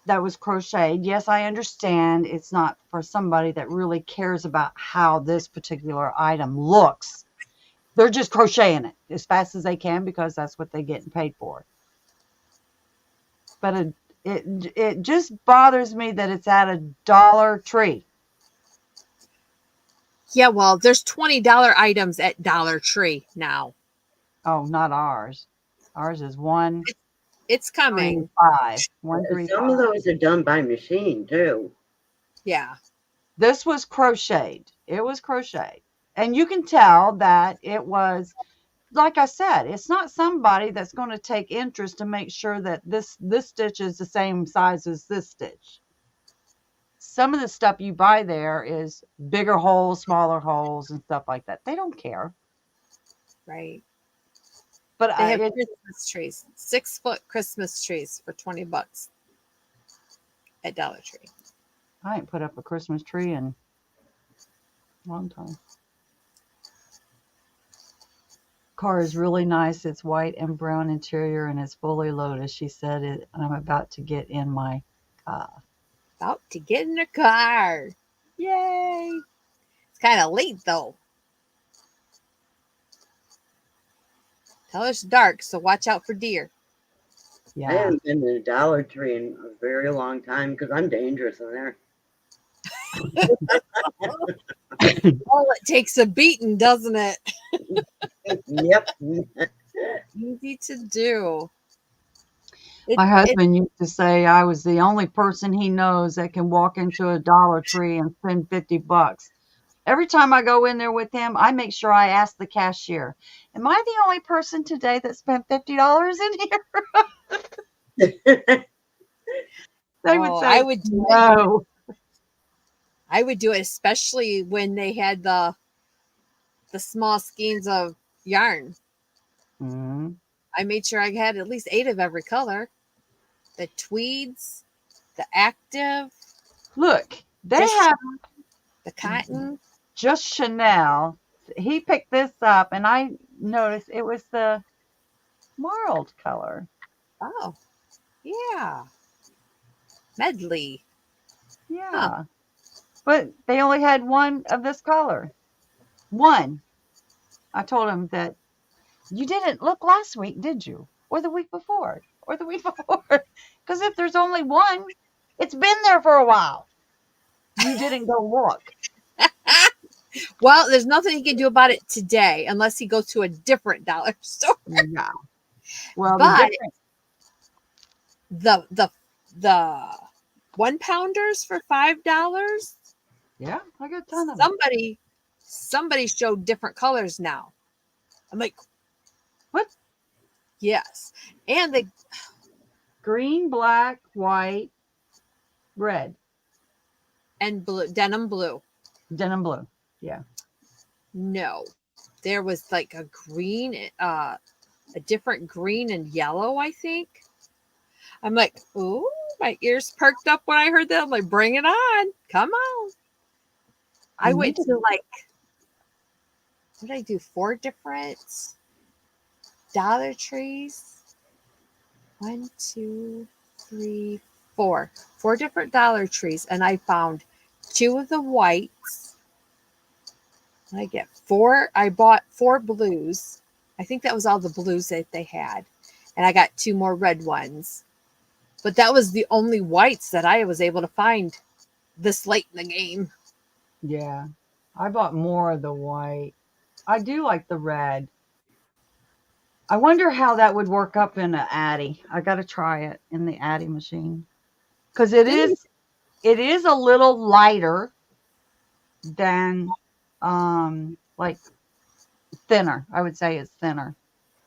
that was crocheted, yes, I understand it's not for somebody that really cares about how this particular item looks. They're just crocheting it as fast as they can because that's what they're getting paid for. But it just bothers me that it's at a Dollar Tree. Yeah, well, there's $20 items at Dollar Tree now. Oh, not ours. Ours is It's coming. 135. Some of 135. those are done by machine too. Yeah. This was crocheted. It was crocheted. And you can tell that it was, like I said, it's not somebody that's going to take interest to make sure that this stitch is the same size as this stitch. Some of the stuff you buy there is bigger holes, smaller holes, and stuff like that. They don't care. Right. But They have Christmas trees, 6-foot Christmas trees for $20 at Dollar Tree. I ain't put up a Christmas tree in a long time. Car is really nice. It's white and brown interior and it's fully loaded. She said I'm about to get in my car. About to get in the car. Yay. It's kind of late though. Tell it's dark, so watch out for deer. I Yeah. haven't been to the Dollar Tree in a very long time because I'm dangerous in there. Well, it takes a beating, doesn't it? Yep. Easy to do. My husband used to say I was the only person he knows that can walk into a Dollar Tree and spend $50. Every time I go in there with him, I make sure I ask the cashier, am I the only person today that spent $50 in here? They would say, I would do no. I would do it, especially when they had the small skeins of yarn. Mm-hmm. I made sure I had at least 8 of every color. The tweeds, the active, Look, they Just- have the cotton. just Chanel. He picked this up, and I noticed it was the marled color. Oh, yeah. Medley. Yeah. But they only had one of this color. One. I told him that you didn't look last week, did you? Or the week before? Or the week before? Because if there's only one, it's been there for a while. You didn't go look. Well, there's nothing he can do about it today unless he goes to a different dollar store. Yeah. Well, But the difference. the 1-pounders for $5. Yeah, I got a ton of them. Somebody showed different colors now. I'm like, What? yes. And they Green, black, white, red, and blue, denim blue. denim blue. Yeah. No. There was like a green, a different green and yellow, I think. I'm like, ooh, my ears perked up when I heard that. I'm like, bring it on. Come on. I You went need to like, what did I do? 4 different Dollar Trees. 1, 2, 3, 4. 4 different Dollar Trees. And I found 2 of the whites. And I bought 4 blues. I think that was all the blues that they had. And I got 2 more red ones. But that was the only whites that I was able to find this late in the game. Yeah. I bought more of the white. I do like the red. I wonder how that would work up in an Addy. I got to try it in the Addy machine. Because it is a little lighter than, like, thinner. I would say it's thinner.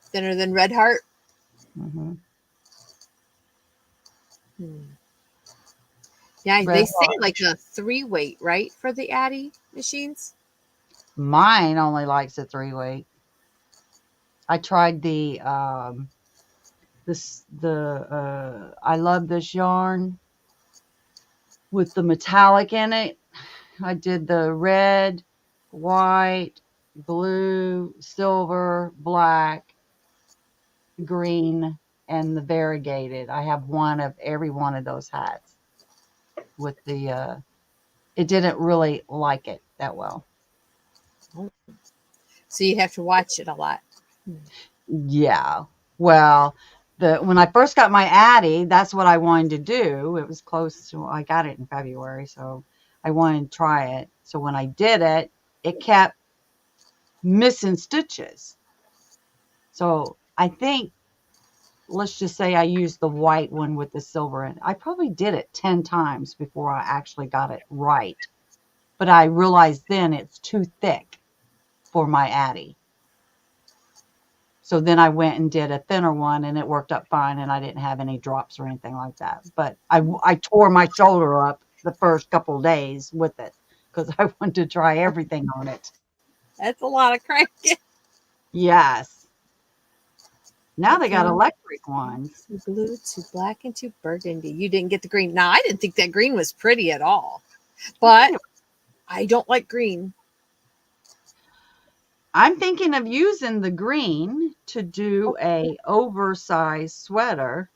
Thinner than Red Heart. Mm-hmm. Yeah, Red they say Heart. like a 3-weight, right, for the Addy machines? Mine only likes a 3-weight. I tried the I love this yarn with the metallic in it. I did the red, white, blue, silver, black, green, and the variegated. I have one of every one of those hats with the it didn't really like it that well. So you have to watch it a lot. Yeah. Well, when I first got my Addy, that's what I wanted to do. It was close to, I got it in February, so I wanted to try it. So when I did it, it kept missing stitches. So I think, let's just say I used the white one with the silver in it. I probably did it 10 times before I actually got it right. But I realized then it's too thick for my Addy. So then I went and did a thinner one, and it worked up fine, and I didn't have any drops or anything like that. But I tore my shoulder up the first couple of days with it because I wanted to try everything on it. That's a lot of cranking. Yes. Now they got Okay. electric ones. To blue to black and to burgundy. You didn't get the green. Now, I didn't think that green was pretty at all, but I don't like green. I'm thinking of using the green to do a oversized sweater,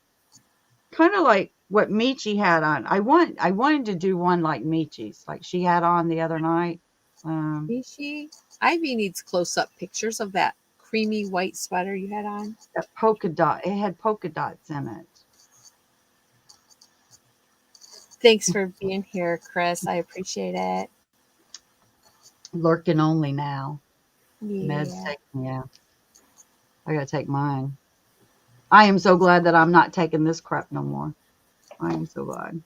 kind of like what Michi had on. I wanted to do one like Michi's, like she had on the other night. Michi, Ivy needs close-up pictures of that creamy white sweater you had on. That polka dot. It had polka dots in it. Thanks for being here, Chris. I appreciate it. Lurking only now. Yeah. Meds taking, yeah. I gotta take mine. I am so glad that I'm not taking this crap no more. I am so glad.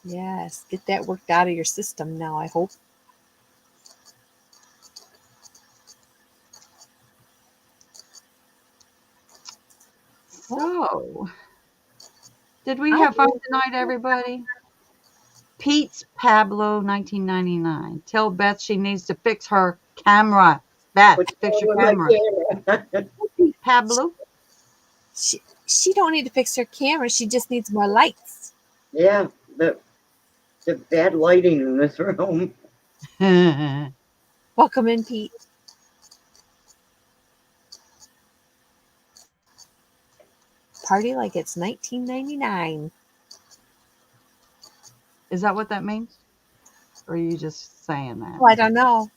Yes. Get that worked out of your system now, I hope. So, did we have fun tonight, everybody? Pete's Pablo 1999. Tell Beth she needs to fix her camera. Beth, fix your camera. Pete Pablo. She don't need to fix her camera. She just needs more lights. Yeah, the bad lighting in this room. Welcome in, Pete. Party like it's 1999. Is that what that means? Or are you just saying that? Oh, I don't know.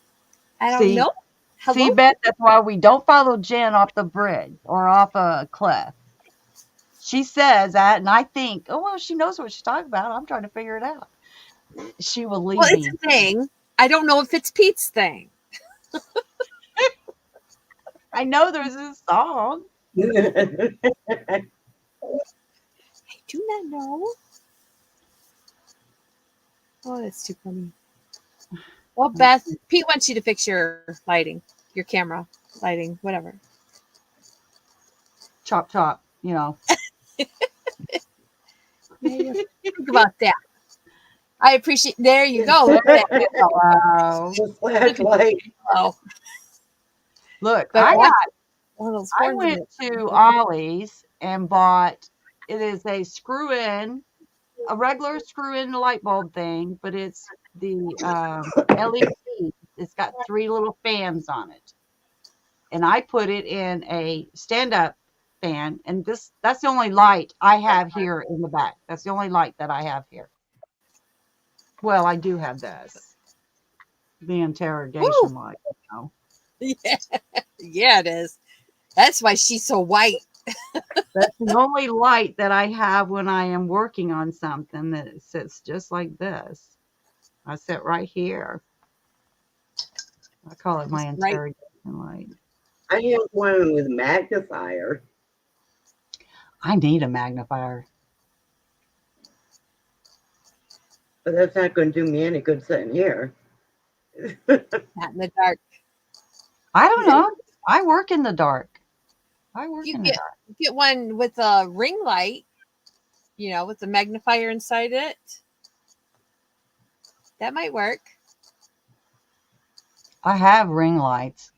I don't know. Hello? See, Beth, that's why we don't follow Jen off the bridge or off a cliff. She says that, and I think, oh, well, she knows what she's talking about. I'm trying to figure it out. She will leave Well, me. it's a thing. I don't know if it's Pete's thing. I know there's a song. I do not know. Oh, that's too funny. Well, Beth, Pete wants you to fix your lighting, your camera lighting, whatever. Chop, chop, you know. Think about that. I appreciate. There you go. Look at that. Wow. The flashlight. Oh, Look, but I what? got One of those I horns in went it. to Ollie's and bought, it is a screw in, a regular screw in light bulb thing, but it's the LED. It's got 3 little fans on it. And I put it in a stand up fan. And that's the only light I have here in the back. That's the only light that I have here. Well, I do have this. The interrogation Woo! light, you know. Yeah, it is. That's why she's so white. That's the only light that I have when I am working on something that sits just like this. I sit right here. I call it my Just right. interrogation light. I have one with magnifier. I need a magnifier. But that's not going to do me any good sitting here. Not in the dark. I don't know. I work in the dark. I work You in the dark. get one with a ring light, you know, with the magnifier inside it. That might work. I have ring lights.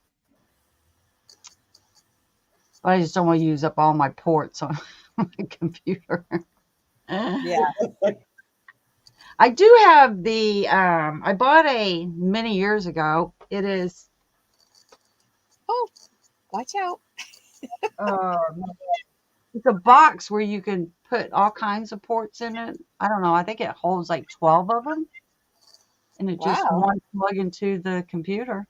But I just don't want to use up all my ports on my computer. Yeah. I do have the, I bought a many years ago. It is, Oh, watch out. um, it's a box where you can put all kinds of ports in it. I don't know. I think it holds like 12 of them. And it just Wow. one plug into the computer.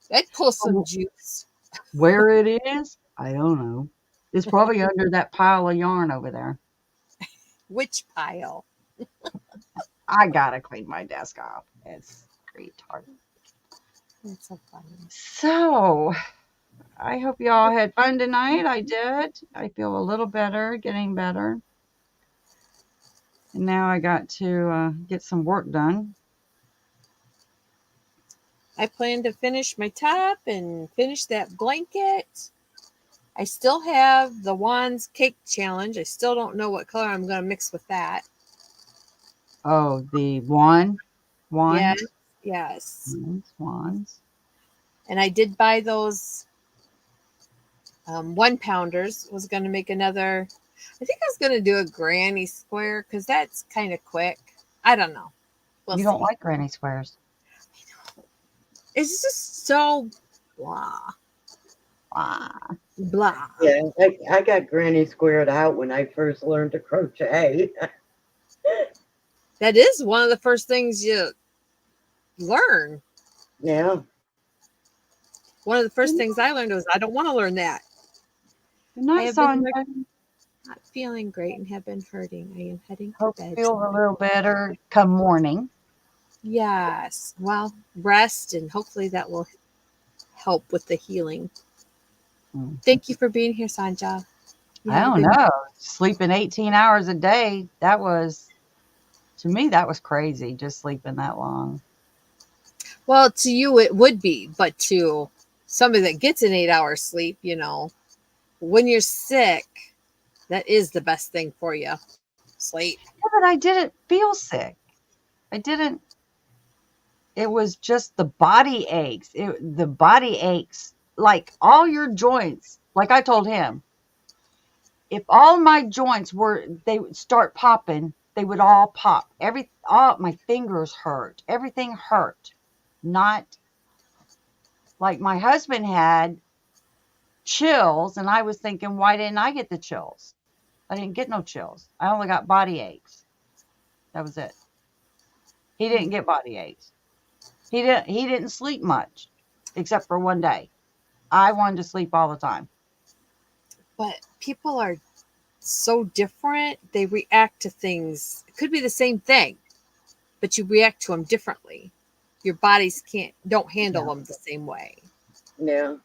That'd pull some juice. Where it is, I don't know. It's probably under that pile of yarn over there. Which pile? I gotta clean my desk off. It's retarded. That's so funny. So, I hope y'all had fun tonight. I did. I feel a little better, getting better. And now I got to get some work done. I plan to finish my top and finish that blanket. I still have the Wands Cake Challenge. I still don't know what color I'm going to mix with that. Oh, the wands. Yes, yes. Wands. And I did buy those 1 pounders. Was going to make another. I think I was going to do a granny square because that's kind of quick. I don't know. We'll You see. don't like granny squares. It's just so blah. Ah. Blah. Yeah, I got granny squared out when I first learned to crochet. That is one of the first things you learn. Yeah. One of the first things I learned was I don't want to learn that. Good night, have been Sonja. Not feeling great and have been hurting. I am heading to Hope you bed. feel a little better come morning. Yes. Well, rest and hopefully that will help with the healing. Thank you for being here, Sanja. You I have a don't good- know. Sleeping 18 hours a day, that was, to me, that was crazy, just sleeping that long. Well, to you it would be, but to somebody that gets an 8-hour sleep, when you're sick, that is the best thing for you. Sleep. Yeah, but I didn't feel sick. I didn't. It was just the body aches. The body aches, like all your joints. Like I told him, if all my joints they would start popping, they would all pop. All my fingers hurt. Everything hurt. Not like my husband had chills, and I was thinking, why didn't I get the chills? I didn't get no chills. I only got body aches. That was it. He didn't get body aches. He didn't sleep much, except for one day. I wanted to sleep all the time. But people are so different. They react to things. It could be the same thing, but you react to them differently. Your bodies don't handle them the same way. Yeah.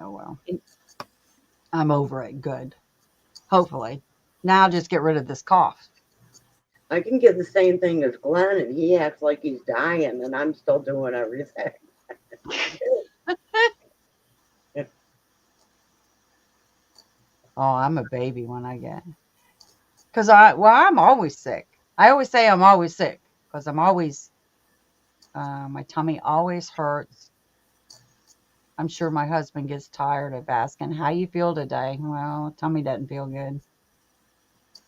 Oh well. I'm over it. Good. Hopefully. Now just get rid of this cough. I can get the same thing as Glenn, and he acts like he's dying, and I'm still doing everything. Oh, I'm a baby when I get. I'm always sick. I always say I'm always sick because I'm always, my tummy always hurts. I'm sure my husband gets tired of asking, how you feel today? Well, tummy doesn't feel good.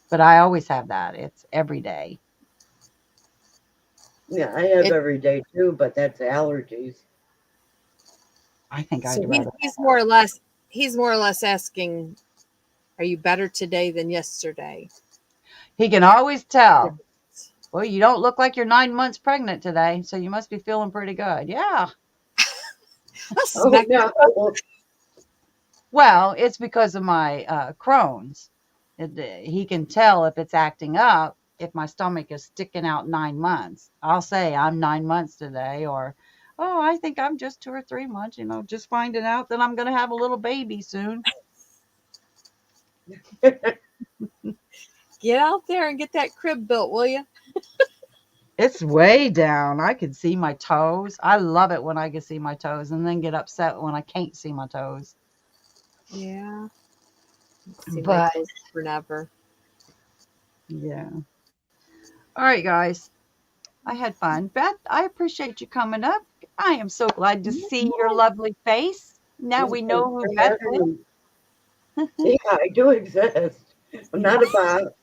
But I always have that. It's every day. Yeah, I have every day too, but that's allergies. I think So I'd rather. he's more or less asking, are you better today than yesterday? He can always tell. Well, you don't look like you're 9 months pregnant today, so you must be feeling pretty good. Yeah. Oh, no. Well, it's because of my Crohn's. He can tell if it's acting up, if my stomach is sticking out 9 months. I'll say I'm 9 months today, or, oh, I think I'm just 2 or 3 months, just finding out that I'm going to have a little baby soon. Get out there and get that crib built, will you? It's way down. I can see my toes. I love it when I can see my toes, and then get upset when I can't see my toes. Yeah. See But my toes forever. yeah. All right, guys. I had fun. Beth, I appreciate you coming up. I am so glad to see your lovely face. Now we know who Beth is. Yeah, I do exist. I'm not about.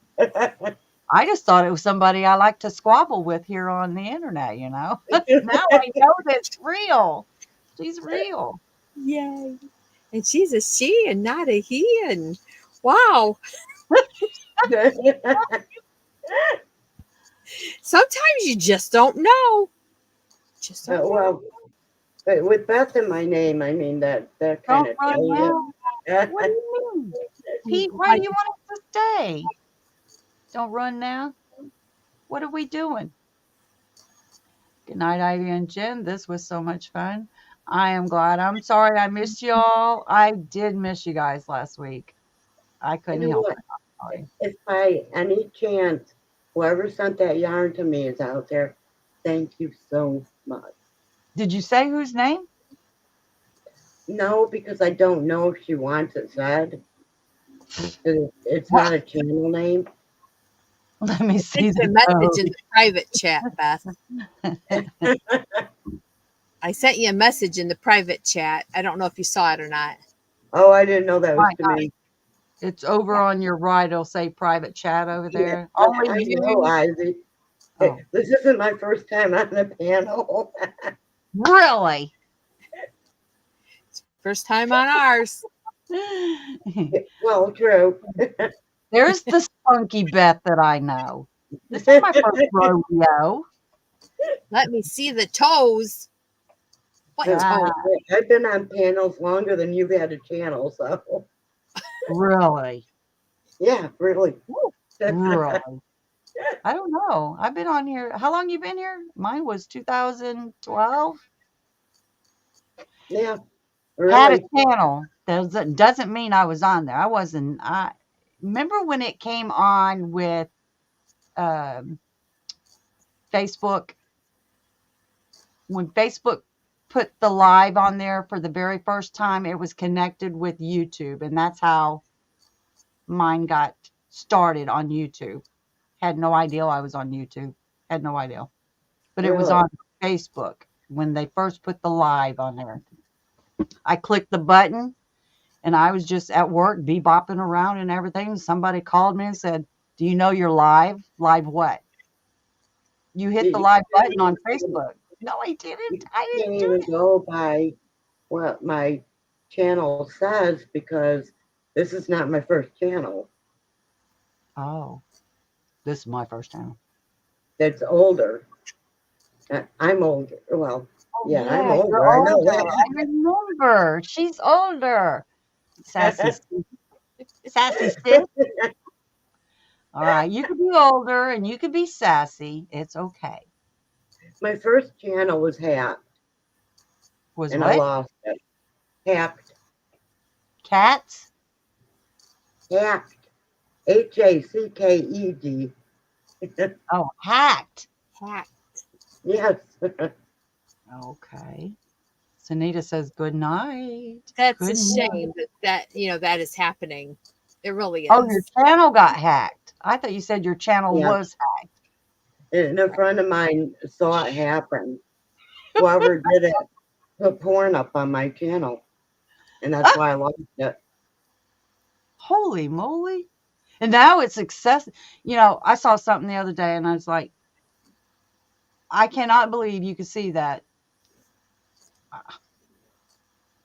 I just thought it was somebody I like to squabble with here on the internet, you know. Now I know that's real. She's real. Yay. And she's a she and not a he. And wow. Sometimes you just don't know. Just don't know. Well, but with Beth in my name, I mean that kind Don't of run tells now. you. What do you mean? Pete, why do you want us to stay? Don't run now. What are we doing? Good night, Ivy and Jen. This was so much fun. I am glad. I'm sorry I missed y'all. I did miss you guys last week. I couldn't You know help what? it. I'm sorry. If by any chance whoever sent that yarn to me is out there, thank you so much. Did you say whose name? No, because I don't know if she wants it said. It's not a channel name. Let me see Sent you a the message code. in the private chat, Beth. I sent you a message in the private chat. I don't know if you saw it or not. Oh, I didn't know that was My to God. me. It's over on your right. It'll say private chat over Yeah, there. I Only know, you. Ivy. Oh, This isn't my first time on the panel. really? First time on ours. Well, true. There's the spunky Beth that I know. This ain't my first rodeo. Let me see the toes. What Ah, toes? I've been on panels longer than you've had a channel, so really? yeah, really. Really? I don't know. I've been on here. How long you been here? Mine was 2012. Yeah, Had a really. channel. Doesn't mean I was on there. I wasn't. I remember when it came on with Facebook. When Facebook put the live on there for the very first time, it was connected with YouTube, and that's how mine got started on YouTube. Had no idea I was on YouTube. Had no idea. But it was Really. on Facebook when they first put the live on there. I clicked the button and I was just at work bebopping around and everything. Somebody called me and said, "Do you know you're live?" Live what? You hit the You live can't button on even, Facebook. No, I didn't. you I can't didn't do even it. go by what my channel says because this is not my first channel. Oh, this is my first time. That's older. I'm older. Well, Oh, yeah, I'm yeah, you're older. I know older. I remember. She's older. Sassy, that. sassy sis. All right, you could be older and you could be sassy. It's okay. My first channel was hacked, Was and I what? lost it. Hacked. Cats? Hacked. HACKED. Oh, hacked. Hack. Yes. Okay. Sunita says good night. That's Good a night. shame that is happening. It really is. Oh, your channel got hacked. I thought you said your channel Yeah. was hacked. And a friend of mine saw it happen. Whoever did it put porn up on my channel. And that's why I lost it. Holy moly. And now it's excessive. You know, I saw something the other day and I was like, I cannot believe you could see that.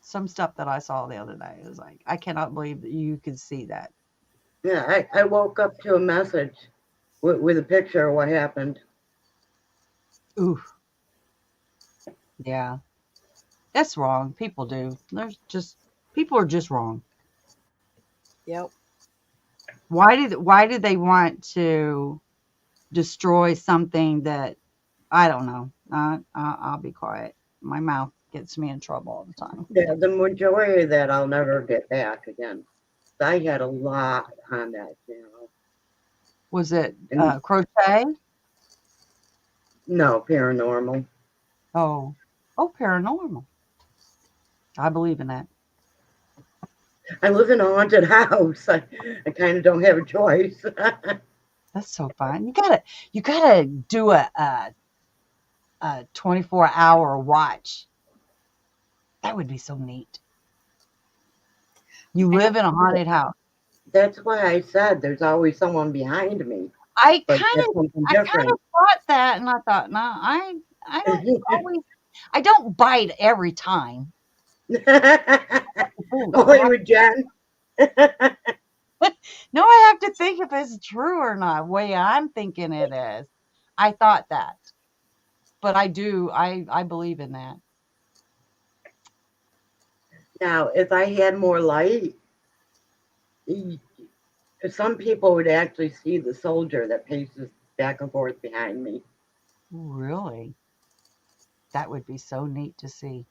Some stuff that I saw the other day. It was like, I cannot believe that you could see that. Yeah, I woke up to a message with a picture of what happened. Ooh. Yeah. That's wrong. People do. People are just wrong. Yep. Why do they want to destroy something that I don't know? I'll be quiet. My mouth gets me in trouble all the time. Yeah, the majority of that I'll never get back again. I had a lot on that channel. Was it And crochet? no, paranormal. Oh, paranormal. I believe in that. I live in a haunted house. I kind of don't have a choice. That's so fun. You gotta do a 24-hour watch. That would be so neat. You I live don't in a haunted house. That's why I said there's always someone behind me, I but kind that's of, something I kind of different. thought that, and I thought, no, I don't always, I don't bite every time. Only with Jen. No, I have to think if it's true or not. Way I'm thinking it is. I thought that, but I do. I believe in that. Now, if I had more light, y- some people would actually see the soldier that paces back and forth behind me. Really, that would be so neat to see.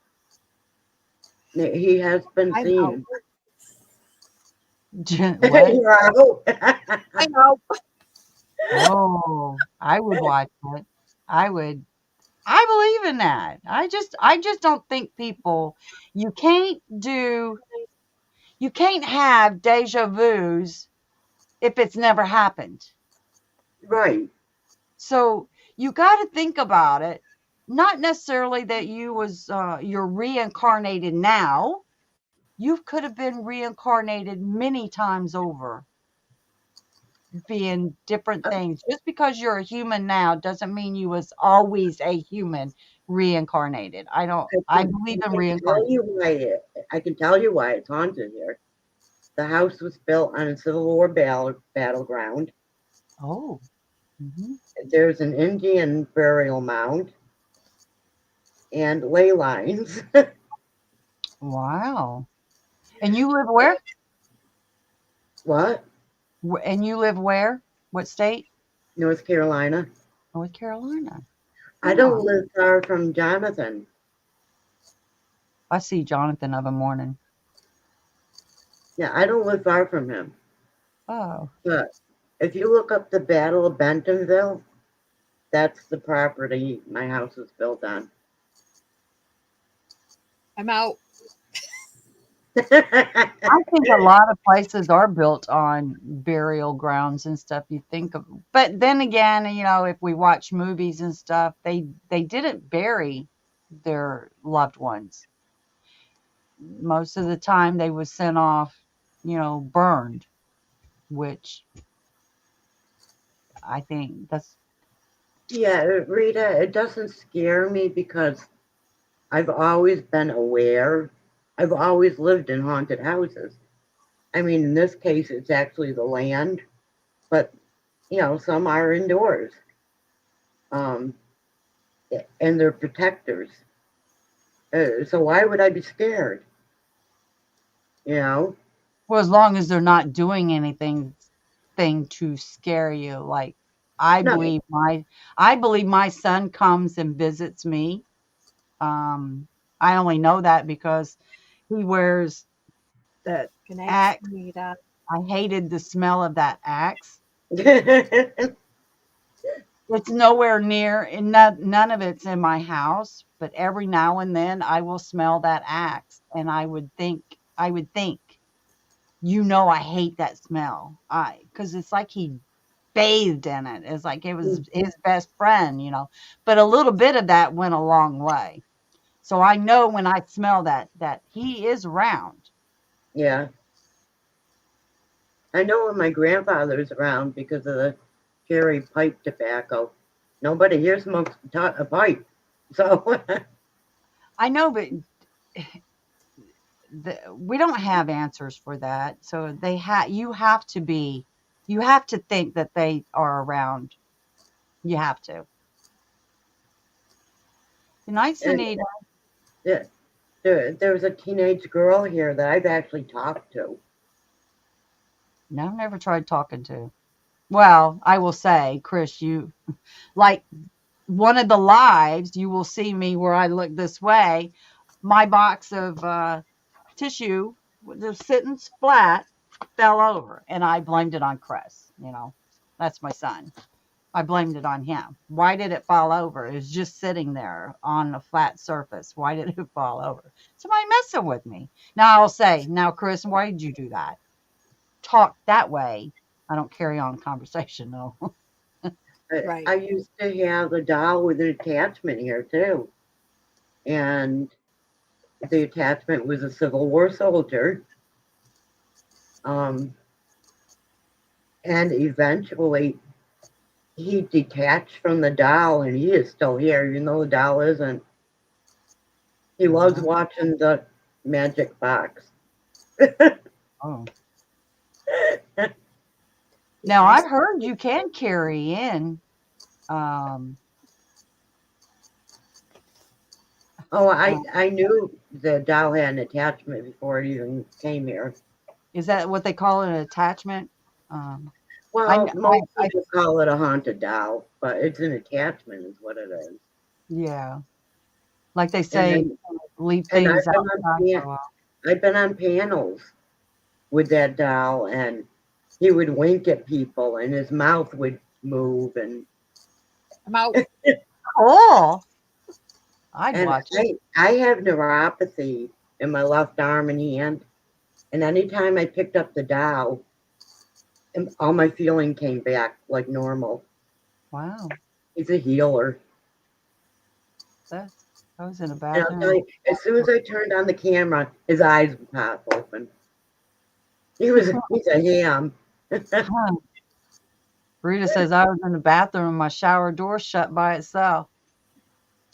He has been I'm out. seen. What? You're out. I'm out. Oh, I would watch it. I would. I believe in that. I just don't think people. You can't do. You can't have deja vu's if it's never happened. Right. So you got to think about it. Not necessarily that you're reincarnated now. You could have been reincarnated many times over, being different things. Just because you're a human now doesn't mean you was always a human reincarnated. I don't. I believe in Tell reincarnation. you why I can tell you why it's haunted here. The house was built on a Civil War battleground. Oh. Hmm. There's an Indian burial mound and ley lines. Wow. And you live where? What? And you live where? What state? North Carolina. North Carolina. I Oh, don't live far from Jonathan. I see Jonathan of a morning. Yeah, I don't live far from him. Oh, But if you look up the Battle of Bentonville, that's the property my house was built on. I'm out. I think a lot of places are built on burial grounds and stuff. You think of, but then again, if we watch movies and stuff, they didn't bury their loved ones. Most of the time, they was sent off, burned, which I think that's Yeah, Rita, it doesn't scare me because I've always been aware. I've always lived in haunted houses. I mean, in this case, it's actually the land, but some are indoors, um, and they're protectors. So why would I be scared? You know? well, as long as they're not doing anything thing to scare you. Like I No. believe my I believe my son comes and visits me. I only know that because he wears that Good night, axe. Rita. I hated the smell of that axe. It's nowhere near, and none of it's in my house. But every now and then, I will smell that axe, and I would think, I hate that smell. Because it's like he bathed in it. It's like it was his best friend. But a little bit of that went a long way. So I know when I smell that he is around. Yeah. I know when my grandfather's around because of the cherry pipe tobacco. Nobody here smokes a pipe. So, I know, but we don't have answers for that. So you have to think that they are around. You have to. Good night, and Sunita. there was a teenage girl here that I've actually talked to. No, I've never tried talking to. Well, I will say, Chris, you like one of the lives, you will see me where I look this way. My box of tissue was sitting flat, fell over, and I blamed it on Chris. That's my son. I blamed it on him. Why did it fall over? It was just sitting there on a flat surface. Why did it fall over? Somebody messing with me. Now I'll say, now, Chris, why did you do that? Talk that way. I don't carry on conversation, no. Right. I used to have a doll with an attachment here too, and the attachment was a Civil War soldier. Um, and eventually he detached from the doll, and he is still here. You know, the doll isn't. He loves Wow. watching the magic box. Oh. Now I I've heard you can carry in. Um, Oh, uh, I knew the doll had an attachment before it even came here. is that what they call an attachment? Well, most I people call it a haunted doll, but it's an attachment, is what it is. yeah, like they And say, then, leave and things outside for a while. I've been on panels with that doll, and he would wink at people, and his mouth would move, and I'm out. Cool. I'd and watch it. I have neuropathy in my left arm and hand, and anytime I picked up the doll, and all my feeling came back like normal. Wow, He's a healer. that I was in a And I'll tell bathroom. you, as soon as I turned on the camera, his eyes would pop open. He's a ham. Huh. Rita says I was in the bathroom and my shower door shut by itself.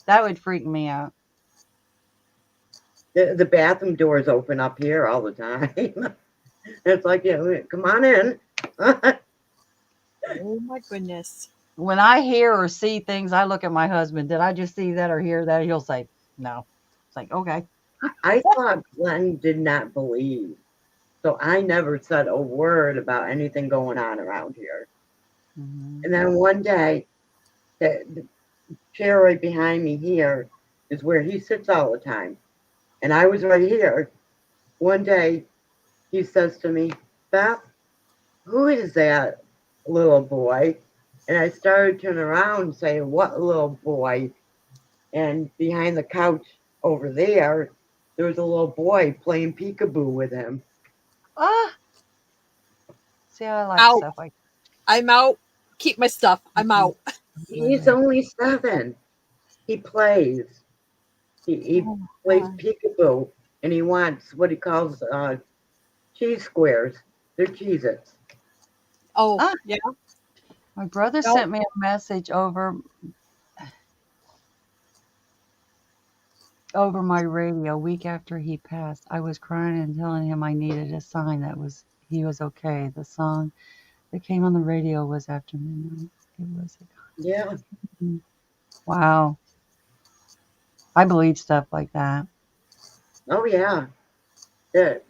That would freak me out. The bathroom doors open up here all the time. It's like, yeah, come on in. Oh my goodness. When I hear or see things, I look at my husband. Did I just see that or hear that? He'll say, no. It's like, okay. I thought Glenn did not believe. So I never said a word about anything going on around here. Mhm. And then one day, the chair right behind me here is where he sits all the time. And I was right here. One day, he says to me, Beth, who is that little boy? And I started turning around and saying, what little boy? And behind the couch over there, there was a little boy playing peekaboo with him. Ah, see, I like Out. stuff like I'm out. Keep my stuff. I'm out. He's only 7. He plays. He Oh, plays God. peekaboo, and he wants what he calls cheese squares. They're Cheez-Its. Oh, Ah, yeah. my brother No. sent me a message over my radio a week after he passed. I was crying and telling him I needed a sign that was he was okay. The song that came on the radio was After Midnight. It was Yeah. wow. I believe stuff like that. Oh, yeah.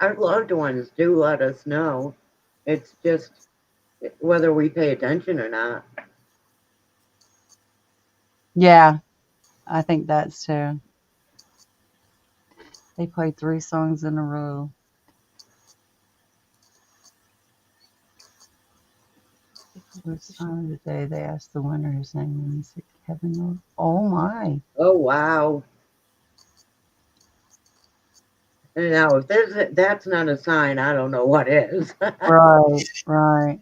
Our loved ones do let us know. It's just whether we pay attention or not. Yeah, I think that's too. They played 3 songs in a row. Which time of the day they asked the winner his name and he said Kevin. Oh my. Oh, wow. And now, if that's not a sign, I don't know what is. Right, right.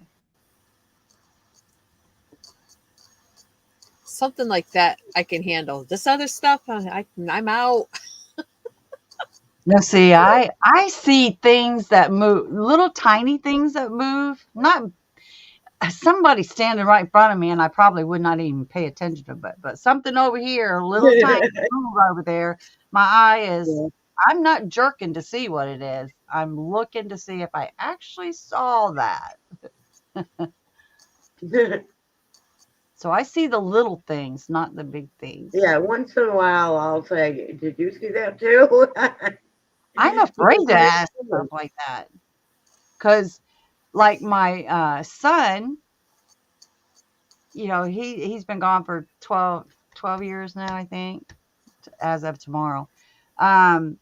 Something like that I can handle. This other stuff, I'm out. No, see, I see things that move, little tiny things that move. Not somebody standing right in front of me, and I probably would not even pay attention to it. But something over here, a little tiny move over there. My eye is. Yeah. I'm not jerking to see what it is. I'm looking to see if I actually saw that. So I see the little things, not the big things. Yeah, once in a while I'll say, did you see that too? I'm afraid to ask stuff like that because, like my son, he's been gone for 12 years now, I think, as of tomorrow. Um,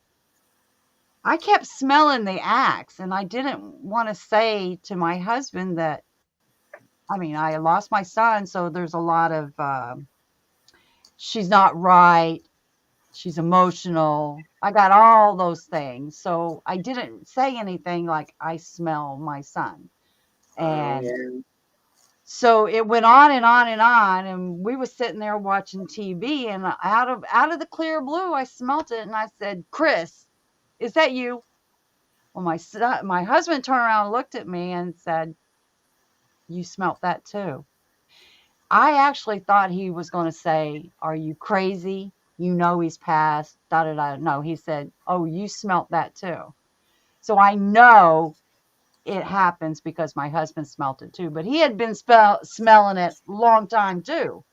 I kept smelling the axe, and I didn't want to say to my husband that. I mean, I lost my son, so there's a lot of she's not right. She's emotional. I got all those things. So I didn't say anything like I smell my son. Oh, And yeah. so it went on and on and on. And we was sitting there watching TV and out of the clear blue, I smelt it and I said, Chris, is that you? Well, my husband turned around and looked at me and said, "You smelt that too." I actually thought he was going to say, "Are you crazy? You know he's passed." Da da da. No, he said, "Oh, you smelt that too." So I know it happens because my husband smelt it too. But he had been smelling it a long time too,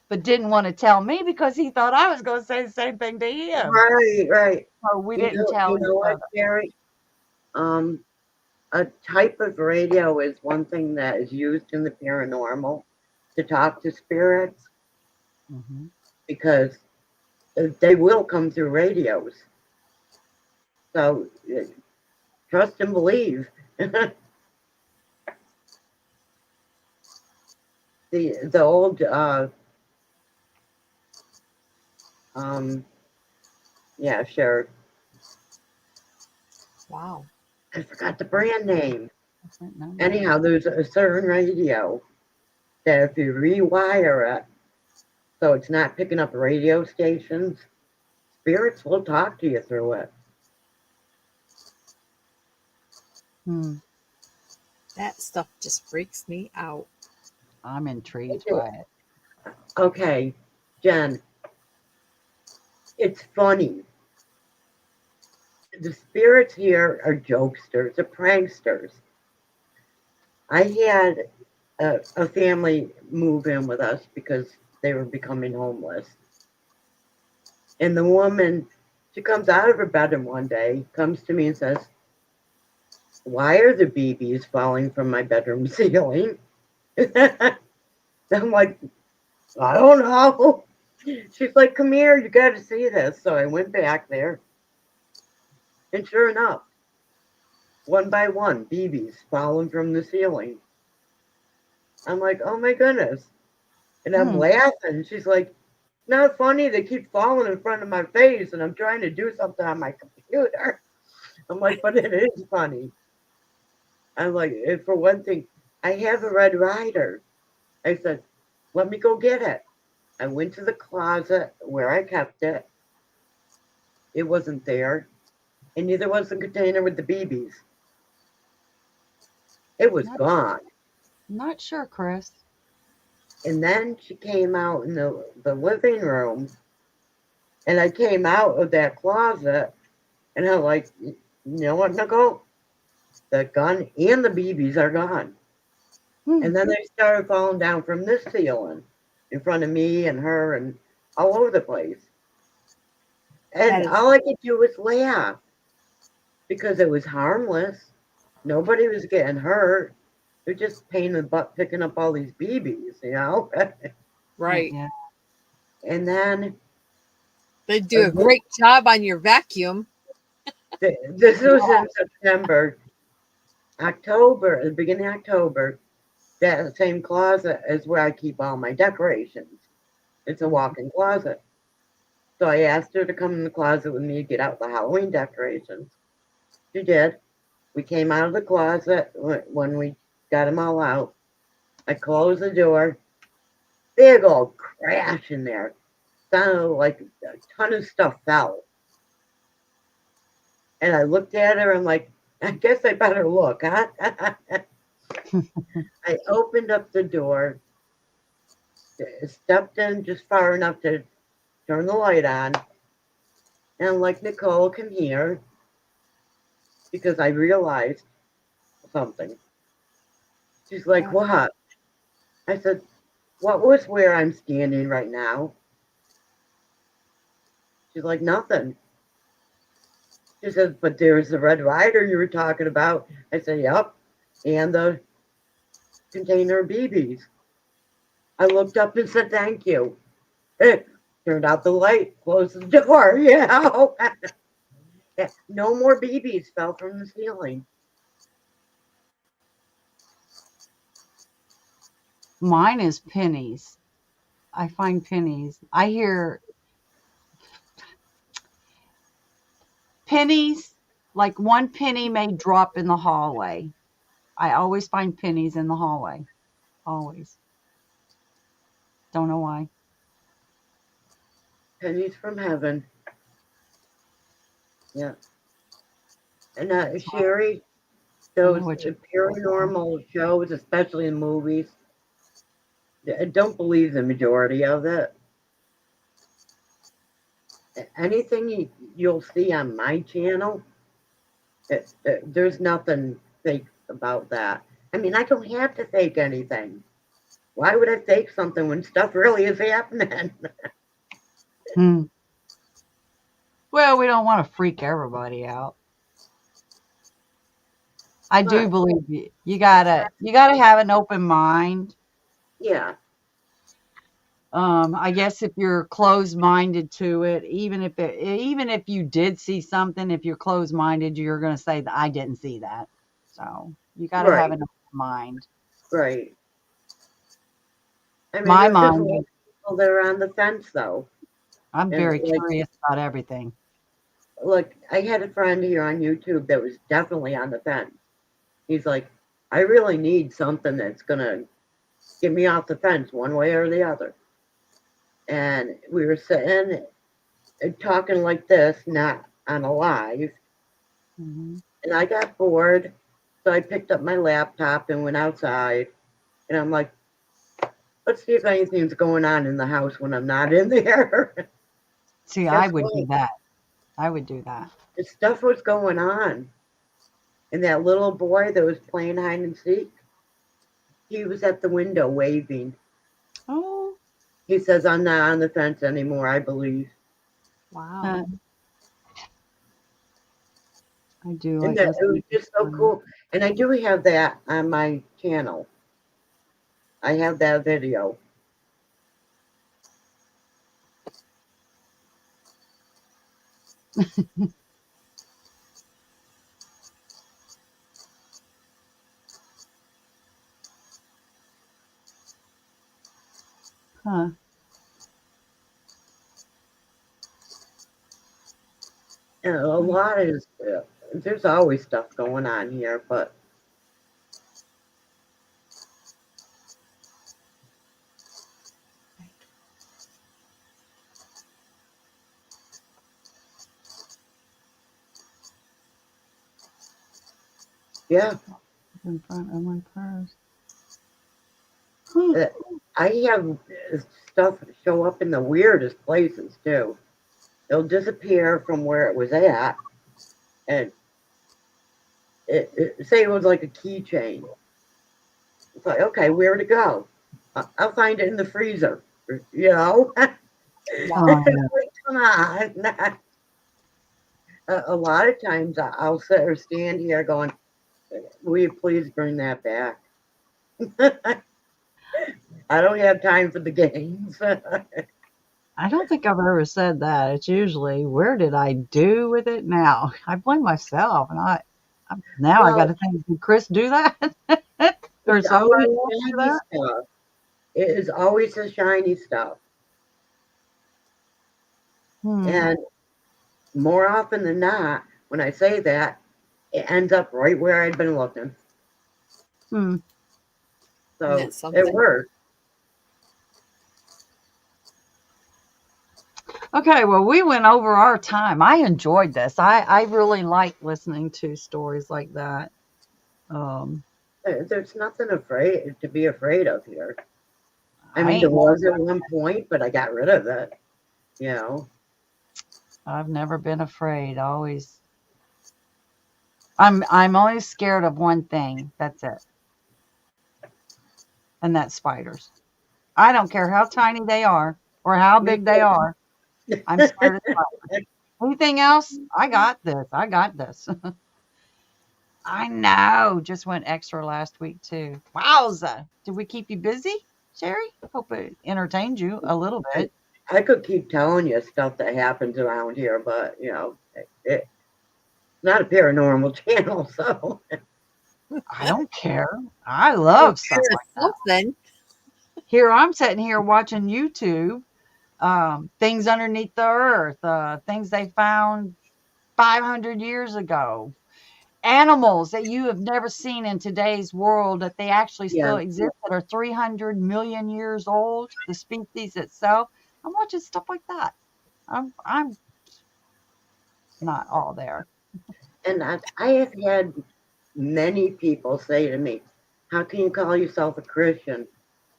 but didn't want to tell me because he thought I was going to say the same thing to him. Right, right. So we didn't tell You each know what, other. Jerry? Um, a type of radio is one thing that is used in the paranormal to talk to spirits Hmm. because they will come through radios. So trust and believe. The old yeah, sure. Wow. I forgot the brand name. Different number. Anyhow, there's a certain radio that if you rewire it so it's not picking up radio stations, spirits will talk to you through it. Hmm. That stuff just freaks me out. I'm intrigued by it. Okay, Jen, it's funny. The spirits here are jokesters, they're pranksters. I had a family move in with us because they were becoming homeless. And the woman, she comes out of her bedroom one day, comes to me and says, "Why are the BBs falling from my bedroom ceiling?" I'm like, "I don't know." She's like, "Come here, you got to see this." So I went back there, and sure enough, one by one, BBs falling from the ceiling. I'm like, "Oh my goodness." And I'm Hmm. laughing. She's like, "Not funny. They keep falling in front of my face, and I'm trying to do something on my computer." I'm like, "But it is funny." I'm like, for one thing, I have a Red Ryder. I said, "Let me go get it." I went to the closet where I kept it. It wasn't there, and neither was the container with the BBs. It was Not, gone. not sure, Chris. And then she came out in the living room, and I came out of that closet, and I'm like, "You know what, Nicole? The gun and the BBs are gone." Hmm. And then they started falling down from this ceiling in front of me and her and all over the place. That And is, all I could do was laugh because it was harmless. Nobody was getting hurt. They're just pain in the butt picking up all these BBs, you know? right. Yeah. And then They do a great job on your vacuum. this was in September, October, the beginning of October. That same closet is where I keep all my decorations. It's a walk-in closet. So I asked her to come in the closet with me to get out the Halloween decorations. She did. We came out of the closet when we got them all out. I closed the door. Big old crash in there. Sounded like a ton of stuff fell. And I looked at her and like, I guess I better look, huh? I opened up the door, stepped in just far enough to turn the light on, and I'm like, "Nicole, come here," because I realized something. She's like, "What?" I said, "What was where I'm standing right now?" She's like, "Nothing." She says, "But there's the Red Ryder you were talking about." I said, "Yep, and the container of BBs." I looked up and said, "Thank you." Turned out the light, closed the door, you know. No more BBs fell from the ceiling. Mine is pennies. I find pennies. I hear pennies, like one penny may drop in the hallway. I always find pennies in the hallway. Always. Don't know why. Pennies from heaven. Yeah. And Sherry, I know those what you're talking about. paranormal shows, especially in movies, I don't believe the majority of it. Anything you'll see on my channel, there's nothing fake about that. I mean, I don't have to fake anything. Why would I fake something when stuff really is happening? Hmm. Well, we don't want to freak everybody out. I do But believe you gotta have an open mind. yeah, I guess if you're closed-minded to it, even if you did see something, if you're closed-minded, you're gonna say that I didn't see that. So you gotta have right, an open mind. right. I mean, My there's just a mind lot is of people that are on the fence though, I'm and very curious about everything. like I had a friend here on YouTube that was definitely on the fence. He's like, I really need something that's gonna get me off the fence one way or the other. And we were sitting talking like this, not on a live. Mhm. And I got bored, so I picked up my laptop and went outside. And I'm like, let's see if anything's going on in the house when I'm not in there. See, I Guess would do what? that. I would do that. The stuff was going on. And that little boy that was playing hide and seek, he was at the window waving. Oh, He says, I'm not on the fence anymore, I believe. Wow. uh, I do And like that, it was listening to just so stories. cool. And I do have that on my channel. I have that video. Huh. And a lot is, there's always stuff going on here, but yeah, In front of my purse. Huh. uh, I have stuff show up in the weirdest places too. It'll disappear from where it was at, and say it was like a keychain. It's like, okay, where'd it go? I'll find it in the freezer. You know, Oh, Wow. yeah. come on. A lot of times I'll sit or stand here going, will you please bring that back? I don't have time for the games. I don't think I've ever said that. It's usually, where did I do with it now? I blame myself, and now I got Well, to think, did Chris do that? Or it's somebody always else do shiny that? stuff. It is always the shiny stuff. Hmm. And more often than not, when I say that, it ends up right where I'd been looking. Hmm. And So that's it something. works. Okay, well, we went over our time. I enjoyed this. I really like listening to stories like that. Um, There's nothing afraid to be afraid of here. I I mean, there ain't worried. was at one point, but I got rid of it. You know, I've never been afraid. I'm always scared of one thing. That's it, and that's spiders. I don't care how tiny they are or how me big they are. too. I'm scared of spiders. Anything else? I got this. I got this. I know. Just went extra last week too. Wowza. Did we keep you busy, Sherry? Hope it entertained you a little bit. I could keep telling you stuff that happens around here, but it's not a paranormal channel, so I don't care. I Well, love stuff share like that. something. Here I'm sitting here watching YouTube, things underneath the earth, things they found 500 years ago, animals that you have never seen in today's world that they actually yeah. still exist that are 300 million years old, the species itself. I'm watching stuff like that. I'm not all there. And I have had many people say to me, how can you call yourself a Christian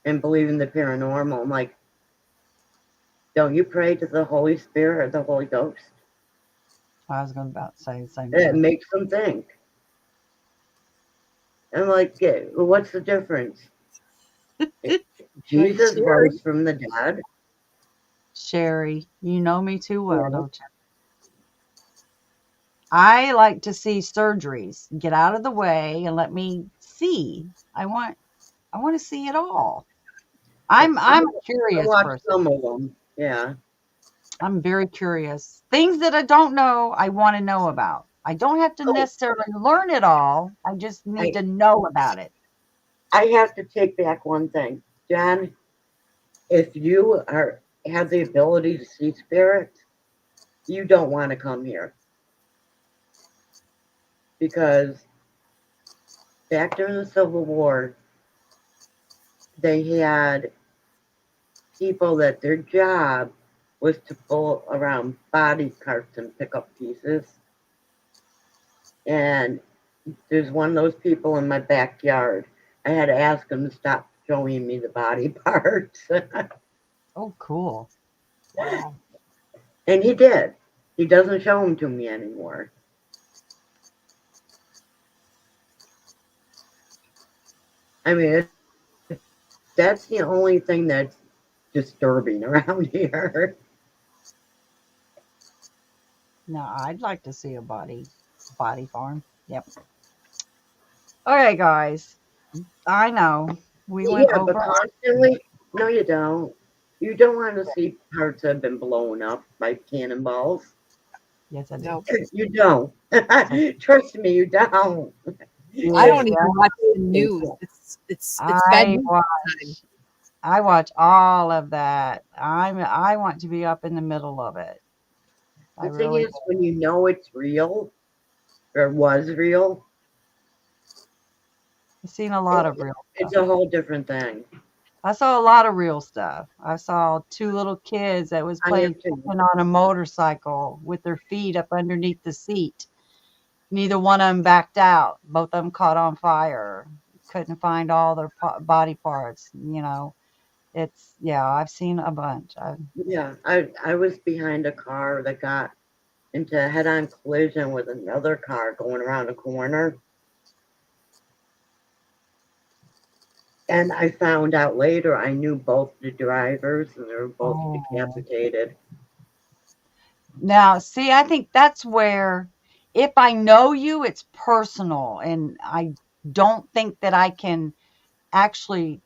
and believe in the paranormal? I'm like, don't you pray to the Holy Spirit or the Holy Ghost? I was going to about say the same It thing. makes them think. I'm like, well, what's the difference? Jesus Sherry. rose from the dead. Sherry, you know me too well, Yeah. don't you? I like to see surgeries. Get out of the way and let me see. I want to see it all. I'm I a curious watched person. some of them. Yeah. I'm very curious. Things that I don't know, I want to know about. I don't have to Oh, necessarily learn it all. I just need I, to know about it. I have to take back one thing. John, if you have the ability to see spirits, you don't want to come here. Because back during the Civil War, they had people that their job was to pull around body parts and pick up pieces. And there's one of those people in my backyard. I had to ask him to stop showing me the body parts. Oh, cool. Wow. And he did. He doesn't show them to me anymore. I mean, that's the only thing that's disturbing around here. No, I'd like to see a body farm. Yep. Okay, guys. I know we went Yeah, but over. constantly, no, you don't. You don't want to see parts that have been blown up by cannonballs. Yes, I do. No, You don't. Trust me, you don't. I Yes, don't yeah. even watch the news. It's bad I news watch. time. I watch all of that. I want to be up in the middle of it. I The thing really is, when you know it's real or was real, I've seen a lot of real it's stuff. a whole different thing. I saw a lot of real stuff. I saw two little kids that was I have playing too. on a motorcycle with their feet up underneath the seat. Neither one of them backed out. Both of them caught on fire. Couldn't find all their body parts. It's yeah. I've seen a bunch. Yeah, I was behind a car that got into a head-on collision with another car going around a corner. And I found out later I knew both the drivers and they were both Oh. decapitated. Now, see, I think that's where if I know you, it's personal, and I don't think that I can actually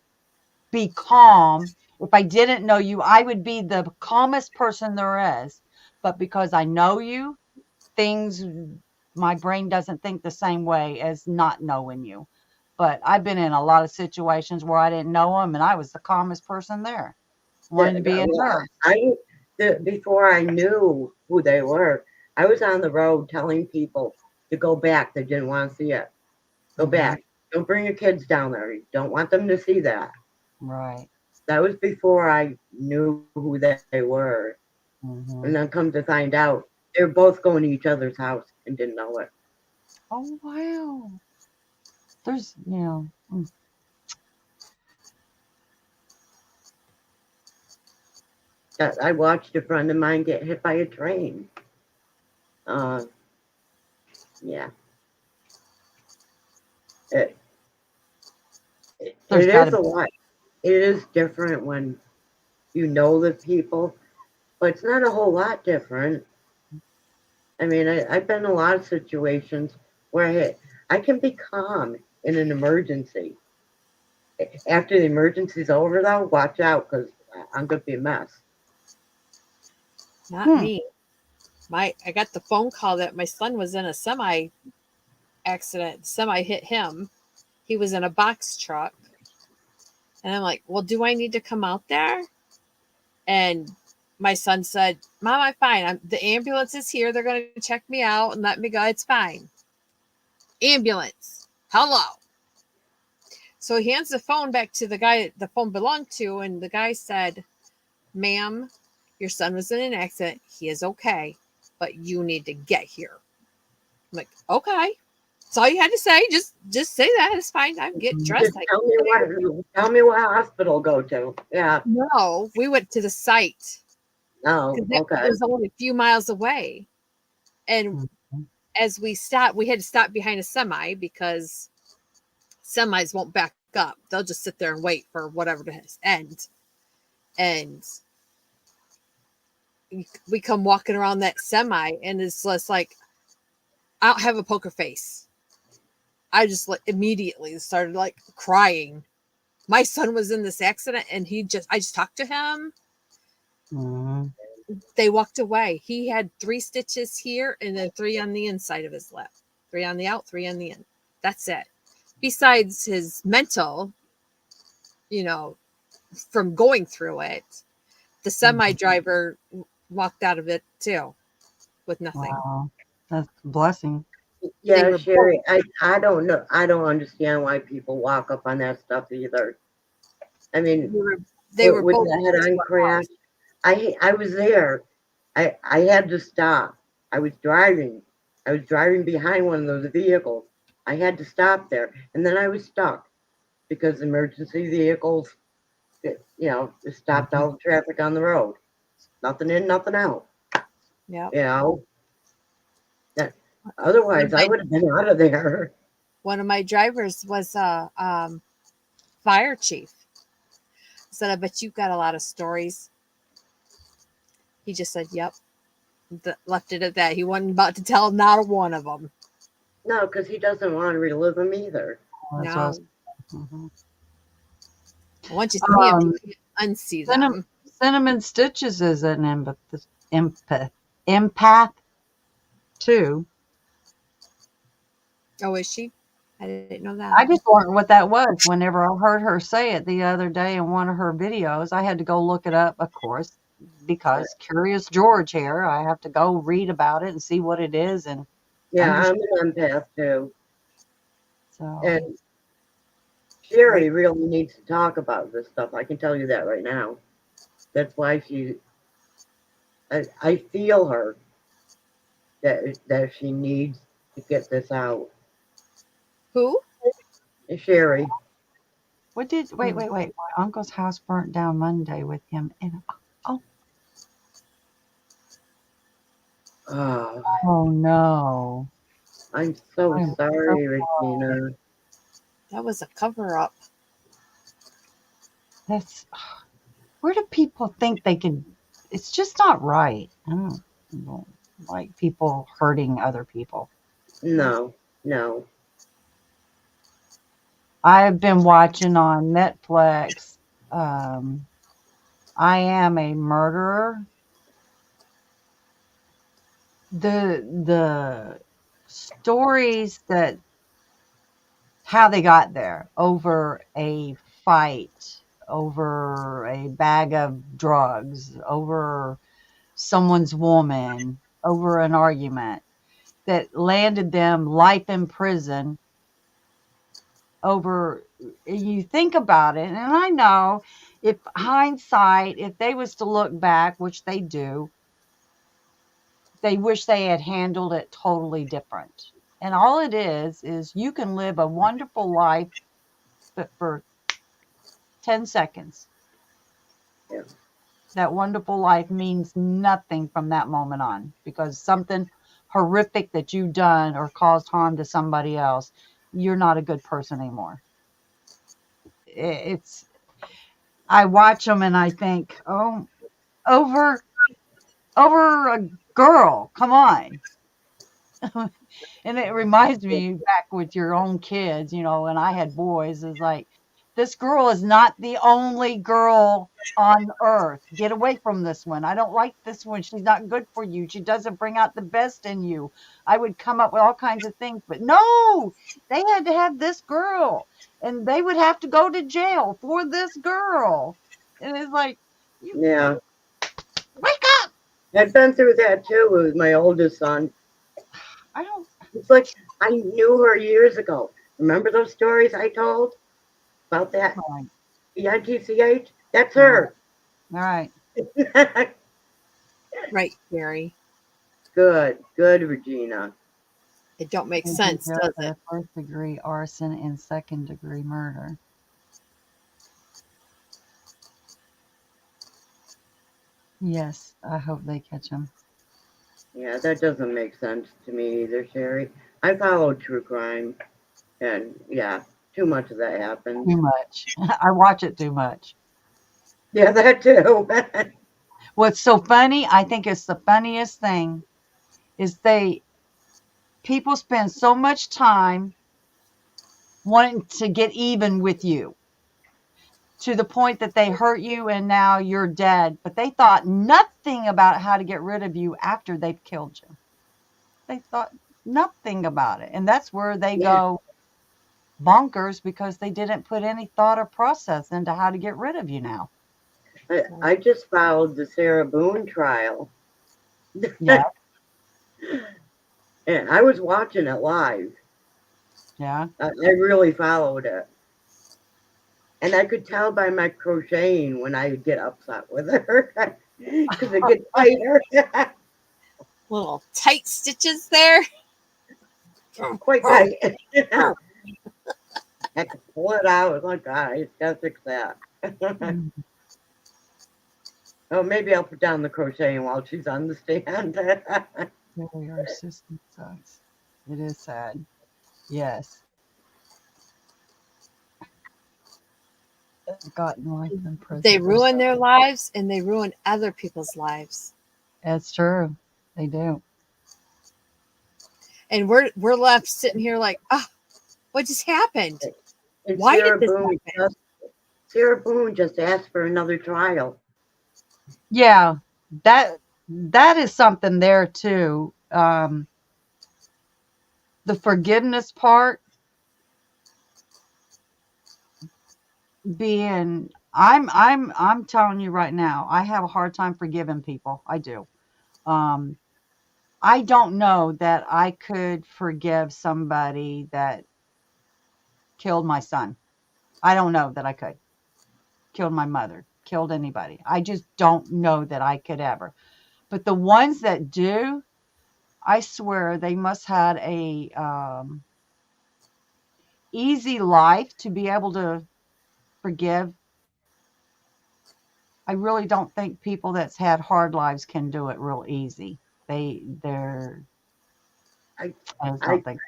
be calm. If I didn't know you, I would be the calmest person there is. But because I know you, things, my brain doesn't think the same way as not knowing you. But I've been in a lot of situations where I didn't know them, and I was the calmest person there. Wanted to be a Well, nurse. before I knew who they were, I was on the road telling people to go back. They didn't want to see it. Go Mhm. back. Don't bring your kids down there. You don't want them to see that. Right. That was before I knew who they were. Hmm. And then come to find out, they were both going to each other's house and didn't know it. Oh, wow. There's. I watched a friend of mine get hit by a train. Yeah. It, it There's got to is a be. lot. It is different when you know the people, but it's not a whole lot different. I mean, I've been in a lot of situations where I can be calm in an emergency. After the emergency's over, though, watch out because I'm going to be a mess. Not Hmm. me. I got the phone call that my son was in a semi accident. Semi hit him. He was in a box truck. And I'm like, well, do I need to come out there? And my son said, Mom, I'm fine. The ambulance is here. They're going to check me out and let me go. It's fine. Ambulance. Hello. So he hands the phone back to the guy the phone belonged to. And the guy said, Ma'am, your son was in an accident. He is okay, but you need to get here. I'm like, okay. That's all you had to say. Just say that. It's fine. I get dressed. Just tell me what hospital to go to. Yeah. No, we went to the site Oh, because it okay. was only a few miles away. And Mhm. as we stopped, we had to stop behind a semi because semis won't back up. They'll just sit there and wait for whatever to end. And we come walking around that semi, and it's just like, I don't have a poker face. I just like immediately started like crying. My son was in this accident, and I just talked to him. Mhm. They walked away. He had 3 stitches here and then 3 on the inside of his lip. 3 on the out, 3 on the in. That's it. Besides his mental, you know, from going through it, the semi driver walked out of it too with nothing. Wow. That's a blessing. They Yeah, were both. Sherry, I don't know. I don't understand why people walk up on that stuff either. I mean, They were with both. the head-on crash, I was there. I had to stop. I was driving. I was driving behind one of those vehicles. I had to stop there, and then I was stuck because emergency vehicles, just stopped all the traffic on the road. Nothing in, nothing out. Yeah. You know, that, otherwise I would have been out of there. One of my drivers was a fire chief. I said, I bet you've got a lot of stories. He just said, yep. Left it at that. He wasn't about to tell not one of them. No, because he doesn't want to relive them either. That's No. what Mhm. Once you see them, Um, you can't unsee them. Cinnamon Stitches is an empath too. Oh, is she? I didn't know that. I just wondered what that was whenever I heard her say it the other day in one of her videos. I had to go look it up, of course, because Curious George here. I have to go read about it and see what it is. And Yeah, understand. I'm an empath too. So, And Sherry really needs to talk about this stuff. I can tell you that right now. That's why I feel her that she needs to get this out. Who? Sherry. wait. My uncle's house burnt down Monday with him. And Oh, oh no. I'm so I'm sorry, Regina. That was a cover up. That's where do people think they can? It's just not right. I don't like people hurting other people. No. I've been watching on Netflix. I Am a Murderer. The stories that how they got there over a fight, over a bag of drugs, over someone's woman, over an argument that landed them life in prison over. You think about it, and I know if hindsight, if they was to look back, which they do, they wish they had handled it totally different. And all it is you can live a wonderful life, but for 10 seconds. Yeah. That wonderful life means nothing from that moment on because something horrific that you've done or caused harm to somebody else, you're not a good person anymore. It's I watch them and I think, oh, over a girl, come on. And it reminds me back with your own kids, when I had boys, is like, this girl is not the only girl on earth. Get away from this one. I don't like this one. She's not good for you. She doesn't bring out the best in you. I would come up with all kinds of things, but no, they had to have this girl and they would have to go to jail for this girl. And it's like, Yeah. wake up. I've been through that too with my oldest son. I don't. It's like I knew her years ago. Remember those stories I told about that All EITCH? That's her. right. Right, Gary. Good, Regina. It don't make Would be sense, jailed does for it? the first-degree arson and second-degree murder. Yes, I hope they catch him. Yeah, that doesn't make sense to me either, Sherry. I follow true crime, and yeah, too much of that happens. Too much. I watch it too much. Yeah, that too. What's so funny, I think it's the funniest thing, is people spend so much time wanting to get even with you to the point that they hurt you and now you're dead, but they thought nothing about how to get rid of you after they've killed you. They thought nothing about it. And that's where they Yeah, go bonkers because they didn't put any thought or process into how to get rid of you now. I just followed the Sarah Boone trial, Yeah, and I was watching it live. yeah. I really followed it. And I could tell by my crocheting when I get upset with her because it gets tighter. Little tight stitches there. Quite tight. I could pull it out. Like, God, I just gotta fix that. Mm, Oh, maybe I'll put down the crocheting while she's on the stand. really, our system sucks. It is sad. Yes. Gotten life in prison They for ruin so. their lives and they ruin other people's lives. That's true. They do. And we're left sitting here like, ah, what just happened? And Why did this happen? Sarah Boone just asked for another trial. Yeah, that is something there too. The forgiveness part being I'm telling you right now, I have a hard time forgiving people. I do. Um, I don't know that I could forgive somebody that killed my son. I don't know that I could. Killed my mother, killed anybody. I just don't know that I could ever. But the ones that do, I swear they must had a easy life to be able to forgive. I really don't think people that's had hard lives can do it real easy. They're I I just I don't think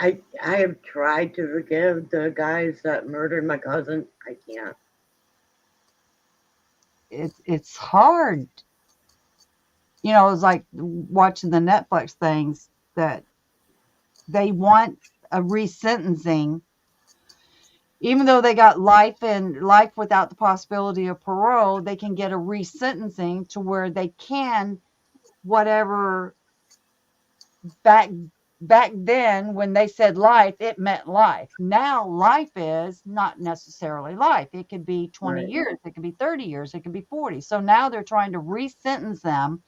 I have tried to forgive the guys that murdered my cousin. I can't. it's hard. You know, it's like watching the Netflix things that they want a resentencing, even though they got life and life without the possibility of parole, they can get a resentencing to where they can whatever back back then when they said life, it meant life. Now life is not necessarily life. It could be 20 Right. years, it could be 30 years, it could be 40. So now they're trying to resentence them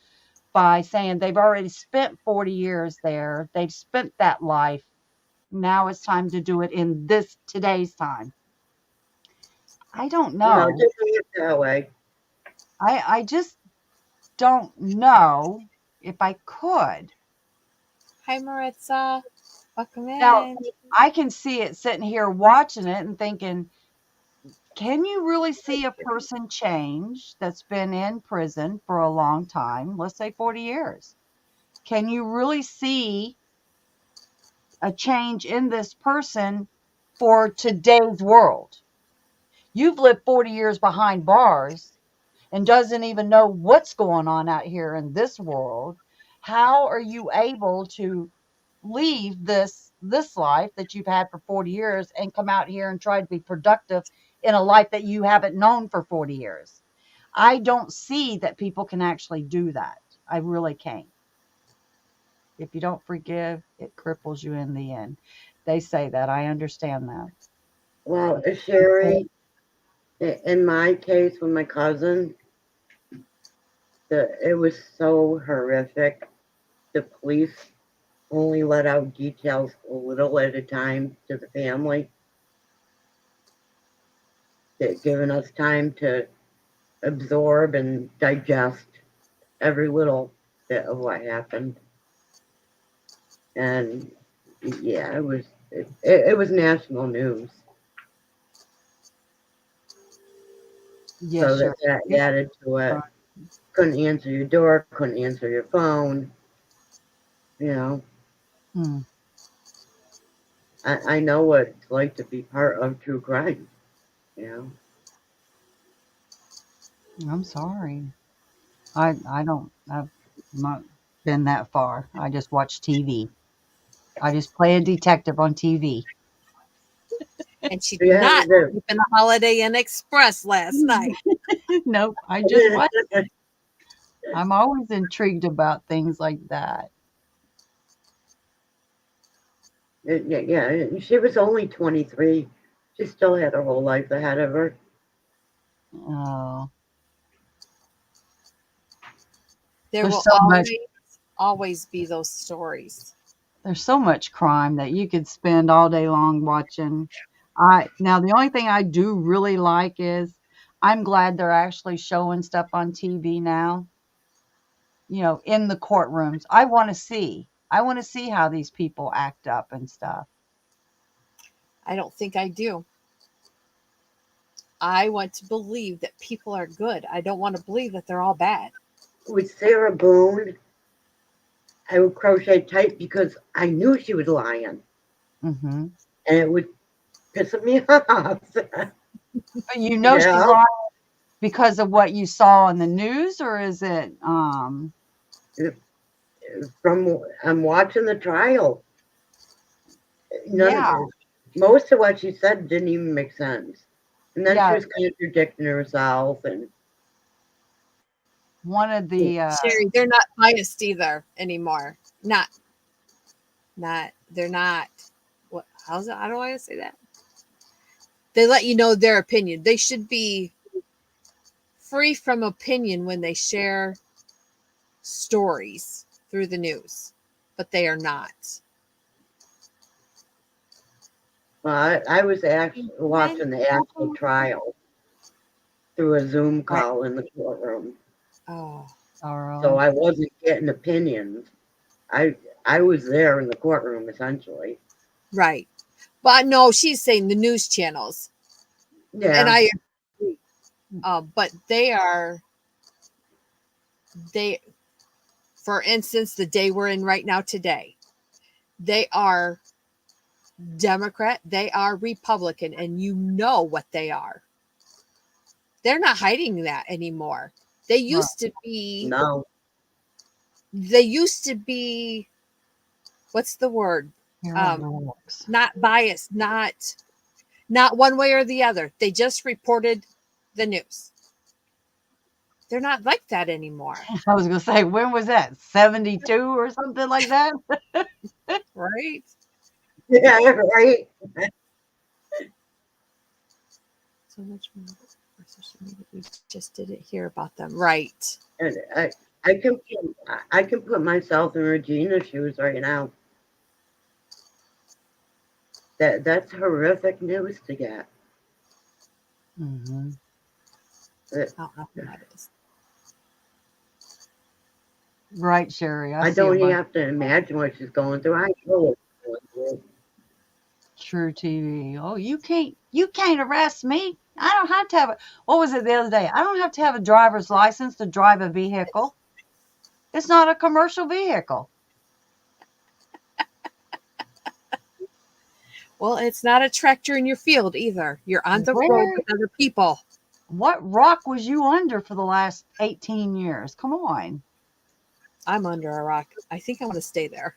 by saying they've already spent 40 years there. They've spent that life. Now it's time to do it in this today's time. I don't No, know. just leave it that way. I just don't know if I could. Hi, Maritza. Welcome Now, in. I can see it sitting here watching it and thinking, can you really see a person change that's been in prison for a long time? Let's say 40 years. Can you really see a change in this person for today's world? You've lived 40 years behind bars and doesn't even know what's going on out here in this world. How are you able to leave this life that you've had for 40 years and come out here and try to be productive in a life that you haven't known for 40 years? I don't see that people can actually do that. I really can't. If you don't forgive, it cripples you in the end. They say that. I understand that. Well, Sherry, in my case with my cousin, it was so horrific. The police only let out details a little at a time to the family, giving us time to absorb and digest every little bit of what happened. And yeah, it was national news. Yes, So sure. that It's added to it. right. Couldn't answer your door, couldn't answer your phone. You know, Hmm. I know what it's like to be part of true crime. You know, I'm sorry. I don't. I've not been that far. I just watch TV. I just play a detective on TV. And she did yeah, not sleep in the Holiday Inn Express last night. Nope. I just watch. I'm always intrigued about things like that. yeah. She was only 23. She still had her whole life ahead of her. Oh, There there's will so much. always be those stories. There's so much crime that you could spend all day long watching. I now the only thing I do really like is I'm glad they're actually showing stuff on TV now. In the courtrooms. I want to see. I want to see how these people act up and stuff. I don't think I do. I want to believe that people are good. I don't want to believe that they're all bad. With Sarah Boone, I would crochet tight because I knew she was lying, Hmm. and it would piss me off. But she's Yeah, lying because of what you saw on the news, or is it? from I'm watching the trial. Yeah, Most of what she said didn't even make sense, and then she yeah. was contradicting herself. And One of the Sherry, they're not biased either anymore. Not they're not. What? How's it? How do I say that? They let you know their opinion. They should be free from opinion when they share stories through the news, but they are not. I was actually watching the actual trial through a Zoom call in the courtroom, Oh, so sorrow. I wasn't getting opinions. I I was there in the courtroom essentially. right. But no, she's saying the news channels, and Yeah, I agree. But they, for instance, the day we're in right now today, they are Democrat, they are Republican, and you know what they are. They're not hiding that anymore. They Right. used to be. no, They used to be. What's the word? Here are Um, dogs. not biased, not one way or the other. They just reported the news. They're not like that anymore, I was gonna say, when was that? 72 or something like that? right? yeah, right. So much more for social media. We just didn't hear about them, right? And I can put myself in Regina's shoes right now. That's horrific news to get. Hmm. I don't know who that is. Right, Sherry. I I see a don't even bunch. have to imagine what she's going through. I know what she's going through. True TV. Oh, you can't arrest me. I don't have to have a, what was it the other day? I don't have to have a driver's license to drive a vehicle. It's not a commercial vehicle. Well, it's not a tractor in your field either. You're on the road Where with other people. what rock was you under for the last 18 years? Come on. I'm under a rock. I think I want to stay there.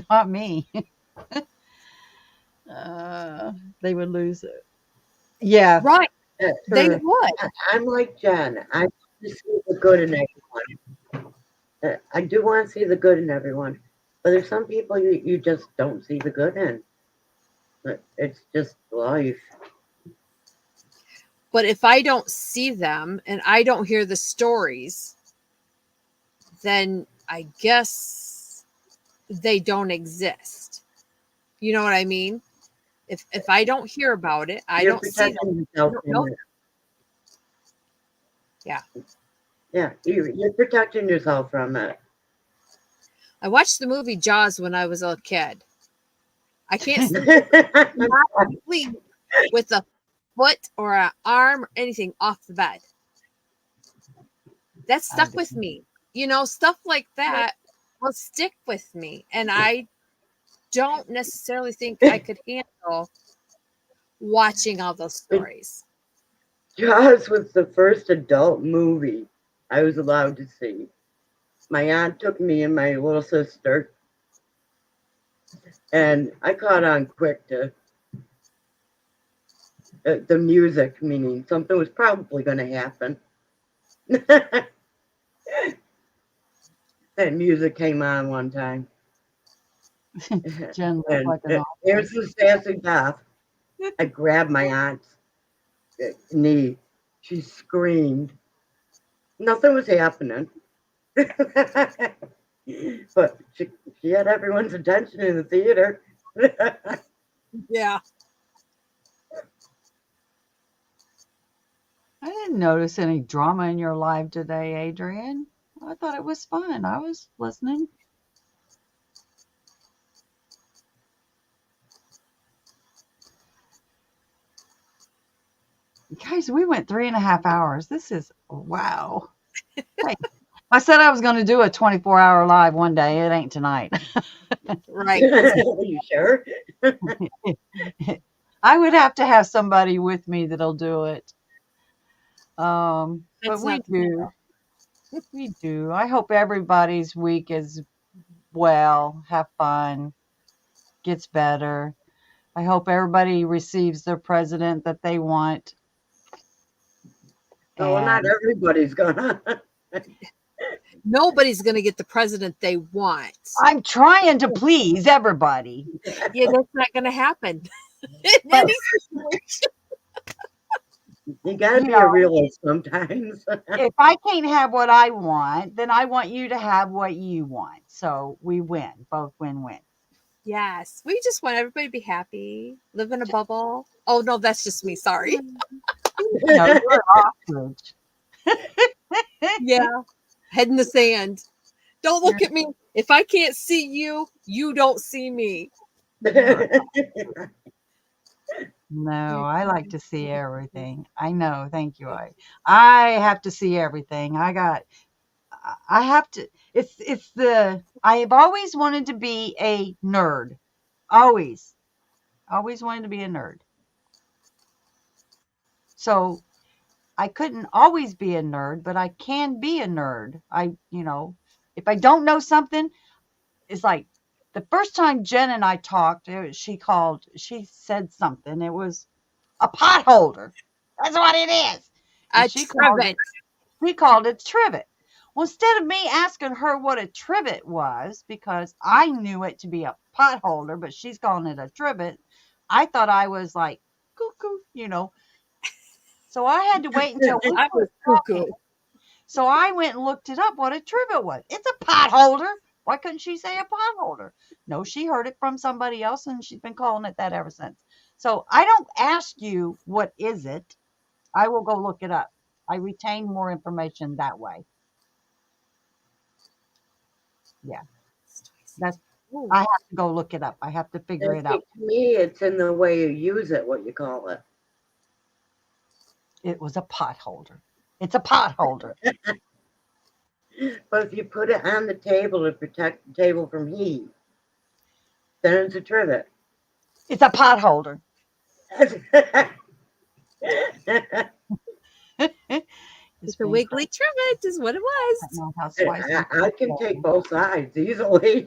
Not me. They would lose it. Yeah, Right. They true. would. I'm like Jen. I want to see the good in everyone. I do want to see the good in everyone, but there's some people you just don't see the good in. But it's just life. But if I don't see them and I don't hear the stories, then I guess they don't exist. You know what I mean? If I don't hear about it, I You're don't see them. protecting I yourself don't from know. it. Yeah. Yeah, you're protecting yourself from it. I watched the movie Jaws when I was a kid. I can't sleep with a foot or an arm or anything off the bed. That stuck with me. You know, stuff like that will stick with me. And I don't necessarily think I could handle watching all those stories. Jaws was the first adult movie I was allowed to see. My aunt took me and my little sister, and I caught on quick to the music, meaning something was probably going to happen. That music came on one time. Jen looked And like an here's the sassy Beth. I grabbed my aunt's knee. She screamed. Nothing was happening. But she had everyone's attention in the theater. Yeah. I didn't notice any drama in your live today, Adrian. I thought it was fun. I was listening. Guys, we went 3.5 hours. This is wow. Hey, I said I was going to do a 24-hour live one day. It ain't tonight. Right. Are you sure? I would have to have somebody with me that'll do it. But That's we not do. We do. I hope everybody's week is well, have fun, gets better. I hope everybody receives the president that they want. No, well, not And everybody's gonna. Nobody's going to get the president they want. I'm trying to please everybody. Yeah, that's not going to happen. In But- any situation. You gotta You be know, a realist sometimes. If I can't have what I want, then I want you to have what you want. So we win, both win-win. Yes. We just want everybody to be happy, live in a bubble. Oh, no, that's just me. Sorry. No, you're an ostrich. Yeah. Head in the sand. Don't look at me. If I can't see you, you don't see me. No, I like to see everything. I know. Thank you. I have to see everything. I have to. I have always wanted to be a nerd. Always wanted to be a nerd. So I couldn't always be a nerd, but I can be a nerd. If I don't know something, it's like the first time Jen and I talked, she said something. It was a pot holder. That's what it is. And A trivet. She called it trivet. Well, instead of me asking her what a trivet was, because I knew it to be a pot holder, but she's calling it a trivet, I thought I was like, cuckoo, So I had to wait until we I was cuckoo. So I went and looked it up what a trivet was. It's a pot holder. Why couldn't she say a pot holder? No, she heard it from somebody else and she's been calling it that ever since. So I don't ask you what is it. I will go look it up. I retain more information that way. Yeah. Ooh. I have to go look it up. I have to figure it out. To me, it's in the way you use it, what you call it. It was a pot holder. It's a pot holder. But if you put it on the table to protect the table from heat, then it's a trivet. It's a pot holder. It's a wiggly trivet is what it was. I can take both sides easily.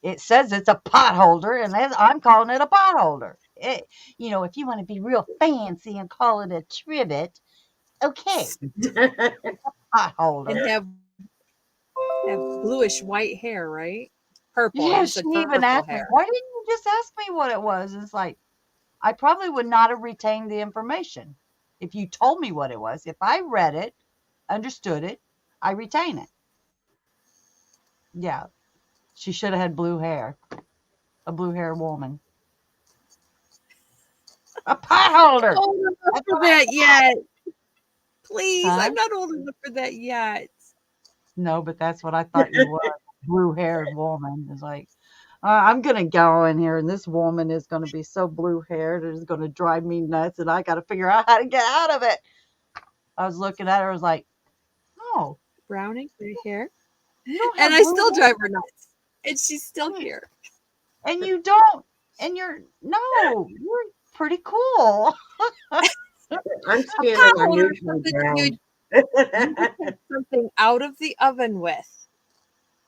It says it's a pot holder, and I'm calling it a pot holder. If you want to be real fancy and call it a trivet, okay, pot holder. And have bluish white hair, right? Purple. Yeah, You she said even purple asked me, hair. why didn't you just ask me what it was? It's like, I probably would not have retained the information if you told me what it was. If I read it, understood it, I retain it. Yeah, she should have had blue hair. A blue hair woman. A pot holder. I'm not old enough for that yet. Please, Huh? I'm not old enough for that yet. No, but that's what I thought you were. Blue-haired woman is like, I'm gonna go in here, and this woman is gonna be so blue-haired, it's gonna drive me nuts, and I got to figure out how to get out of it. I was looking at her, I was like, no, Browning, gray hair. you don't And have I blue still hair, drive her nuts. And she's still Mm. here. and you don't, and you're pretty cool. I'm A standing pot on holder is neutral something ground. you set something out of the oven with.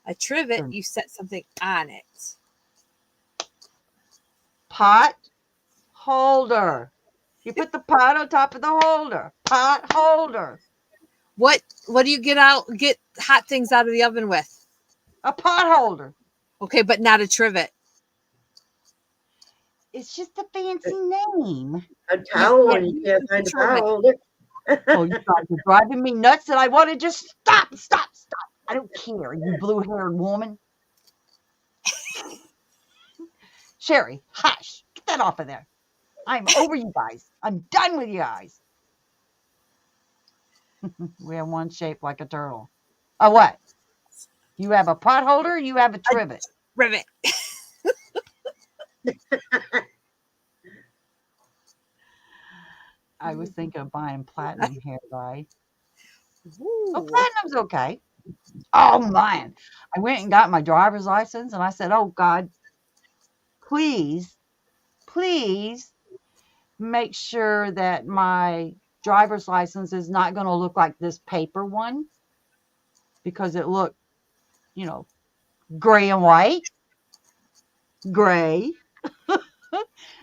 A trivet, Mm. you set something on it. Pot holder. You put the pot on top of the holder. Pot holder. What do you get hot things out of the oven with? A pot holder. Okay, but not a trivet. It's just a fancy name. A towel, can't and you use can't the find a trivet. towel holder. Oh, you guys are driving me nuts, and I want to just stop. I don't care, you blue-haired woman. Sherry, hush. Get that off of there. I'm over you guys. I'm done with you guys. We have one shaped like a turtle. A what? You have a pot holder, you have a trivet. Rivet. I was thinking of buying platinum hair dye. Ooh. Oh, platinum's okay. Oh, man. I went and got my driver's license, and I said, oh, God, please make sure that my driver's license is not going to look like this paper one, because it looked, gray and white. Gray.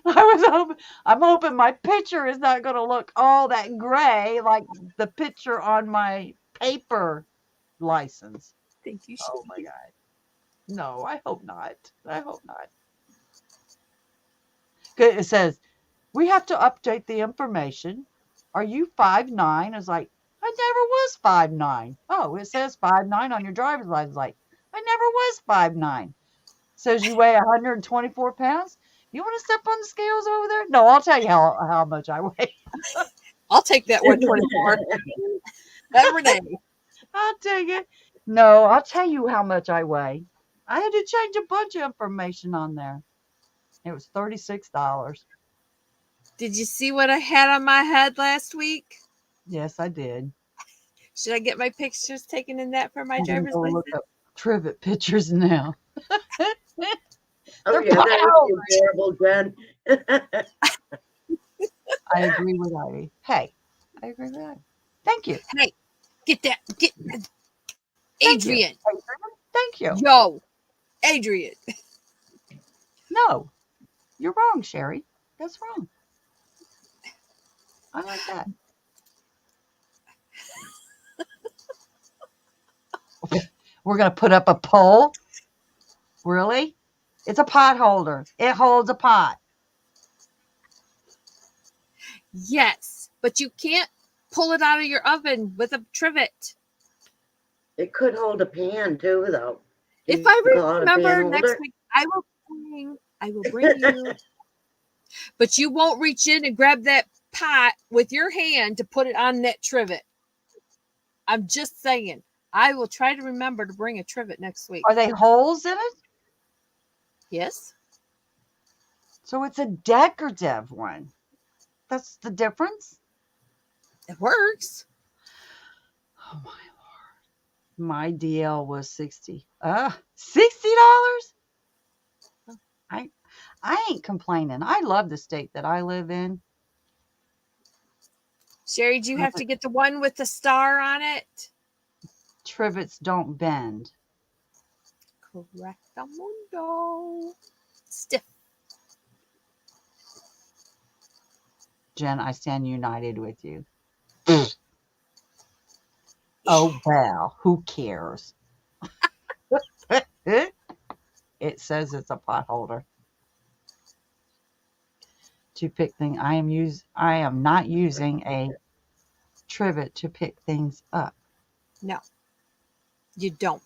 I'm hoping my picture is not going to look all that gray like the picture on my paper license. Thank you. Oh my God. No, I hope not. It says, we have to update the information. Are you 5'9"? It's like, I never was 5'9". Oh, it says 5'9" on your driver's license. Like, I never was 5'9". Says you weigh 124 pounds. You want to step on the scales over there? No, I'll tell you how much I weigh. I'll take that 124 every day. I'll take it. No, I'll tell you how much I weigh. I had to change a bunch of information on there. It was $36. Did you see what I had on my head last week? Yes, I did. Should I get my pictures taken in that for my I'm gonna driver's go license? look up trivet pictures now. Oh, They're yeah, that would be adorable, Jen. I agree with Ivy. Hey, I agree with Ivy. Thank you. Hey, get Thank Adrian. you. Thank you. Yo, Adrian. No, you're wrong, Sherry. That's wrong. I like that. We're going to put up a poll. Really? It's a pot holder. It holds a pot. Yes, but you can't pull it out of your oven with a trivet. It could hold a pan too, though. If You I call it a pan remember next holder? week, I will bring you. But you won't reach in and grab that pot with your hand to put it on that trivet. I'm just saying. I will try to remember to bring a trivet next week. Are they holes in it? Yes. So it's a decorative one. That's the difference? It works. Oh, my Lord. My deal was $60. $60? I ain't complaining. I love the state that I live in. Sherry, do you have to get the one with the star on it? Trivets don't bend. Correctamundo. Stiff. Jen, I stand united with you. Oh, well, who cares? It says it's a pot holder. To pick things, I am not using a trivet to pick things up. No, you don't.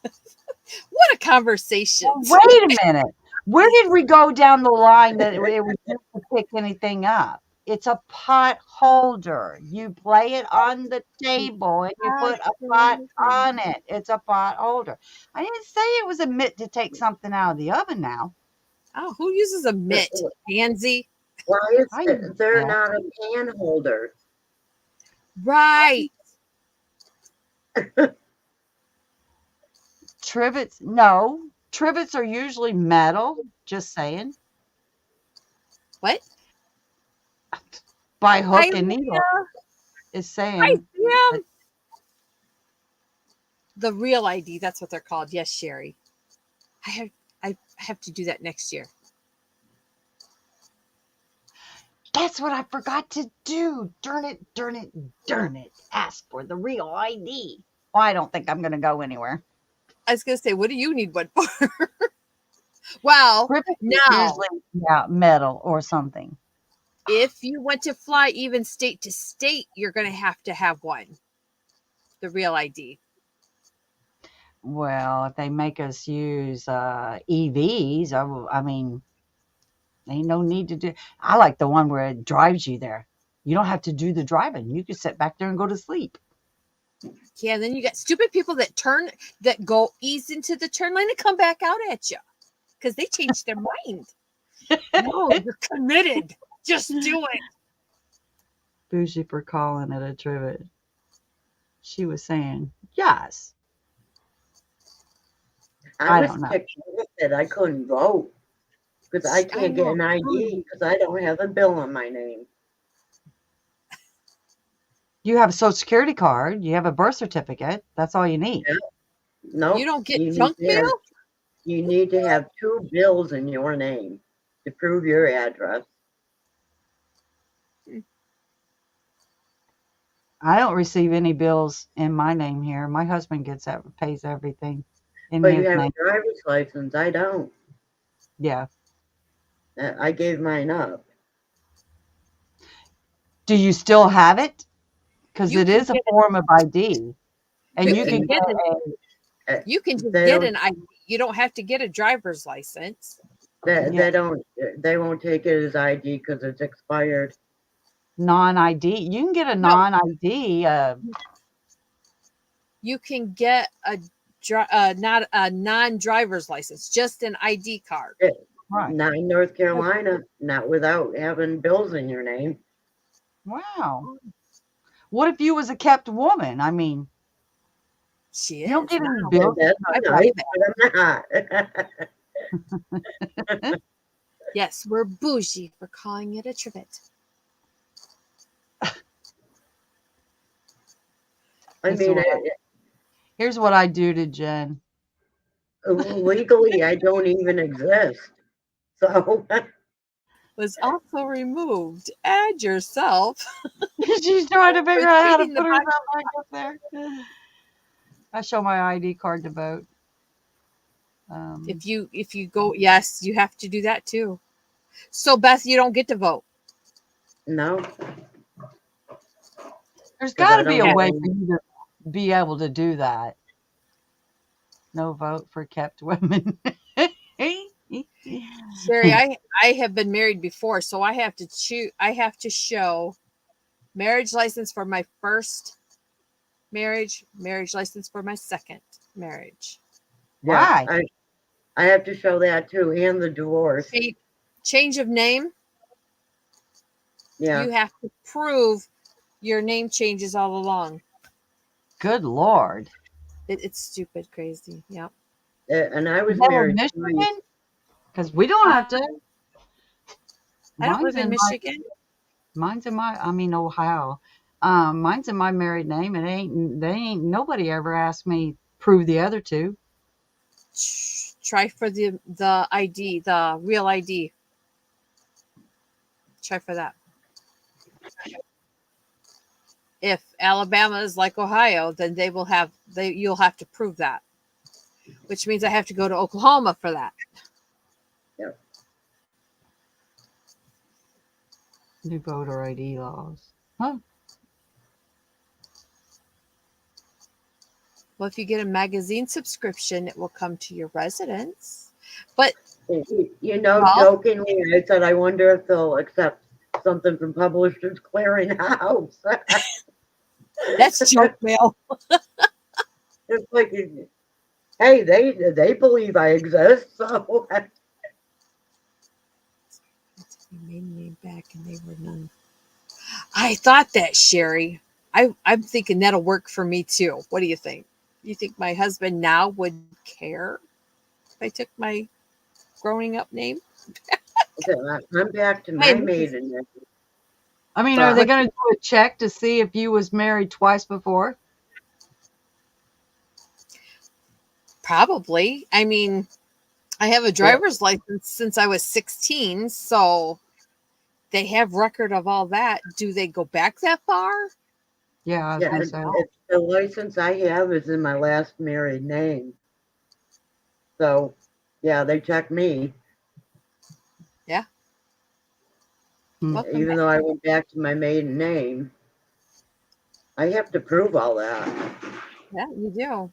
What a conversation. Well, wait a minute. Where did we go down the line that it was just to pick anything up? It's a pot holder. You lay it on the table and you put a pot on it. It's a pot holder. I didn't say it was a mitt to take something out of the oven now. Oh, who uses a mitt? Pansy. Why is I there yeah. not a pan holder? Right. Trivets, no. Trivets are usually metal. Just saying. What? By hook Hi, and needle is Hi, saying. Sam. The real ID. That's what they're called. Yes, Sherry. I have to do that next year. That's what I forgot to do. Darn it, darn it, darn it. Ask for the real ID. Well, I don't think I'm going to go anywhere. I was going to say, what do you need one for? Well, Trivets is now, usually metal or something. if you want to fly even state to state, you're going to have one. The real ID. Well, if they make us use EVs, I mean, ain't no need to do. I like the one where it drives you there. You don't have to do the driving. You can sit back there and go to sleep. Yeah, then you got stupid people that go ease into the turn lane and come back out at you because they changed their mind. No, you're committed. Just do it. Bougie for calling it a trivet. She was saying, yes. I was don't know. pictured that I couldn't vote because I can't get an ID because I don't have a bill on my name. You have a social security card. You have a birth certificate. That's all you need. Yeah. No, You don't get need junk to have- mail? You need to have 2 bills in your name to prove your address. I don't receive any bills in my name here. My husband pays everything in But his you have name. a driver's license. I don't. Yeah. I gave mine up. Do you still have it? Because You it can is a get it. form of ID. And You you can can get get it. You can just They get don't- an ID. You don't have to get a driver's license. They Yeah. they won't take it as ID because it's expired. non-ID. You can get a No. non-ID. You can get not a non-driver's license, just an ID card. Right. Not in North Carolina, not without having bills in your name. Wow. What if you was a kept woman? I mean, She you don't is. get any Yeah, bills. that's I nice, believe but I'm not. Yes, we're bougie for calling it a trivet. I mean, Here's what I do to Jen. legally, I don't even exist. So Was also removed. Add yourself. She's trying to figure out how to Repeating the put herself back up there. I show my ID card to vote. If you go, yes, you have to do that too. So Beth, you don't get to vote. no, There's got to I be don't a way have- for you to be able to do that. No vote for kept women. Sherry, I have been married before, so I have to choose. I have to show marriage license for my first marriage license for my second marriage. Why? Yeah, I have to show that too, and the divorce. Change of name. Yeah, You have to prove your name changes all along. Good Lord. It's stupid, crazy. Yeah. and I was Is that in married. Michigan? Because we don't have to. I don't live in my- Michigan. Mine's in Ohio. Mine's in my married name. They ain't nobody ever asked me prove the other two. Try for the ID, the real ID. Try for that. If Alabama is like Ohio, then you'll have to prove that. Which means I have to go to Oklahoma for that. Yep. New voter ID laws. Huh? Well, if you get a magazine subscription, it will come to your residence. But You know, Well- jokingly, I said, I wonder if they'll accept something from Publishers Clearinghouse. That's junk mail. It's like, hey, they believe I exist, so They made me back and they were none. I thought that, Sherry. I'm thinking that'll work for me too. What do you think? You think my husband now would care if I took my growing up name? I'm back to my Hey, maiden name. I mean, are But- they going to do a check to see if you was married twice before? Probably. I mean, I have a driver's license since I was 16, so they have record of all that. Do they go back that far? Yeah, I was Yeah, going to say. the license I have is in my last married name. So, yeah, they check me, Welcome even back. though I went back to my maiden name. I have to prove all that. Yeah, you do.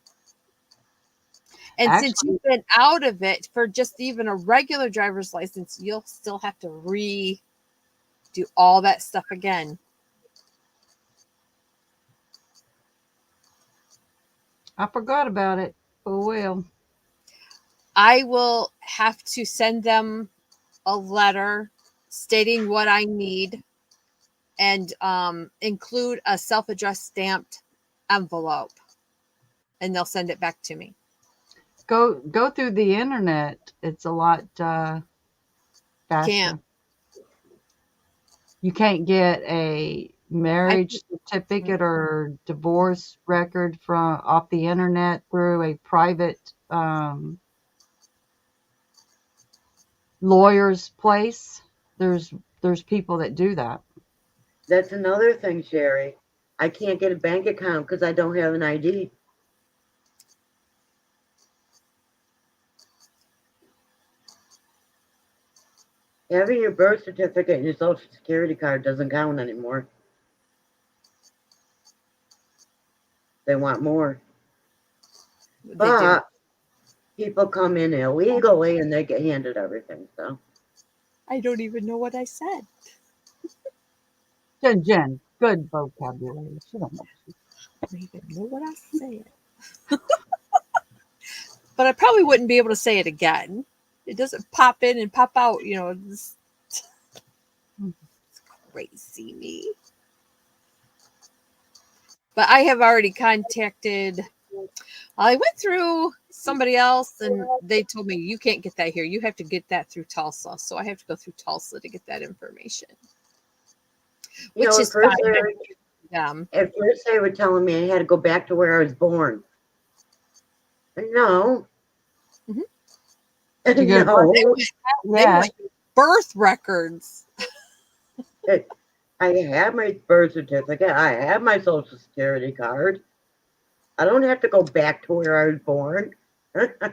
And since Actually- you've been out of it for just even a regular driver's license, you'll still have to redo all that stuff again. I forgot about it. Oh, well. I will have to send them a letter stating what I need and include a self-addressed stamped envelope, and they'll send it back to me. Go through the internet. It's a lot faster. Can't. You can't get a marriage certificate or divorce record from off the internet through a private lawyer's place. There's people that do that. That's another thing, Sherry. I can't get a bank account because I don't have an ID. Having your birth certificate and your social security card doesn't count anymore. They want more. They do. But people come in illegally and they get handed everything. So I don't even know what I said. Jen, good vocabulary. She don't know. I don't even know what I said. But I probably wouldn't be able to say it again. It doesn't pop in and pop out, you know. It's crazy me. But I have already contacted. I went through somebody else and they told me you can't get that here. You have to get that through Tulsa. So I have to go through Tulsa to get that information. you Which know, is fine. at first they were telling me I had to go back to where I was born. No. Mhm. You go- No. They Yeah. want your birth records. I have my birth certificate. I have my social security card. I don't have to go back to where I was born. I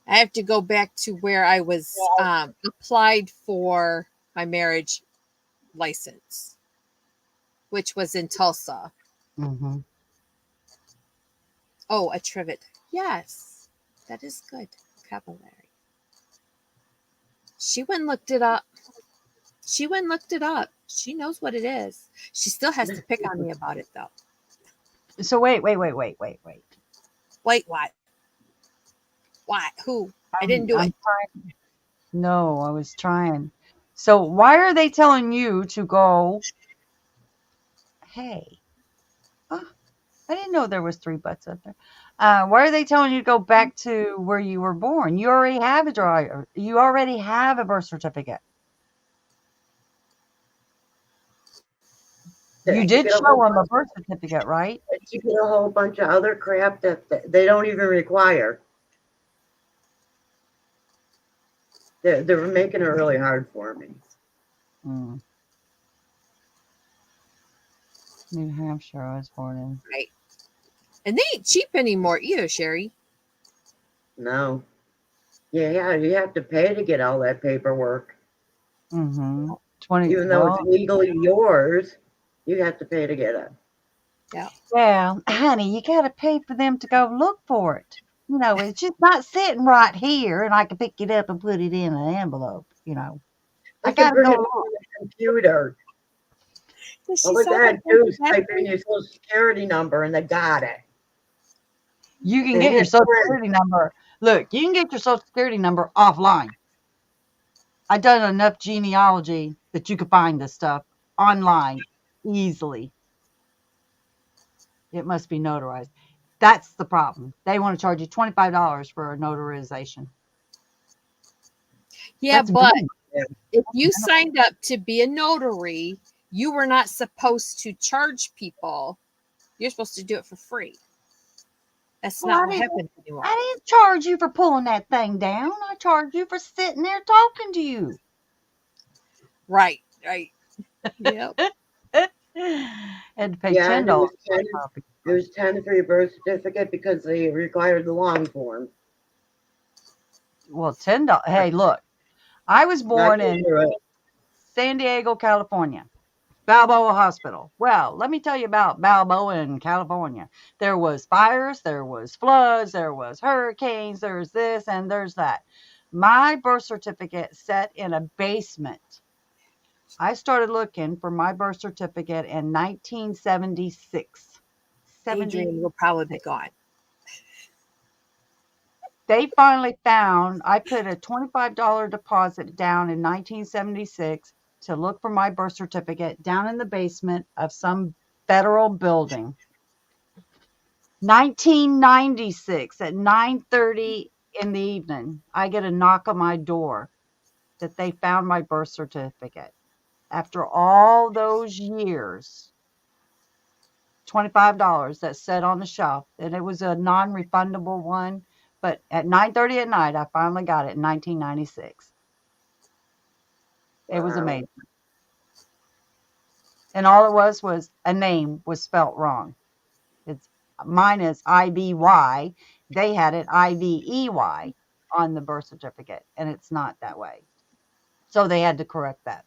have to go back to where I was applied for my marriage license, which was in Tulsa. Mm-hmm. Oh, a trivet. Yes, that is good vocabulary. She went and looked it up. She knows what it is. She still has to pick on me about it, though. So wait. Wait, what? What? Who? I didn't do it. Trying. No, I was trying. So why are they telling you to go? Hey, I didn't know there was 3 butts up there. Why are they telling you to go back to where you were born? You already have a driver. You already have a birth certificate. You did get a show whole them a birth certificate, right? You get a whole bunch of other crap that they don't even require. They're making it really hard for me. Mm. New Hampshire, I was born in. Right. And they ain't cheap anymore either, Sherry. No. Yeah, you have to pay to get all that paperwork. Mm-hmm. 20. Even though well, it's legally yours, you have to pay to get it. well, honey, you got to pay for them to go look for it. You know, it's just not sitting right here, and I can pick it up and put it in an envelope. You know, I I can gotta bring go it look. computer. Does she All they sound gotta like do is that? type in your social security number and they got it. You can They get your had social friends. security number. Look, you can get your social security number offline. I've done enough genealogy that you could find this stuff online easily. It must be notarized. That's the problem. They want to charge you $25 for a notarization. Yeah, That's but minimal. if you signed up to be a notary, you were not supposed to charge people. You're supposed to do it for free. That's Well, not I what didn't, happens anymore. I didn't charge you for pulling that thing down. I charged you for sitting there talking to you. Right, right. Yep. Had to pay Yeah, and it $10 was for a 10. copy. It was 10 for your birth certificate because they required the long form. Well, $10. Hey, look, I was Not born in through it. San Diego, California. Balboa Hospital. Well, let me tell you about Balboa in California. There was fires, there was floods, there was hurricanes, there's this and there's that. My birth certificate sat in a basement. I started looking for my birth certificate in 1976. Adrian will probably be gone. They finally found, I put a $25 deposit down in 1976 to look for my birth certificate down in the basement of some federal building. 1996 at 9:30 in the evening, I get a knock on my door that they found my birth certificate. After all those years, $25 that sat on the shelf, and it was a non-refundable one. But at 9:30 at night, I finally got it in 1996. It was Wow. amazing. And all it was a name was spelt wrong. It's mine is IBY. They had it IVEY on the birth certificate, and it's not that way. So they had to correct that.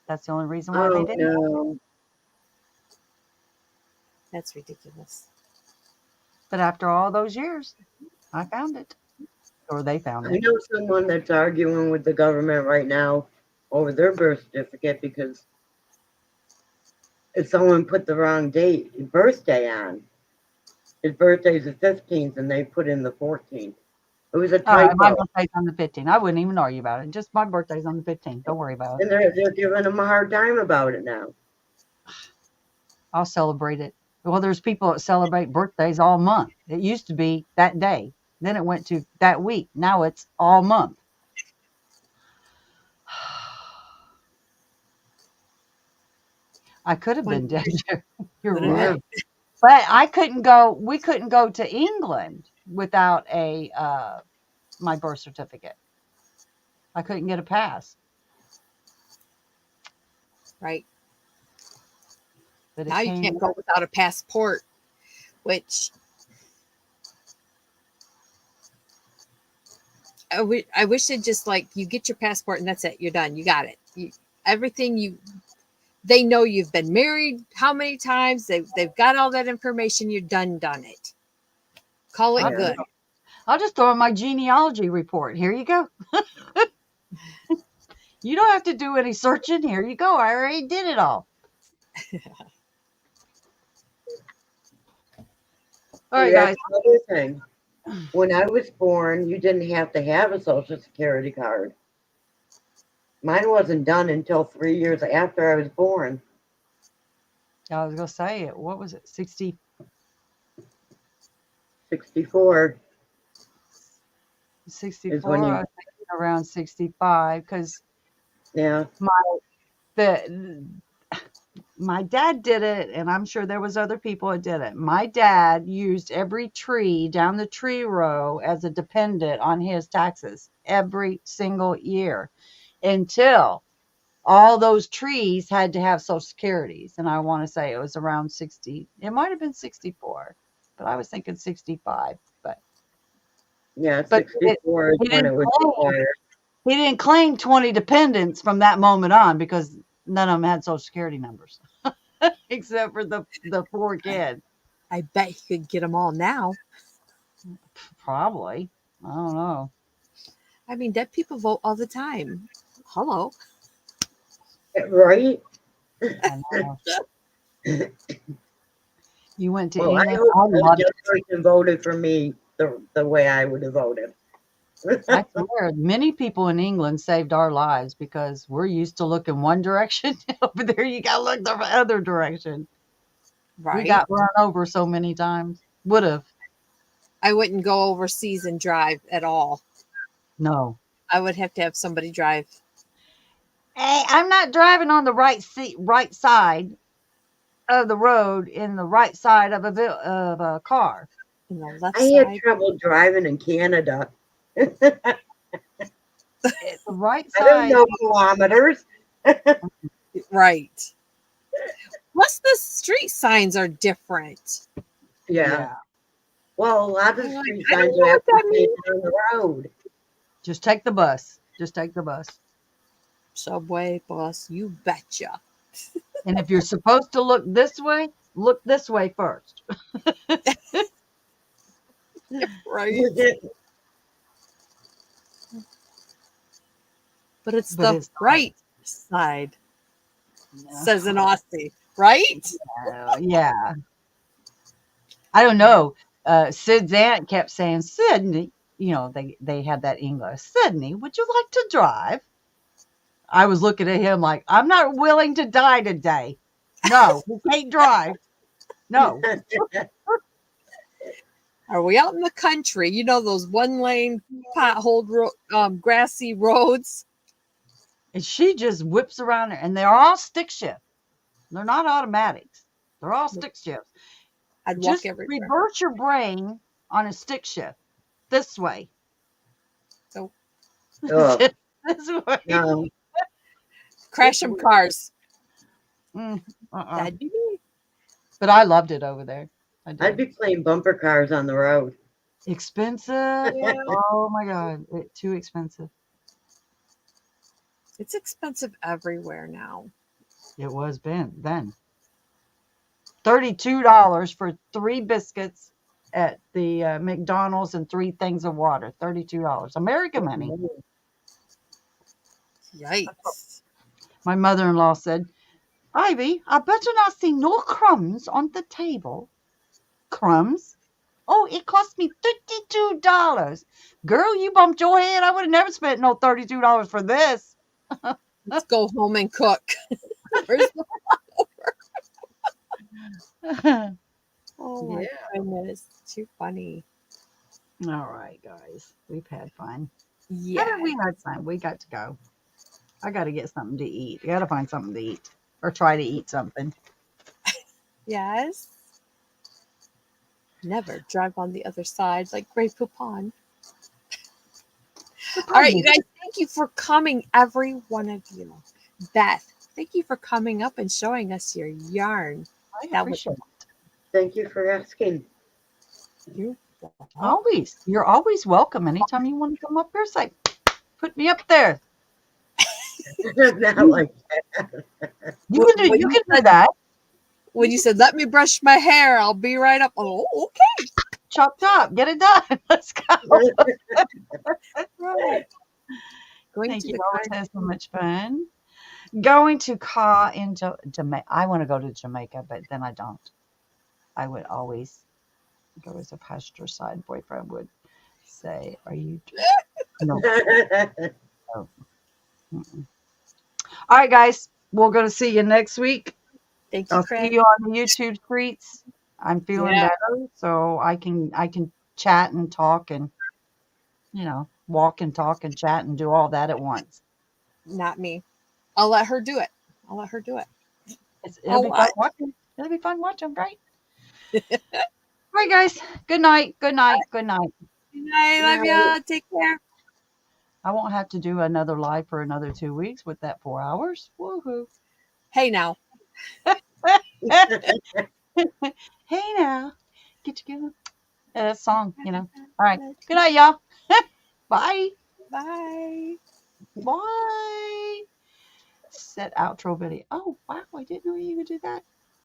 That's the only reason why they Oh, didn't. no. That's ridiculous. But after all those years, I found it. Or they found I it. know someone that's arguing with the government right now over their birth certificate because if someone put the wrong birthday on. His birthday's the 15th and they put in the 14th. It was a All right, my typo. birthday's on the 15th. I wouldn't even argue about it. Just my birthday's on the 15th. Don't worry about it. And they're giving him a hard time about it now. I'll celebrate it. Well, there's people that celebrate birthdays all month. It used to be that day. Then it went to that week. Now it's all month. I could have been dead. You're Could have right. been. But I couldn't go. We couldn't go to England without a my birth certificate. I couldn't get a pass. Right. But it Now you came. can't go without a passport, which I wish they'd just like you get your passport and that's it. You're done. You got it. Everything they know you've been married how many times. They've got all that information. You're done it. Call it I'll, good. I'll just throw in my genealogy report. Here you go. You don't have to do any searching. Here you go. I already did it all. All right, guys. That's another thing. When I was born, you didn't have to have a social security card. Mine wasn't done until 3 years after I was born. I was gonna say it. What was it? 60. 64. 64. when you- I was thinking around 65 because Yeah. my dad did it, and I'm sure there was other people that did it. My dad used every tree down the tree row as a dependent on his taxes every single year until all those trees had to have social securities. And I want to say it was around 60. It might have been 64, but I was thinking 65. Yeah, But 64 is he when didn't it was claim- required. He didn't claim 20 dependents from that moment on because none of them had social security numbers except for the 4 kids. I bet he could get them all now. Probably. I don't know. I mean, dead people vote all the time. Hello. Right? I know. You went to Well, I England. hope I a loved young it. person voted for me the way I would have voted. I swear, many people in England saved our lives because we're used to looking one direction. Over there, you got to look the other direction. We Right. got run over so many times. Would have. I wouldn't go overseas and drive at all. No. I would have to have somebody drive. Hey, I'm not driving on the right side of the road in the right side of a car. In the left I had side. trouble driving in Canada. I The right don't side. know kilometers. Right. Plus, the street signs are different. Yeah. Yeah. Well, a lot of I'm like, street I don't signs know are what that actually means. on the road. Just take the bus. Just take the bus. Subway, bus, you betcha. And if you're supposed to look this way first. Right. But it's But the it's not. right side, No. says an Aussie. Right? Yeah. I don't know. Sid's aunt kept saying, Sydney, they had that English. Sydney, would you like to drive? I was looking at him like, I'm not willing to die today. No, we can't drive. No. Are we out in the country? You know those one-lane potholed grassy roads? And she just whips around there, and they're all stick shift. They're not automatics. They're all stick shifts. I'd walk Just everywhere. reverse your brain on a stick shift this way. So Oh, This way. no. crash some cars. Uh-uh. That'd be me. But I loved it over there. I did. I'd be playing bumper cars on the road. Expensive. Yeah. Oh my God. Too expensive. It's expensive everywhere now. It was then. $32 for 3 biscuits at the McDonald's and 3 things of water. $32. American money. Yikes. My mother-in-law said, Ivy, I better not see no crumbs on the table. Crumbs? Oh, it cost me $52. Girl, you bumped your head. I would have never spent no $32 for this. Let's go home and cook. Where's the- oh my goodness. Too funny. All right, guys. We've had fun. Yeah. Haven't we had fun? We got to go. I got to get something to eat. I got to find something to eat or try to eat something. Yes. Never drive on the other side like Grey Poupon. All right, you guys, thank you for coming, every one of you. Beth, thank you for coming up and showing us your yarn. I That was appreciate it. Thank you for asking. you. Always. You're always welcome. Anytime you want to come up here, say, put me up there. Not like You can do that. When you said, let me brush my hair, I'll be right up. Oh, okay. Chop, chop. Get it done. Let's go. Right. Going Thank to you. the Always had so much fun. Going to Ka in Jamaica. I want to go to Jamaica, but then I don't. I would always go as a pasture side boyfriend would say, are you? No. Mm-mm. All right, guys. We're going to see you next week. Thank you, I'll Craig. see you on the YouTube streets. I'm feeling Yeah. better, so I can chat and talk and walk and talk and chat and do all that at once. Not me. I'll let her do it. It'll be fun watching. It'll be fun watching, right? All right, guys. Good night. Good night. Good night. Good night. Love ya. Take care. I won't have to do another live for another 2 weeks with that 4 hours. Woohoo! Hey, now. Hey now, get together. That song, All right. Good night, y'all. Bye. Bye. Bye. Set outro video. Oh wow, I didn't know you could do that.